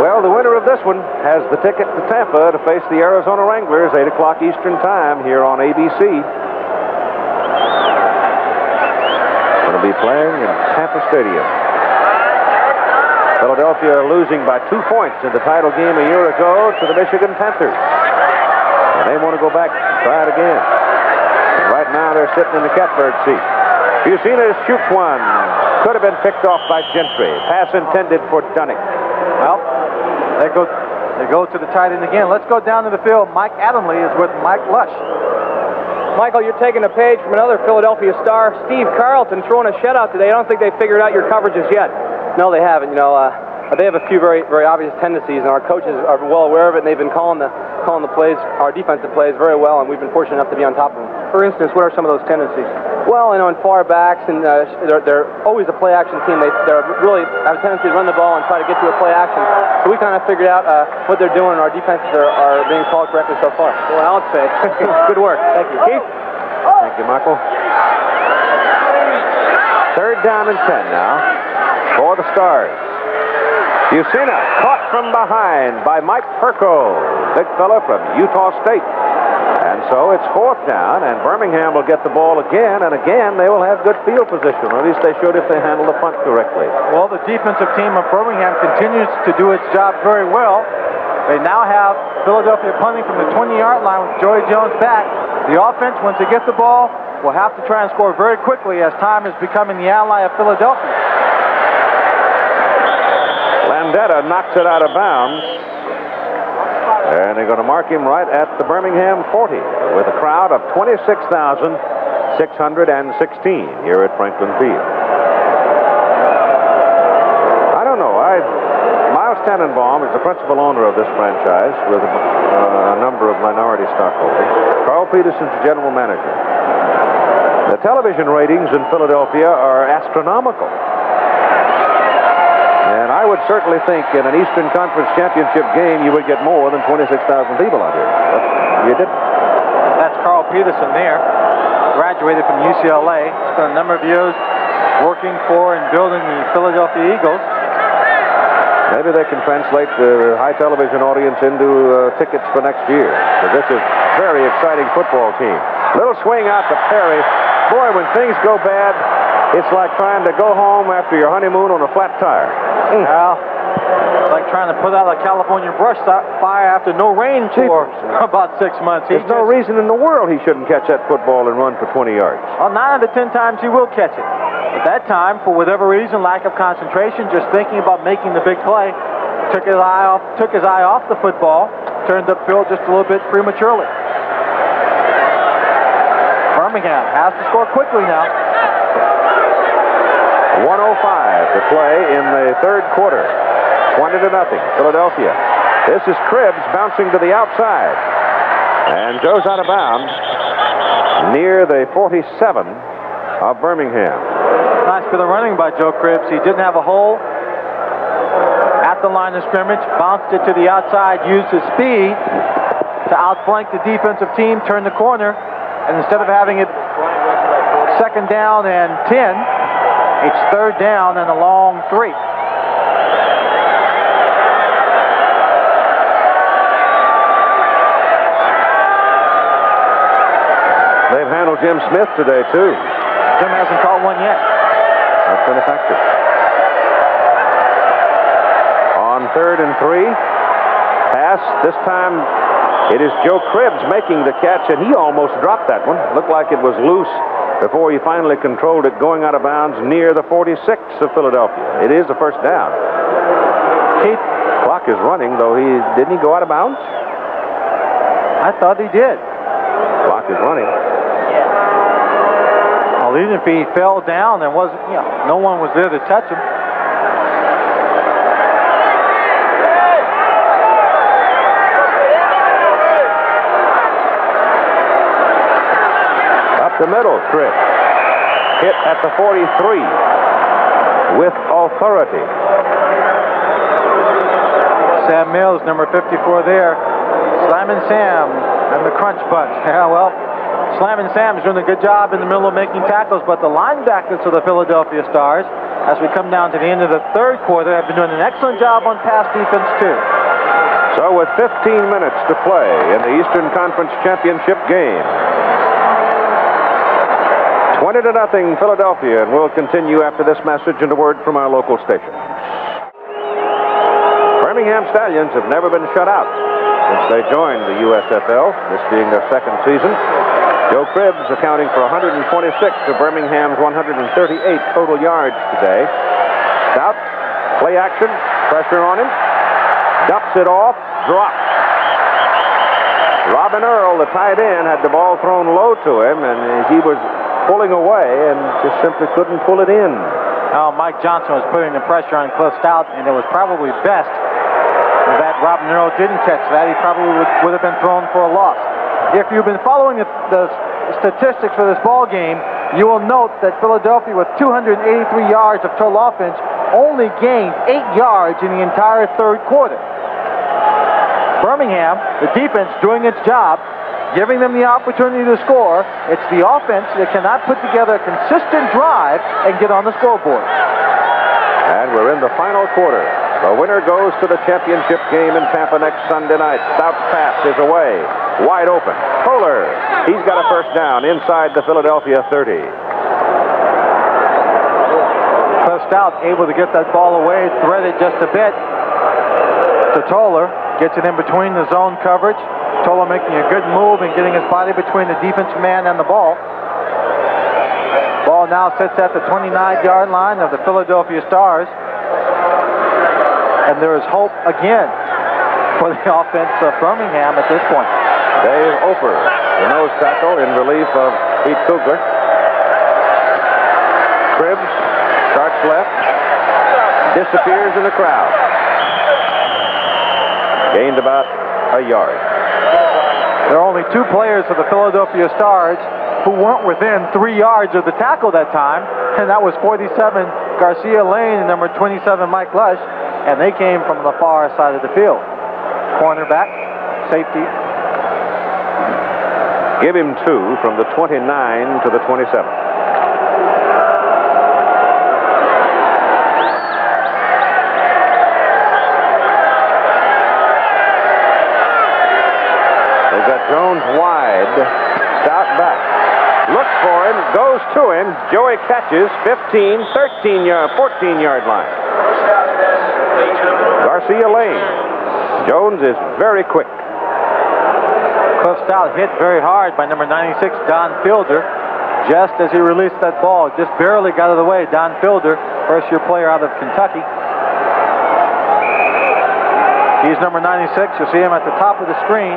Well, the winner of this one has the ticket to Tampa to face the Arizona Wranglers, 8 o'clock Eastern Time here on ABC. Going to be playing in Tampa Stadium. Philadelphia losing by 2 points in the title game a year ago to the Michigan Panthers. And they want to go back and try it again. And right now they're sitting in the catbird seat. Giacina shoots one. Could have been picked off by Gentry. Pass intended for Dunnick. Well, they go to the tight end again. Let's go down to the field. Mike Adamley is with Mike Lush. Michael, you're taking a page from another Philadelphia star, Steve Carlton, throwing a shutout today. I don't think they figured out your coverages yet. No, they haven't. You know, they have a few very, very obvious tendencies, and our coaches are well aware of it, and they've been calling the plays, our defensive plays, very well, and we've been fortunate enough to be on top of them. For instance, what are some of those tendencies? Well, in far backs, and they're always a play-action team. They really have a tendency to run the ball and try to get to a play-action. So we kind of figured out what they're doing, and our defenses are being called correctly so far. Well, I would say good work. Thank you. Keith? Thank you, Michael. Third down and 10 now for the Stars. Bucina caught from behind by Mike Perko, big fella from Utah State. And so it's fourth down, and Birmingham will get the ball again, and again they will have good field position, or at least they should if they handle the punt correctly. Well, the defensive team of Birmingham continues to do its job very well. They now have Philadelphia punting from the 20-yard line with Joey Jones back. The offense, once they get the ball, will have to try and score very quickly as time is becoming the ally of Philadelphia. Landetta knocks it out of bounds. And they're going to mark him right at the Birmingham 40 with a crowd of 26,616 here at Franklin Field. I don't know. Miles Tannenbaum is the principal owner of this franchise with a number of minority stockholders. Carl Peterson's the general manager. The television ratings in Philadelphia are astronomical. And I would certainly think in an Eastern Conference Championship game you would get more than 26,000 people out here. But you didn't. That's Carl Peterson there. Graduated from UCLA. Spent a number of years working for and building the Philadelphia Eagles. Maybe they can translate the high television audience into tickets for next year. So this is a very exciting football team. Little swing out to Perry. Boy, when things go bad, it's like trying to go home after your honeymoon on a flat tire. Well, it's like trying to put out a California brush fire after no rain for about 6 months. There's no reason in the world he shouldn't catch that football and run for 20 yards. Well, 9 out of 10 times he will catch it. At that time, for whatever reason, lack of concentration, just thinking about making the big play, took his eye off the football, turned upfield just a little bit prematurely. Birmingham has to score quickly now. 1:05 to play in the third quarter. 20-0, Philadelphia. This is Cribbs bouncing to the outside and goes out of bounds near the 47 of Birmingham. Nice bit of running by Joe Cribbs. He didn't have a hole at the line of scrimmage, bounced it to the outside, used his speed to outflank the defensive team, turn the corner, and instead of having it second down and 10, it's third down and a long 3. They've handled Jim Smith today, too. Jim hasn't caught one yet. That's been effective. On 3rd and 3, pass. This time it is Joe Cribbs making the catch, and he almost dropped that one. Looked like it was loose before he finally controlled it, going out of bounds near the 46 of Philadelphia. It is a first down. Keith, clock is running, though. Didn't he go out of bounds? I thought he did. Clock is running. Well, even if he fell down, there wasn't, no one was there to touch him. Up the middle, Tripp. Hit at the 43 with authority. Sam Mills, number 54 there. Slammin' Sam and the crunch bunch. Yeah, well, Slammin' Sam is doing a good job in the middle of making tackles, but the linebackers of the Philadelphia Stars, as we come down to the end of the third quarter, have been doing an excellent job on pass defense, too. So with 15 minutes to play in the Eastern Conference Championship game, 20-0 Philadelphia, and we'll continue after this message and a word from our local station. Birmingham Stallions have never been shut out since they joined the USFL, this being their second season. Joe Cribbs accounting for 126 of Birmingham's 138 total yards today. Stout, play action, pressure on him, ducks it off, drops. Robin Earl, the tight end, had the ball thrown low to him, and he was pulling away and just simply couldn't pull it in. Mike Johnson was putting the pressure on Cliff Stout, and it was probably best that Rob Nero didn't catch that. He probably would have been thrown for a loss. If you've been following the statistics for this ball game, you will note that Philadelphia, with 283 yards of total offense, only gained 8 yards in the entire third quarter. Birmingham, the defense doing its job, giving them the opportunity to score. It's the offense that cannot put together a consistent drive and get on the scoreboard. And we're in the final quarter. The winner goes to the championship game in Tampa next Sunday night. Stout's pass is away. Wide open. Kohler. He's got a first down inside the Philadelphia 30. Cliff Stout able to get that ball away, thread it just a bit to Toller. Gets it in between the zone coverage. Toller making a good move and getting his body between the defensive man and the ball. Ball now sits at the 29-yard line of the Philadelphia Stars. And there is hope again for the offense of Birmingham at this point. Dave Ofer, the nose tackle, in relief of Pete Kugler. Cribbs starts left, disappears in the crowd. Gained about a yard. There are only 2 players of the Philadelphia Stars who weren't within 3 yards of the tackle that time, and that was 47 Garcia Lane and number 27 Mike Lush, and they came from the far side of the field. Cornerback, safety. Give him 2 from the 29 to the 27. Jones wide, Stout back, looks for him, goes to him, Joey catches, 15, 14-yard line. Garcia Lane. Jones is very quick. Cliff Stout hit very hard by number 96, Don Fielder, just as he released that ball. Just barely got out of the way. Don Fielder, first-year player out of Kentucky. He's number 96. You'll see him at the top of the screen.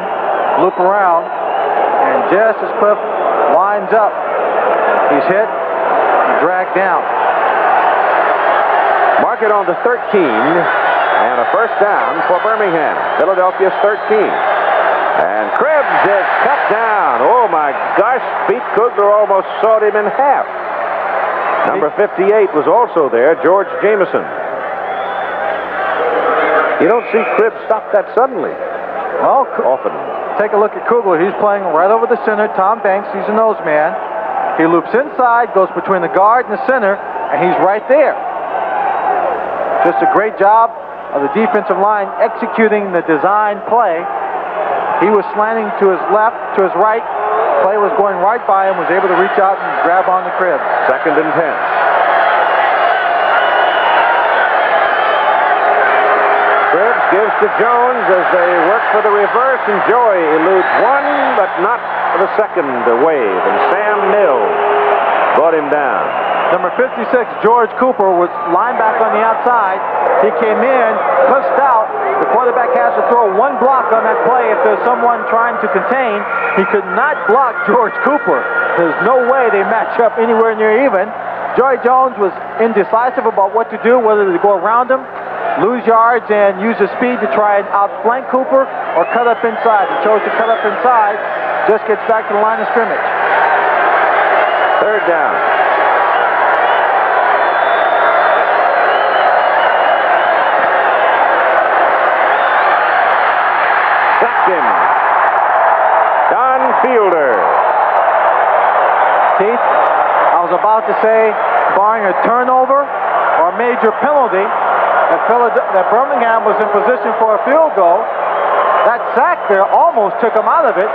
Loop around, and just as Cliff winds up, he's hit and dragged down. Mark it on the 13, and a first down for Birmingham. Philadelphia's 13. And Cribbs is cut down. Oh my gosh, Pete Kugler almost sawed him in half. Number 58 was also there, George Jameson. You don't see Cribbs stop that suddenly. Well, often. Take a look at Kugler. He's playing right over the center. Tom Banks, he's a nose man. He loops inside, goes between the guard and the center, and he's right there. Just a great job of the defensive line executing the design play. He was slanting to his left, to his right. Play was going right by him, was able to reach out and grab on the Cribbs. 2nd and 10. Cribbs gives to Jones as they work for the reverse, and Joey eludes one, but not for the second wave, and Sam Mills brought him down. Number 56, George Cooper, was lined back on the outside. He came in, Cliff Stout. The quarterback has to throw one block on that play if there's someone trying to contain. He could not block George Cooper. There's no way they match up anywhere near even. Joey Jones was indecisive about what to do, whether to go around him, lose yards, and use his speed to try and outflank Cooper, or cut up inside. He chose to cut up inside, just gets back to the line of scrimmage. 3rd down. Sacked him. Don Fielder. Keith, I was about to say, barring a turnover or a major penalty, that Birmingham was in position for a field goal. That sack there almost took him out of it.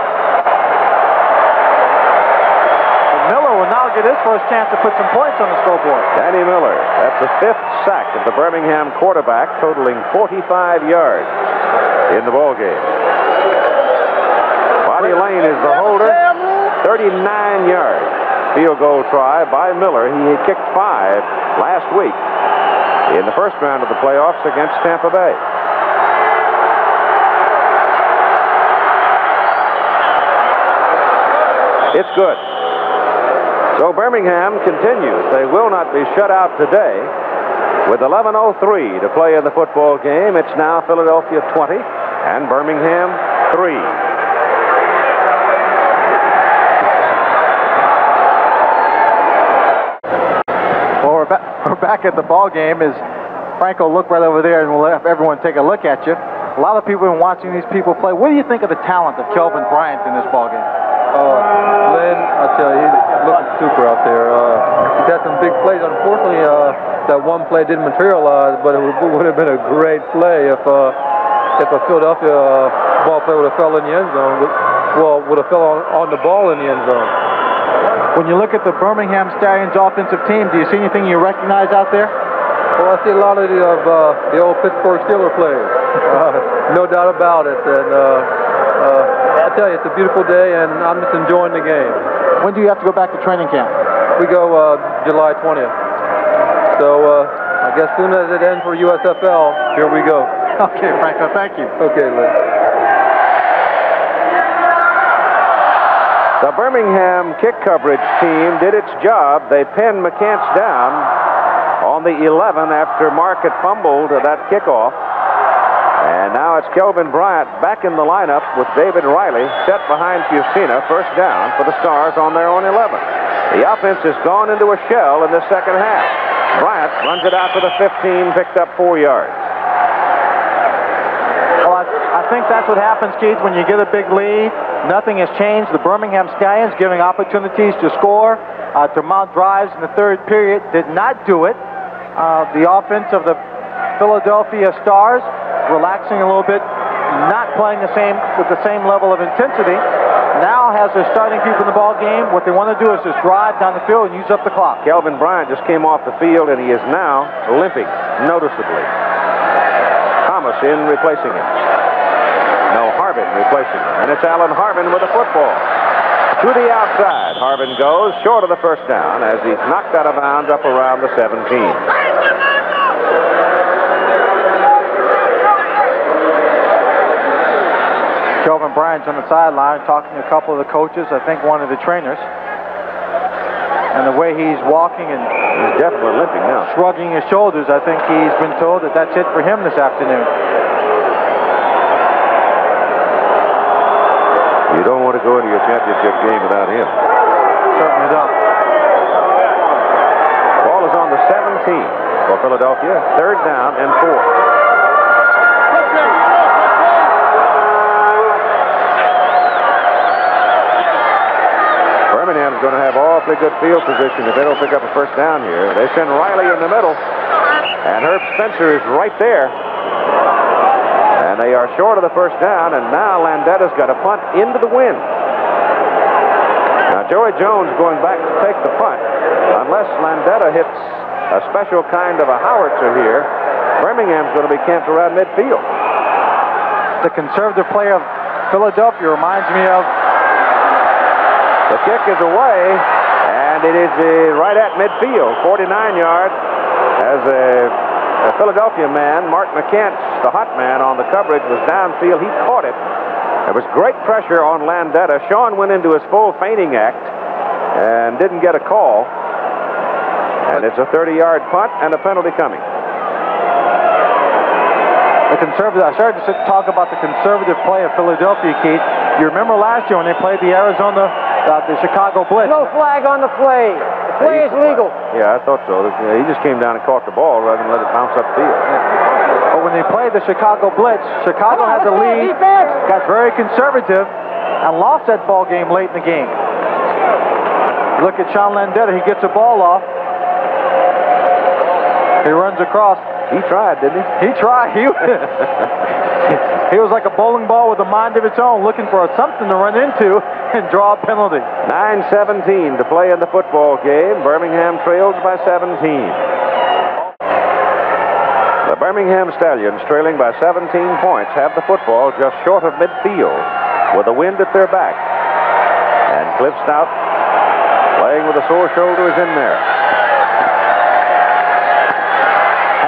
But Miller will now get his first chance to put some points on the scoreboard. Danny Miller. That's the 5th sack of the Birmingham quarterback, totaling 45 yards in the ball game. Bobby Lane is the holder. 39 yards. Field goal try by Miller. He had kicked 5 last week in the first round of the playoffs against Tampa Bay. It's good. So Birmingham continues. They will not be shut out today. With 11:03 to play in the football game, it's now Philadelphia 20 and Birmingham 3. Well, we're back at the ball game. As Franco, look right over there, and we'll have everyone take a look at you. A lot of people have been watching these people play. What do you think of the talent of Kelvin Bryant in this ball game? Lynn, I tell you, he's looking super out there. He's had some big plays. Unfortunately, that one play didn't materialize, but it would have been a great play if a Philadelphia ball player would have fell in the end zone. Would have fell on the ball in the end zone. When you look at the Birmingham Stallions offensive team, do you see anything you recognize out there? Well, I see a lot of the old Pittsburgh Steelers players. No doubt about it. And I tell you, it's a beautiful day, and I'm just enjoying the game. When do you have to go back to training camp? We go July 20th. So I guess soon as it ends for USFL, here we go. Okay, Franco, thank you. Okay, Lynn. The Birmingham kick coverage team did its job. They pinned McCants down on the 11 after Mark had fumbled that kickoff. And now it's Kelvin Bryant back in the lineup with David Riley set behind Fusina. First down for the Stars on their own 11. The offense has gone into a shell in the second half. Bryant runs it out to the 15, picked up 4 yards. Well, I think that's what happens, Keith, when you get a big lead. Nothing has changed. The Birmingham Stallions giving opportunities to score, to mount drives in the third period. Did not do it. The offense of the Philadelphia Stars relaxing a little bit, not playing with the same level of intensity. Now has their starting people in the ball game. What they want to do is just drive down the field and use up the clock. Kelvin Bryant just came off the field, and he is now limping noticeably. Thomas in replacing him. No, Harvin replacing him. And it's Alan Harvin with the football. To the outside, Harvin goes short of the first down as he's knocked out of bounds up around the 17. Kelvin Bryant's on the sideline talking to a couple of the coaches, I think one of the trainers. And the way he's walking and he's definitely limping now. Shrugging his shoulders, I think he's been told that that's it for him this afternoon. You don't want to go into your championship game without him. Certainly don't. Ball is on the 17 for Philadelphia. Third down and 4. Birmingham's going to have awfully good field position if they don't pick up a first down here. They send Riley in the middle, and Herb Spencer is right there. And they are short of the first down, and now Landetta's got a punt into the wind. Now Joey Jones going back to take the punt. Unless Landetta hits a special kind of a howitzer here, Birmingham's going to be camped around midfield. The conservative play of Philadelphia reminds me of... The kick is away, and it is right at midfield, 49 yards, as a Philadelphia man, Mark McCants, the hot man on the coverage, was downfield. He caught it. There was great pressure on Landetta. Sean went into his full feigning act and didn't get a call. And it's a 30-yard punt and a penalty coming. I started to talk about the conservative play of Philadelphia, Keith. You remember last year when they played the Chicago Blitz? No flag on the play. The play is legal. Yeah, I thought so. He just came down and caught the ball rather than let it bounce upfield. But when they played the Chicago Blitz, Chicago had the lead, got very conservative, and lost that ball game late in the game. Look at Sean Landetta. He gets a ball off. He runs across. He tried, didn't he? He tried. He was like a bowling ball with a mind of its own, looking for something to run into and draw a penalty. 9:17 to play in the football game. Birmingham trails by 17. The Birmingham Stallions, trailing by 17 points, have the football just short of midfield with the wind at their back. And Cliff Stout, playing with a sore shoulder, is in there.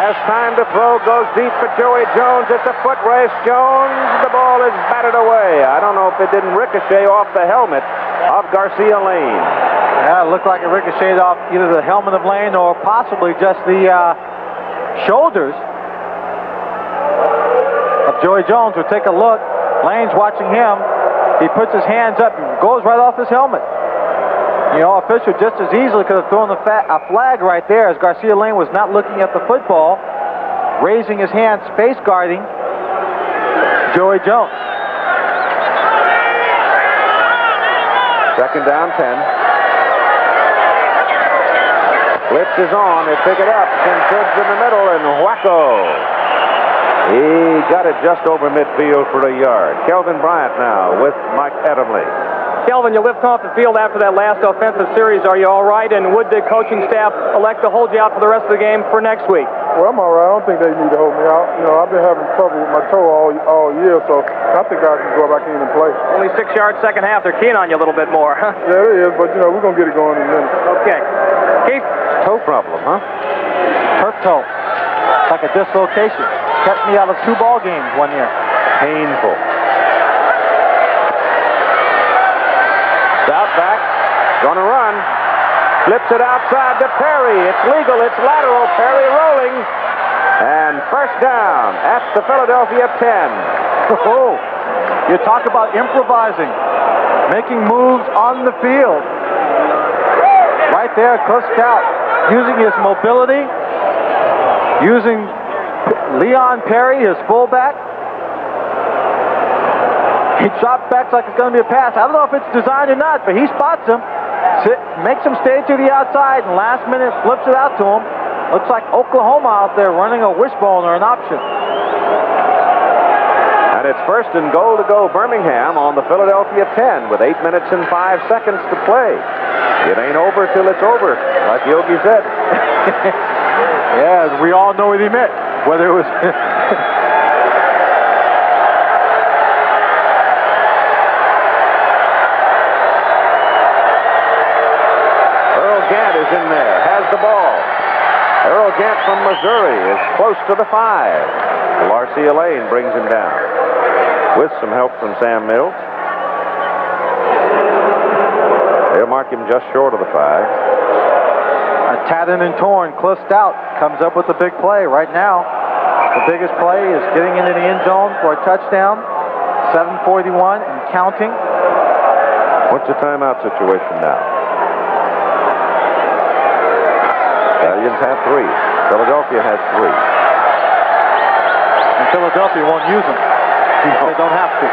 Has time to throw, goes deep for Joey Jones. It's a foot race. Jones, the ball is batted away. I don't know if it didn't ricochet off the helmet of Garcia Lane. Yeah, it looked like it ricocheted off either the helmet of Lane or possibly just the shoulders of Joey Jones. We'll take a look. Lane's watching him. He puts his hands up and goes right off his helmet. You know, official just as easily could have thrown a flag right there, as Garcia Lane was not looking at the football, raising his hand, space guarding Joey Jones. Second down, 10. Blitz is on. They pick it up. Send Cribbs in the middle, and whacko. He got it just over midfield for a yard. Kelvin Bryant now with Mike Adamley. Kelvin, you lifting off the field after that last offensive series. Are you all right? And would the coaching staff elect to hold you out for the rest of the game for next week? Well, I'm all right. I don't think they need to hold me out. You know, I've been having trouble with my toe all year, so I think I can go back in and play. Only 6 yards second half. They're keen on you a little bit more, huh? Yeah, it is, but, you know, we're going to get it going in a minute. Okay. Keith? Toe problem, huh? Turf toe. It's like a dislocation. Kept me out of 2 ball games one year. Painful. Stout back. Gonna run. Flips it outside to Perry. It's legal. It's lateral. Perry rolling. And first down at the Philadelphia 10. Oh, you talk about improvising. Making moves on the field. Right there, Cliff Stout using his mobility. Using Leon Perry, his fullback. He drops back like it's going to be a pass. I don't know if it's designed or not, but he spots him, makes him stay to the outside, and last minute flips it out to him. Looks like Oklahoma out there running a wishbone or an option. And it's first and goal to go Birmingham on the Philadelphia 10 with 8 minutes and 5 seconds to play. It ain't over till it's over, like Yogi said. Yeah, we all know what he meant. Whether it was... Earl Gant is in there, has the ball. Earl Gant from Missouri is close to the 5. Garcia Lane brings him down with some help from Sam Mills. They'll mark him just short of the 5. Tattered and torn, Cliff Stout comes up with a big play right now. The biggest play is getting into the end zone for a touchdown. 7:41 and counting. What's the timeout situation now? Stallions have 3. Philadelphia has 3. And Philadelphia won't use them. They don't have to.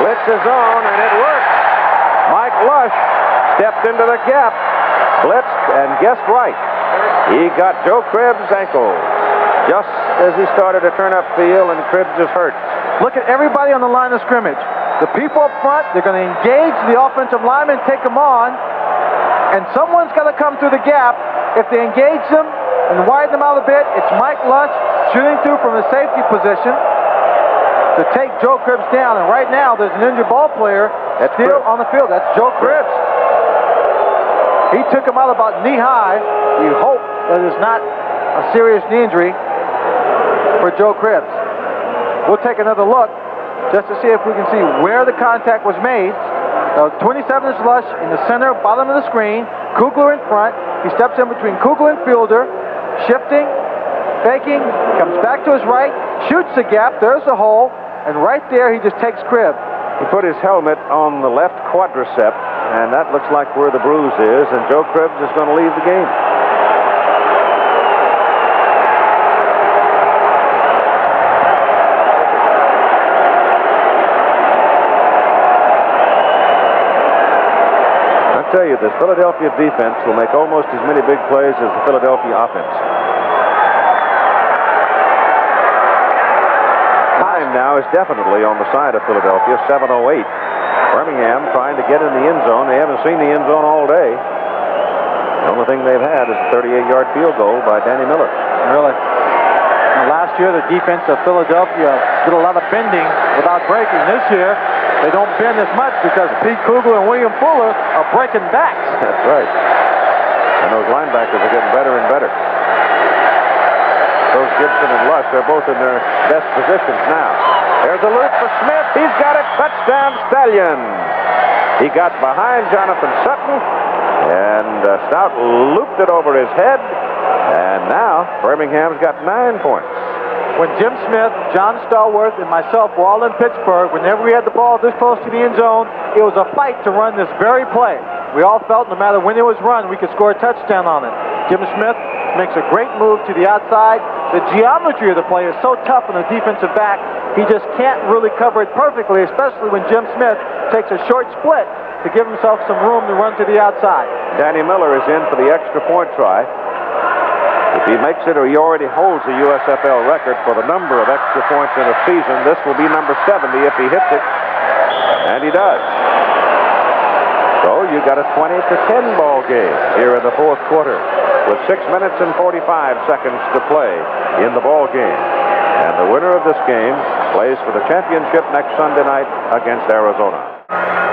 Blitz is on, and it works. Mike Lush stepped into the gap, blitzed, and guessed right. He got Joe Cribbs' ankle just as he started to turn upfield, and Cribbs is hurt. Look at everybody on the line of scrimmage. The people up front, they're going to engage the offensive linemen, take them on, and someone's got to come through the gap. If they engage them and widen them out a bit, it's Mike Lush shooting through from the safety position to take Joe Cribbs down. And right now, there's an injured ball player still on the field. That's Joe Cribbs. He took him out about knee-high. You hope that it's not a serious knee injury for Joe Cribbs. We'll take another look just to see if we can see where the contact was made. 27 is Lush in the center, bottom of the screen. Kugler in front. He steps in between Kugler and Fielder, shifting, faking, comes back to his right, shoots the gap. There's the hole, and right there he just takes Cribbs. He put his helmet on the left quadricep, and that looks like where the bruise is, and Joe Cribbs is going to leave the game. I tell you, this Philadelphia defense will make almost as many big plays as the Philadelphia offense. Time now is definitely on the side of Philadelphia, 7:08. Birmingham trying to get in the end zone. They haven't seen the end zone all day. The only thing they've had is a 38-yard field goal by Danny Miller. Really? And last year, the defense of Philadelphia did a lot of bending without breaking. This year, they don't bend as much because Pete Kugler and William Fuller are breaking backs. That's right. And those linebackers are getting better and better. Those Gibson and Lush are both in their best positions now. There's a loop for Smith. He's got it Touchdown, Stallions. He got behind Jonathan Sutton, and Stout looped it over his head, and now Birmingham's got 9 points. When Jim Smith, John Stallworth, and myself were all in Pittsburgh, whenever we had the ball this close to the end zone, it was a fight to run this very play. We all felt no matter when it was run, we could score a touchdown on it. Jim Smith makes a great move to the outside. The geometry of the play is so tough on the defensive back, he just can't really cover it perfectly, especially when Jim Smith takes a short split to give himself some room to run to the outside. Danny Miller is in for the extra point try. If he makes it, or he already holds the USFL record for the number of extra points in a season, this will be number 70 if he hits it, and he does. So you got a 20-10 ball game here in the fourth quarter with 6 minutes and 45 seconds to play in the ball game. And the winner of this game plays for the championship next Sunday night against Arizona.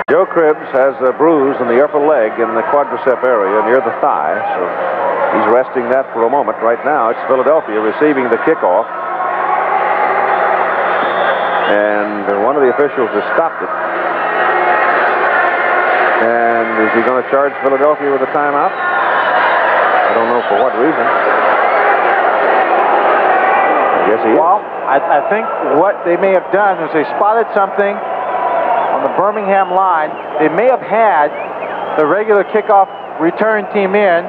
Joe Cribbs has a bruise in the upper leg in the quadricep area near the thigh, so he's resting that for a moment. Right now, it's Philadelphia receiving the kickoff. And one of the officials has stopped it. And is he going to charge Philadelphia with a timeout? I don't know for what reason. I guess he is. Well, I think what they may have done is they spotted something on the Birmingham line. They may have had the regular kickoff return team in.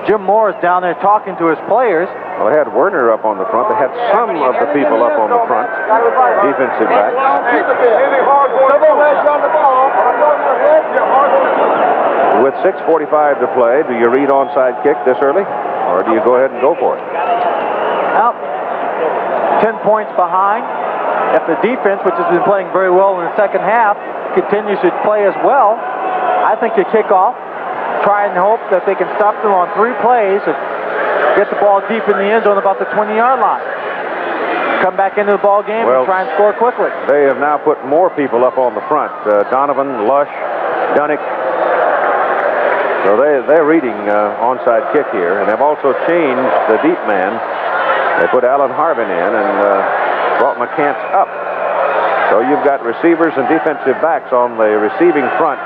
Jim Moore is down there talking to his players. Well, they had Werner up on the front. They had some of the people up on the front. Defensive backs. With 6:45 to play, do you read onside kick this early? Or do you go ahead and go for it? Well, 10 points behind. If the defense, which has been playing very well in the second half, continues to play as well, I think you kick off, try and hope that they can stop them on 3 plays and get the ball deep in the end zone about the 20-yard line. Come back into the ball game and try and score quickly. They have now put more people up on the front. Donovan, Lush, Dunnick. So they're reading onside kick here, and they've also changed the deep man. They put Alan Harbin in and brought McCants up. So you've got receivers and defensive backs on the receiving front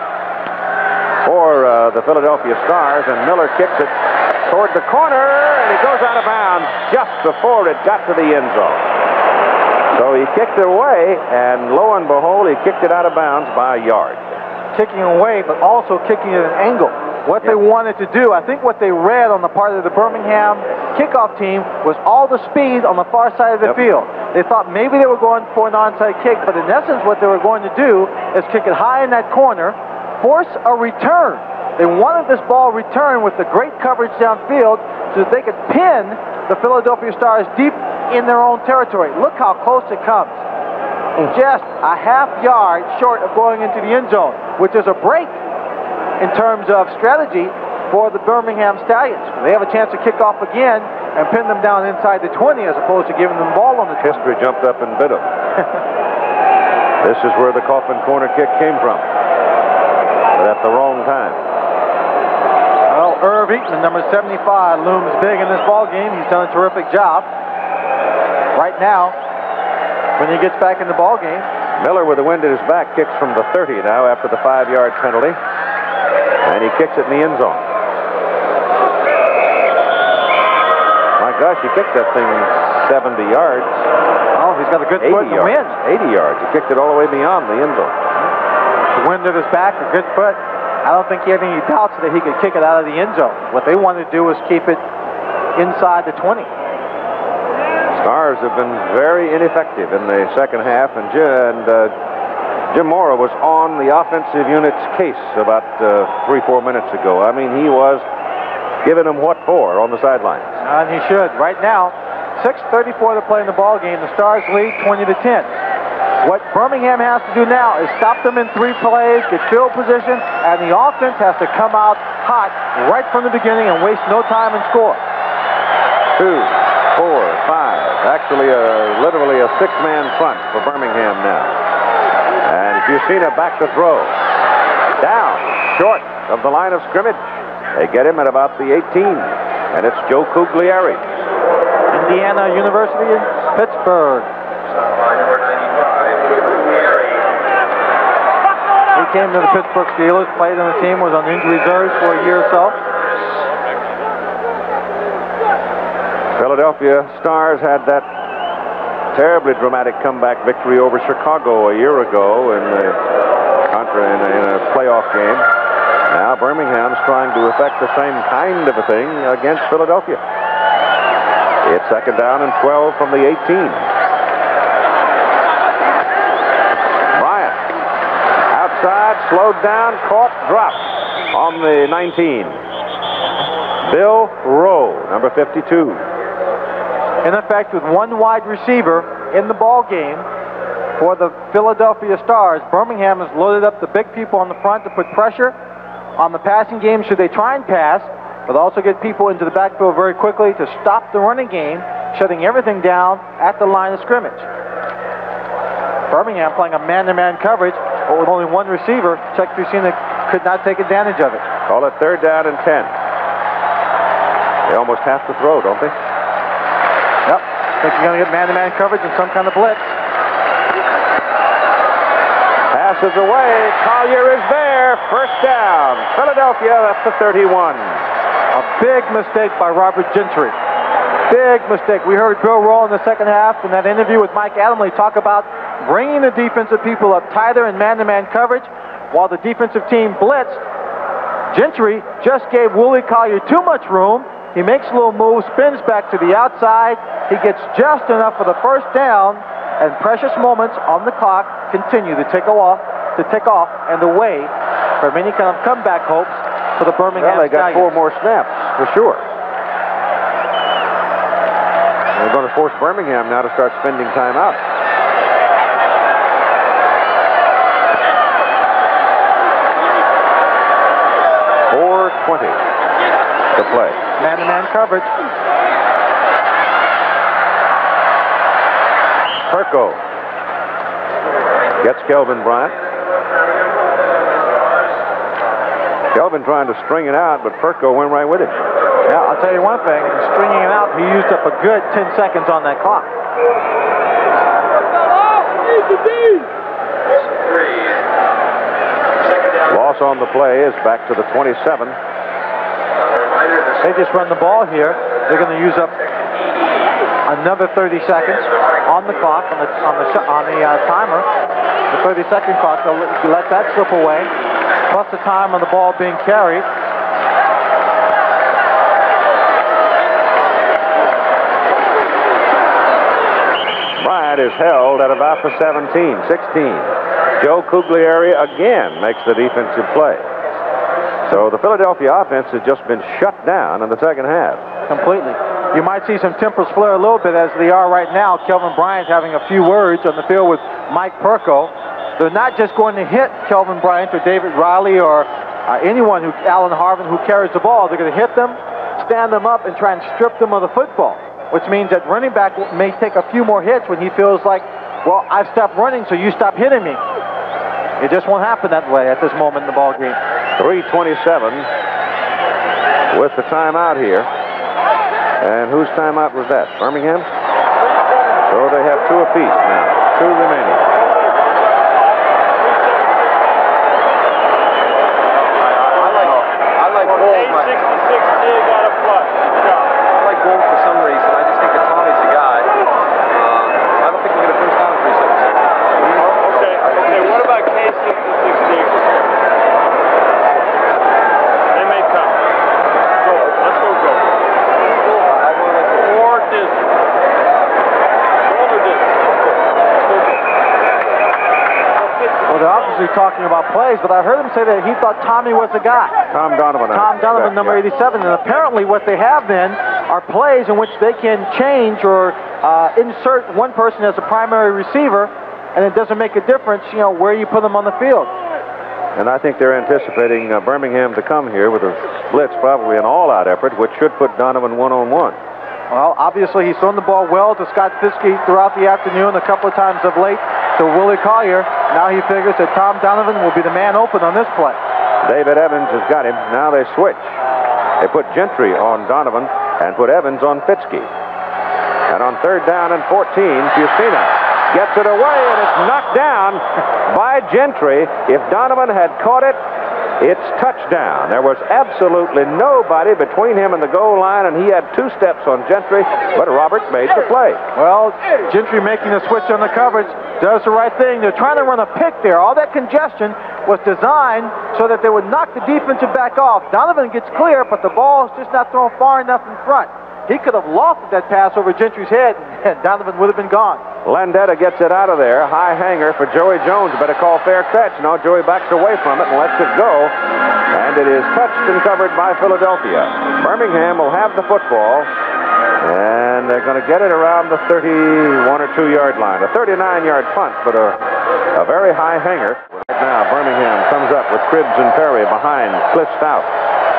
for the Philadelphia Stars, and Miller kicks it toward the corner, and it goes out of bounds just before it got to the end zone. So he kicked it away, and lo and behold, he kicked it out of bounds by a yard. Kicking away, but also kicking at an angle. What they wanted to do, I think what they read on the part of the Birmingham kickoff team was all the speed on the far side of the field. They thought maybe they were going for an onside kick, but in essence what they were going to do is kick it high in that corner, force a return. They wanted this ball returned with the great coverage downfield so that they could pin the Philadelphia Stars deep in their own territory. Look how close it comes. Just a half yard short of going into the end zone, which is a break in terms of strategy for the Birmingham Stallions. They have a chance to kick off again and pin them down inside the 20 as opposed to giving them the ball on the 20. History jumped up and bit them. This is where the coffin corner kick came from, but at the wrong time. Well, Irv Eatman, number 75, looms big in this ball game. He's done a terrific job. Right now, when he gets back in the ball game, Miller, with the wind at his back, kicks from the 30 now after the 5-yard penalty. And he kicks it in the end zone. My gosh, he kicked that thing 70 yards. Oh, he's got a good foot in the wind. 80 yards. He kicked it all the way beyond the end zone. The wind at his back, a good foot. I don't think he had any doubts that he could kick it out of the end zone. What they wanted to do was keep it inside the 20. Stars have been very ineffective in the second half, and Jim Mora was on the offensive unit's case about 3-4 minutes ago. I mean, he was giving them what for on the sidelines. And he should. Right now, 6:34 to play in the ball game. The Stars lead 20-10. What Birmingham has to do now is stop them in 3 plays, get field position, and the offense has to come out hot right from the beginning and waste no time and score. 2, 4, 5. Actually, literally a 6-man front for Birmingham now. And if you've seen it, back to throw. Down, short of the line of scrimmage. They get him at about the 18. And it's Joe Cugliari. Indiana University in Pittsburgh. came to the Pittsburgh Steelers, played on the team, was on injury reserve for a year or so. Philadelphia Stars had that terribly dramatic comeback victory over Chicago a year ago in a playoff game. Now Birmingham's trying to effect the same kind of a thing against Philadelphia. It's second down and 12 from the 18. Bryant outside, slowed down, caught, dropped on the 19. Bill Rowe, number 52. In effect, with one wide receiver in the ball game for the Philadelphia Stars, Birmingham has loaded up the big people on the front to put pressure on the passing game should they try and pass, but also get people into the backfield very quickly to stop the running game, shutting everything down at the line of scrimmage. Birmingham playing a man-to-man coverage, but with only one receiver, Chuck Fusina could not take advantage of it. Call it third down and 10. They almost have to throw, don't they? Yep. Think you're going to get man-to-man coverage and some kind of blitz. Passes away. Collier is there. First down. Philadelphia, that's the 31. A big mistake by Robert Gentry. Big mistake. We heard Bill Rowe in the second half in that interview with Mike Adamle talk about bringing the defensive people up tighter in man-to-man coverage while the defensive team blitzed. Gentry just gave Willie Collier too much room. He makes a little move, spins back to the outside. He gets just enough for the first down, and precious moments on the clock continue to tick off, and the way for many kind of comeback hopes for the Birmingham Well, they got Stallions. 4 more snaps, for sure. They're going to force Birmingham now to start spending time out. .420 to play. Man-to-man coverage. Perko gets Kelvin Bryant. Kelvin trying to string it out, but Perko went right with him. Yeah, I'll tell you one thing. In stringing it out, he used up a good 10 seconds on that clock. Loss on the play is back to the 27. They just run the ball here. They're going to use up another 30 seconds on the clock, on the timer. The 30-second clock. They'll let that slip away, plus the time on the ball being carried. Bryant is held at about the 16. Joe Cugliari again makes the defensive play. So the Philadelphia offense has just been shut down in the second half. Completely. You might see some tempers flare a little bit as they are right now. Kelvin Bryant having a few words on the field with Mike Perko. They're not just going to hit Kelvin Bryant or David Riley or anyone, Alan Harvin, who carries the ball. They're going to hit them, stand them up, and try and strip them of the football, which means that running back may take a few more hits when he feels like, well, I've stopped running, so you stop hitting me. It just won't happen that way at this moment in the ball game. 3:27 with the timeout here. And whose timeout was that? Birmingham? So they have 2 apiece now. 2 remaining. I like Gold. 866 got a flush. I like Gold for some reason. I just think that Tommy's the guy. I don't think we're going to first down in 3 seconds. Okay, what about K66 Diggs? They may come. Gold. Let's go Gold. I want to like or Disney. Gold or Disney? Well, they're obviously talking about plays, but I heard him say that he thought Tommy was the guy. Tom Donovan. Tom Donovan, number 87. And apparently what they have then are plays in which they can change or insert one person as a primary receiver, and it doesn't make a difference, where you put them on the field. And I think they're anticipating Birmingham to come here with a blitz, probably an all-out effort, which should put Donovan one-on-one. Well, obviously he's thrown the ball well to Scott Fiske throughout the afternoon, a couple of times of late to Willie Collier. Now he figures that Tom Donovan will be the man open on this play. David Evans has got him. Now they switch. They put Gentry on Donovan and put Evans on Fiske. And on third down and 14, Fusina gets it away, and it's knocked down by Gentry. If Donovan had caught it, it's touchdown. There was absolutely nobody between him and the goal line, and he had 2 steps on Gentry, but Roberts made the play. Well, Gentry making the switch on the coverage does the right thing. They're trying to run a pick there. All that congestion was designed so that they would knock the defensive back off. Donovan gets clear, but the ball is just not thrown far enough in front. He could have lofted that pass over Gentry's head, and Donovan would have been gone. Landetta gets it out of there. High hanger for Joey Jones. Better call fair catch. No, Joey backs away from it and lets it go. And it is touched and covered by Philadelphia. Birmingham will have the football, and they're going to get it around the 31 or 2 yard line. A 39-yard punt, but a very high hanger. Right now, Birmingham comes up with Cribbs and Perry behind Cliff Stout.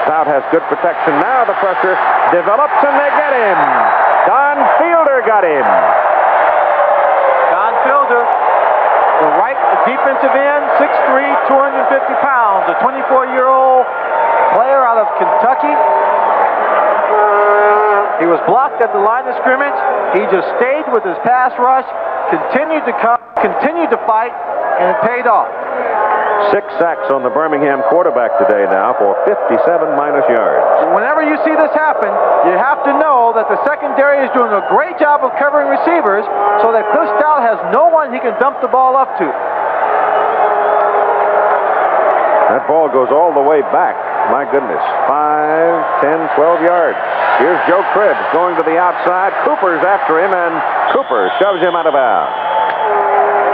Stout has good protection. Now the pressure develops, and they get him. Don Fielder got him. Don Fielder, the right defensive end, 6'3", 250 pounds, a 24-year-old player out of Kentucky. He was blocked at the line of scrimmage. He just stayed with his pass rush, continued to come, continued to fight, and it paid off. 6 sacks on the Birmingham quarterback today now for 57 minus yards. Whenever you see this happen, you have to know that the secondary is doing a great job of covering receivers so that Cliff Stout has no one he can dump the ball up to. That ball goes all the way back. My goodness. 5, 10, 12 yards. Here's Joe Cribbs going to the outside. Cooper's after him, and Cooper shoves him out of bounds.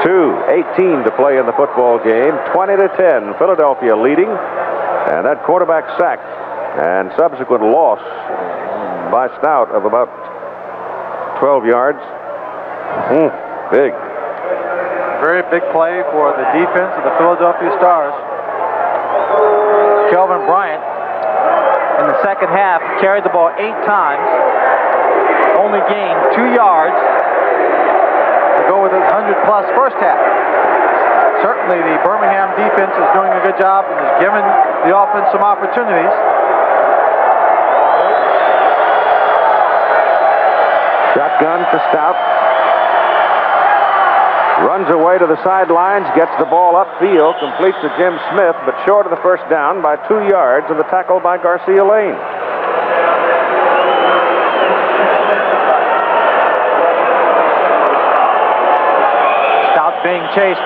2:18 to play in the football game. 20-10. Philadelphia leading. And that quarterback sack and subsequent loss by Stout of about 12 yards. Big. Very big play for the defense of the Philadelphia Stars. Kelvin Bryant in the second half carried the ball 8 times. Only gained 2 yards. Go with his 100-plus first half. Certainly the Birmingham defense is doing a good job and has given the offense some opportunities. Shotgun for Stout. Runs away to the sidelines, gets the ball upfield, completes to Jim Smith, but short of the first down by 2 yards and the tackle by Garcia Lane. Being chased.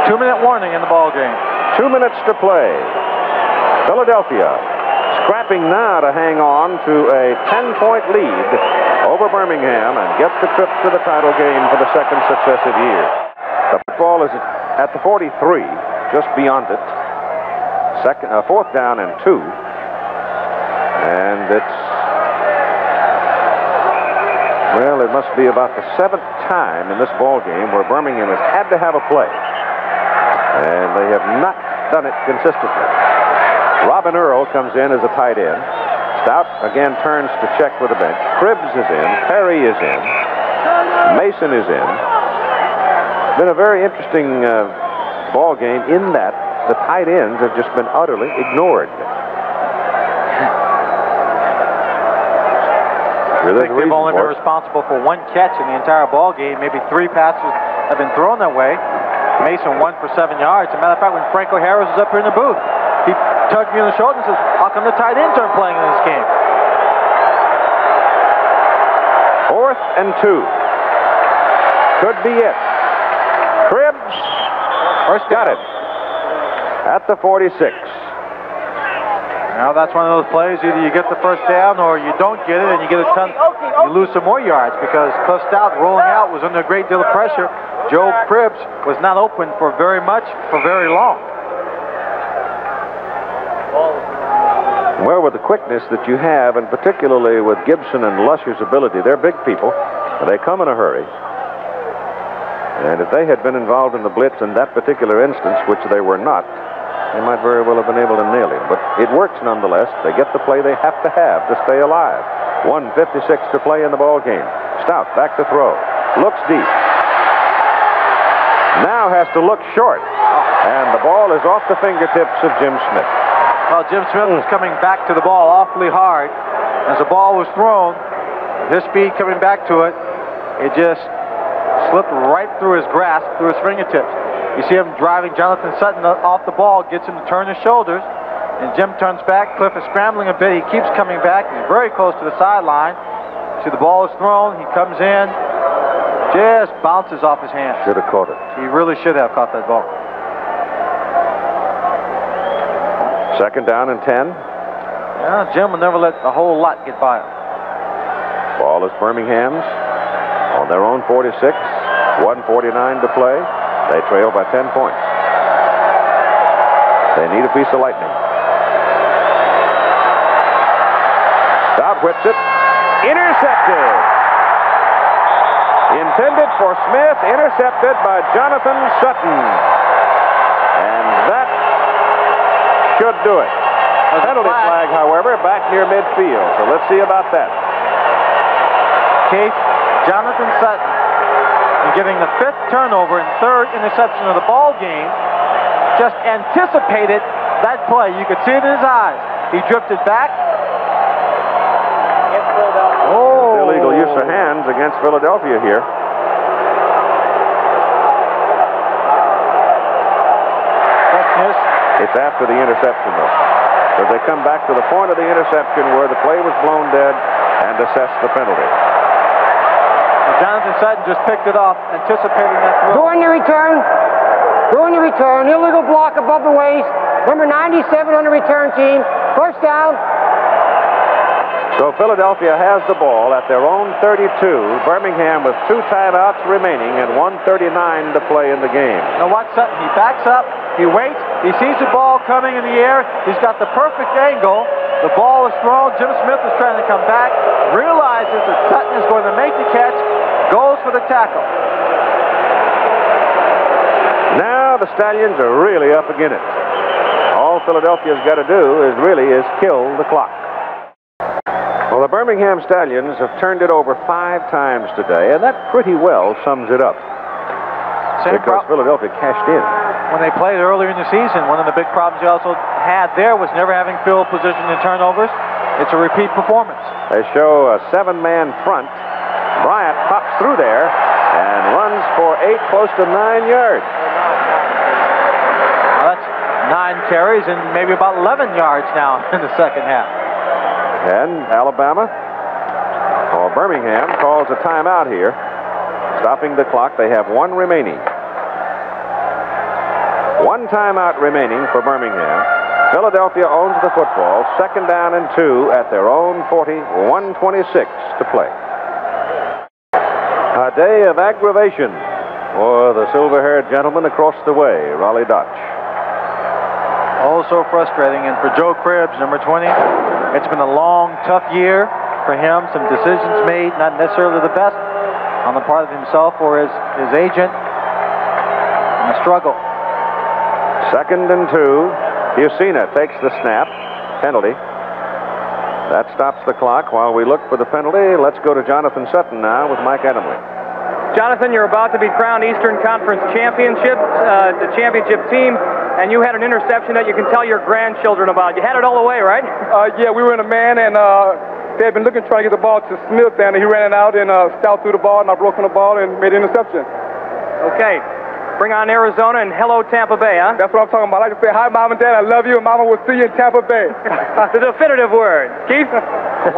2-minute warning in the ball game. 2 minutes to play. Philadelphia scrapping now to hang on to a 10-point lead over Birmingham and get the trip to the title game for the second successive year. The football is at the 43, just beyond it. Fourth down and 2. And it's, well, it must be about the 7th time in this ball game where Birmingham has had to have a play. And they have not done it consistently. Robin Earl comes in as a tight end. Stout again turns to check with the bench. Cribbs is in. Perry is in. Mason is in. It's been a very interesting ball game in that the tight ends have just been utterly ignored. I think they've only been responsible for 1 catch in the entire ball game. Maybe 3 passes have been thrown that way. Mason 1 for 7 yards. As a matter of fact, when Franco Harris was up here in the booth, he tugged me on the shoulder and says, how come the tight ends aren't playing in this game? 4th and 2. Could be it. Cribbs. Got it. At the 46. Now that's one of those plays, either you get the first down or you don't get it and you get a ton, you lose some more yards because Cliff Stout rolling out was under a great deal of pressure. Joe Cribbs was not open for very much, for very long. Well, with the quickness that you have, and particularly with Gibson and Lusher's ability, they're big people, and they come in a hurry. And if they had been involved in the blitz in that particular instance, which they were not, they might very well have been able to nail him. But it works nonetheless. They get the play they have to stay alive. 1:56 to play in the ball game. Stout back to throw. Looks deep. Now has to look short. And the ball is off the fingertips of Jim Smith. Well, Jim Smith was coming back to the ball awfully hard. As the ball was thrown, his speed coming back to it, it just slipped right through his grasp, through his fingertips. You see him driving Jonathan Sutton off the ball, gets him to turn his shoulders, and Jim turns back. Cliff is scrambling a bit. He keeps coming back. He's very close to the sideline. See, the ball is thrown. He comes in, just bounces off his hand. Should have caught it. He really should have caught that ball. Second down and 10. Yeah, Jim will never let a whole lot get by him. Ball is Birmingham's on their own 46. 1:49 to play. They trail by 10 points. They need a piece of lightning. Stout whips it. Intercepted. Intended for Smith. Intercepted by Jonathan Sutton. And that should do it. Penalty flag, however, back near midfield. So let's see about that. Keith, Jonathan Sutton, in getting the 5th turnover and 3rd interception of the ball game, just anticipated that play. You could see it in his eyes. He drifted back. Oh. Illegal use of hands against Philadelphia here. It's after the interception, though. Because they come back to the point of the interception where the play was blown dead and assess the penalty. Jonathan Sutton just picked it off, anticipating that throw. Doing the return. Doing the return. Illegal block above the waist. Number 97 on the return team. First down. So Philadelphia has the ball at their own 32. Birmingham with 2 timeouts remaining and 1:39 to play in the game. Now watch Sutton. He backs up. He waits. He sees the ball coming in the air. He's got the perfect angle. The ball is thrown. Jim Smith is trying to come back. Realizes that Sutton is going to make the catch. Goes for the tackle. Now the Stallions are really up against it. All Philadelphia's got to do is kill the clock. Well, the Birmingham Stallions have turned it over 5 times today, and that pretty well sums it up. Because Philadelphia cashed in. When they played earlier in the season, one of the big problems they also had there was never having field position in turnovers. It's a repeat performance. They show a 7-man front. Bryant pops through there and runs for 8, close to 9 yards. Well, that's 9 carries and maybe about 11 yards now in the second half. And Alabama, or Birmingham, calls a timeout here. Stopping the clock, they have 1 remaining. 1 timeout remaining for Birmingham. Philadelphia owns the football. Second down and 2 at their own 40. 1:26 to play. A day of aggravation for the silver-haired gentleman across the way, Raleigh Dutch. Oh, so frustrating. And for Joe Cribbs, number 20, it's been a long, tough year for him. Some decisions made, not necessarily the best on the part of himself or his agent. And a struggle. Second and 2. Husina takes the snap. Penalty. That stops the clock while we look for the penalty. Let's go to Jonathan Sutton now with Mike Adamle. Jonathan, you're about to be crowned Eastern Conference championship, the championship team, and you had an interception that you can tell your grandchildren about. You had it all the way, right? Yeah, we were in a man, and they had been looking, trying to get the ball to Smith, and he ran it out and stout through the ball, and I broke on the ball and made an interception. Okay. Bring on Arizona and hello Tampa Bay, huh? That's what I'm talking about. I like to say, hi, Mom and Dad, I love you, and Mama will see you in Tampa Bay. The definitive word. Keith? I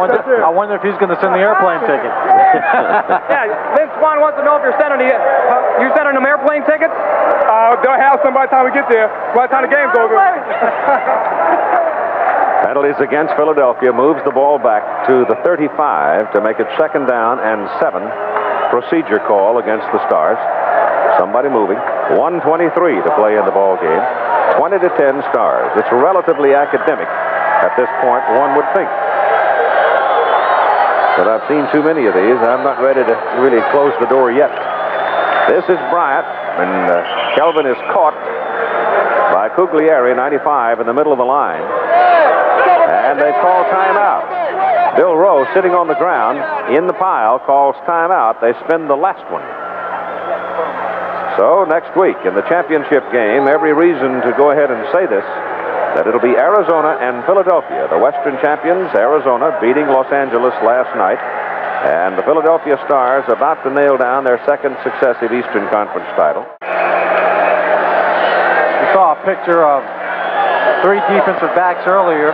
wonder if he's going to send the airplane ticket. Yeah, Vince Swan wants to know if you're sending them airplane tickets? They'll have some by the time we get there, by the time the game's over. Penalties against Philadelphia moves the ball back to the 35 to make it second down and 7. Procedure call against the Stars. Somebody moving. 1:23 to play in the ball game. 20-10 Stars. It's relatively academic at this point, one would think. But I've seen too many of these. I'm not ready to really close the door yet. This is Bryant, and Kelvin is caught by Cuglieri, 95, in the middle of the line. And they call timeout. Bill Rowe, sitting on the ground in the pile, calls timeout. They spend the last one. So next week in the championship game, every reason to go ahead and say this, that it'll be Arizona and Philadelphia. The Western champions, Arizona, beating Los Angeles last night And the Philadelphia Stars about to nail down their second successive Eastern Conference title. We saw a picture of 3 defensive backs earlier.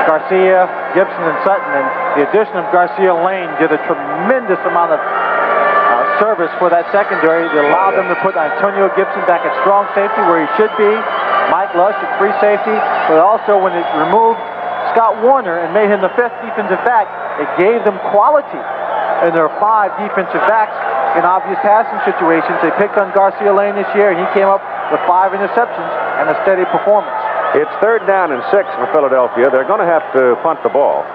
Garcia, Gibson, and Sutton, and the addition of Garcia Lane did a tremendous amount of service for that secondary. It allowed them to put Antonio Gibson back at strong safety where he should be, Mike Lush at free safety, but also when it removed Scott Warner and made him the 5th defensive back, it gave them quality. And there are 5 defensive backs in obvious passing situations. They picked on Garcia Lane this year, and he came up with 5 interceptions and a steady performance. It's 3rd down and 6 for Philadelphia. They're going to have to punt the ball.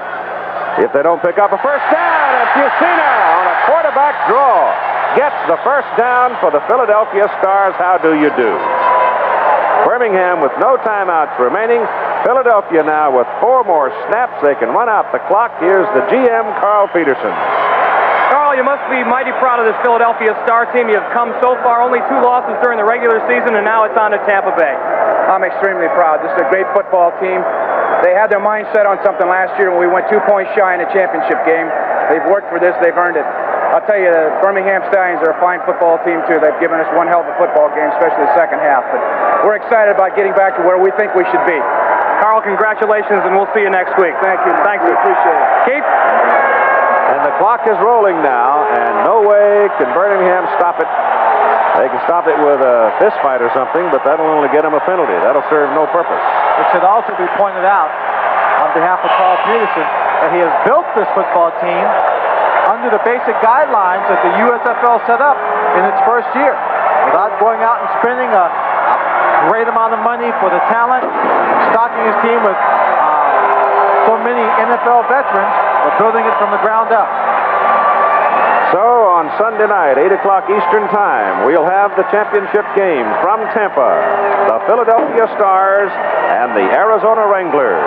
If they don't pick up a first down, and Fusina on a quarterback draw gets the first down for the Philadelphia Stars. How do you do? Birmingham with no timeouts remaining. Philadelphia now with 4 more snaps. They can run out the clock. Here's the GM, Carl Peterson. Carl, you must be mighty proud of this Philadelphia Star team. You've come so far, only 2 losses during the regular season, and now it's on to Tampa Bay. I'm extremely proud. This is a great football team. They had their mind set on something last year when we went 2 points shy in the championship game. They've worked for this. They've earned it. I'll tell you, the Birmingham Stallions are a fine football team, too. They've given us one hell of a football game, especially the second half. But we're excited about getting back to where we think we should be. Carl, congratulations, and we'll see you next week. Thank you. Thanks. We appreciate it. Keith? And the clock is rolling now, and no way can Birmingham stop it. They can stop it with a fist fight or something, but that'll only get them a penalty. That'll serve no purpose. It should also be pointed out on behalf of Carl Peterson that he has built this football team under the basic guidelines that the USFL set up in its first year, without going out and spending a great amount of money for the talent, stocking his team with so many NFL veterans, but building it from the ground up. So on Sunday night, 8 o'clock Eastern Time, we'll have the championship game from Tampa, the Philadelphia Stars and the Arizona Wranglers.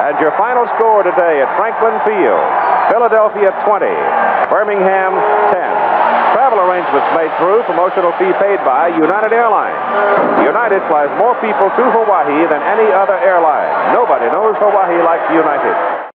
And your final score today at Franklin Field, Philadelphia 20, Birmingham 10. Travel arrangements made through, promotional fee paid by United Airlines. United flies more people to Hawaii than any other airline. Nobody knows Hawaii like United.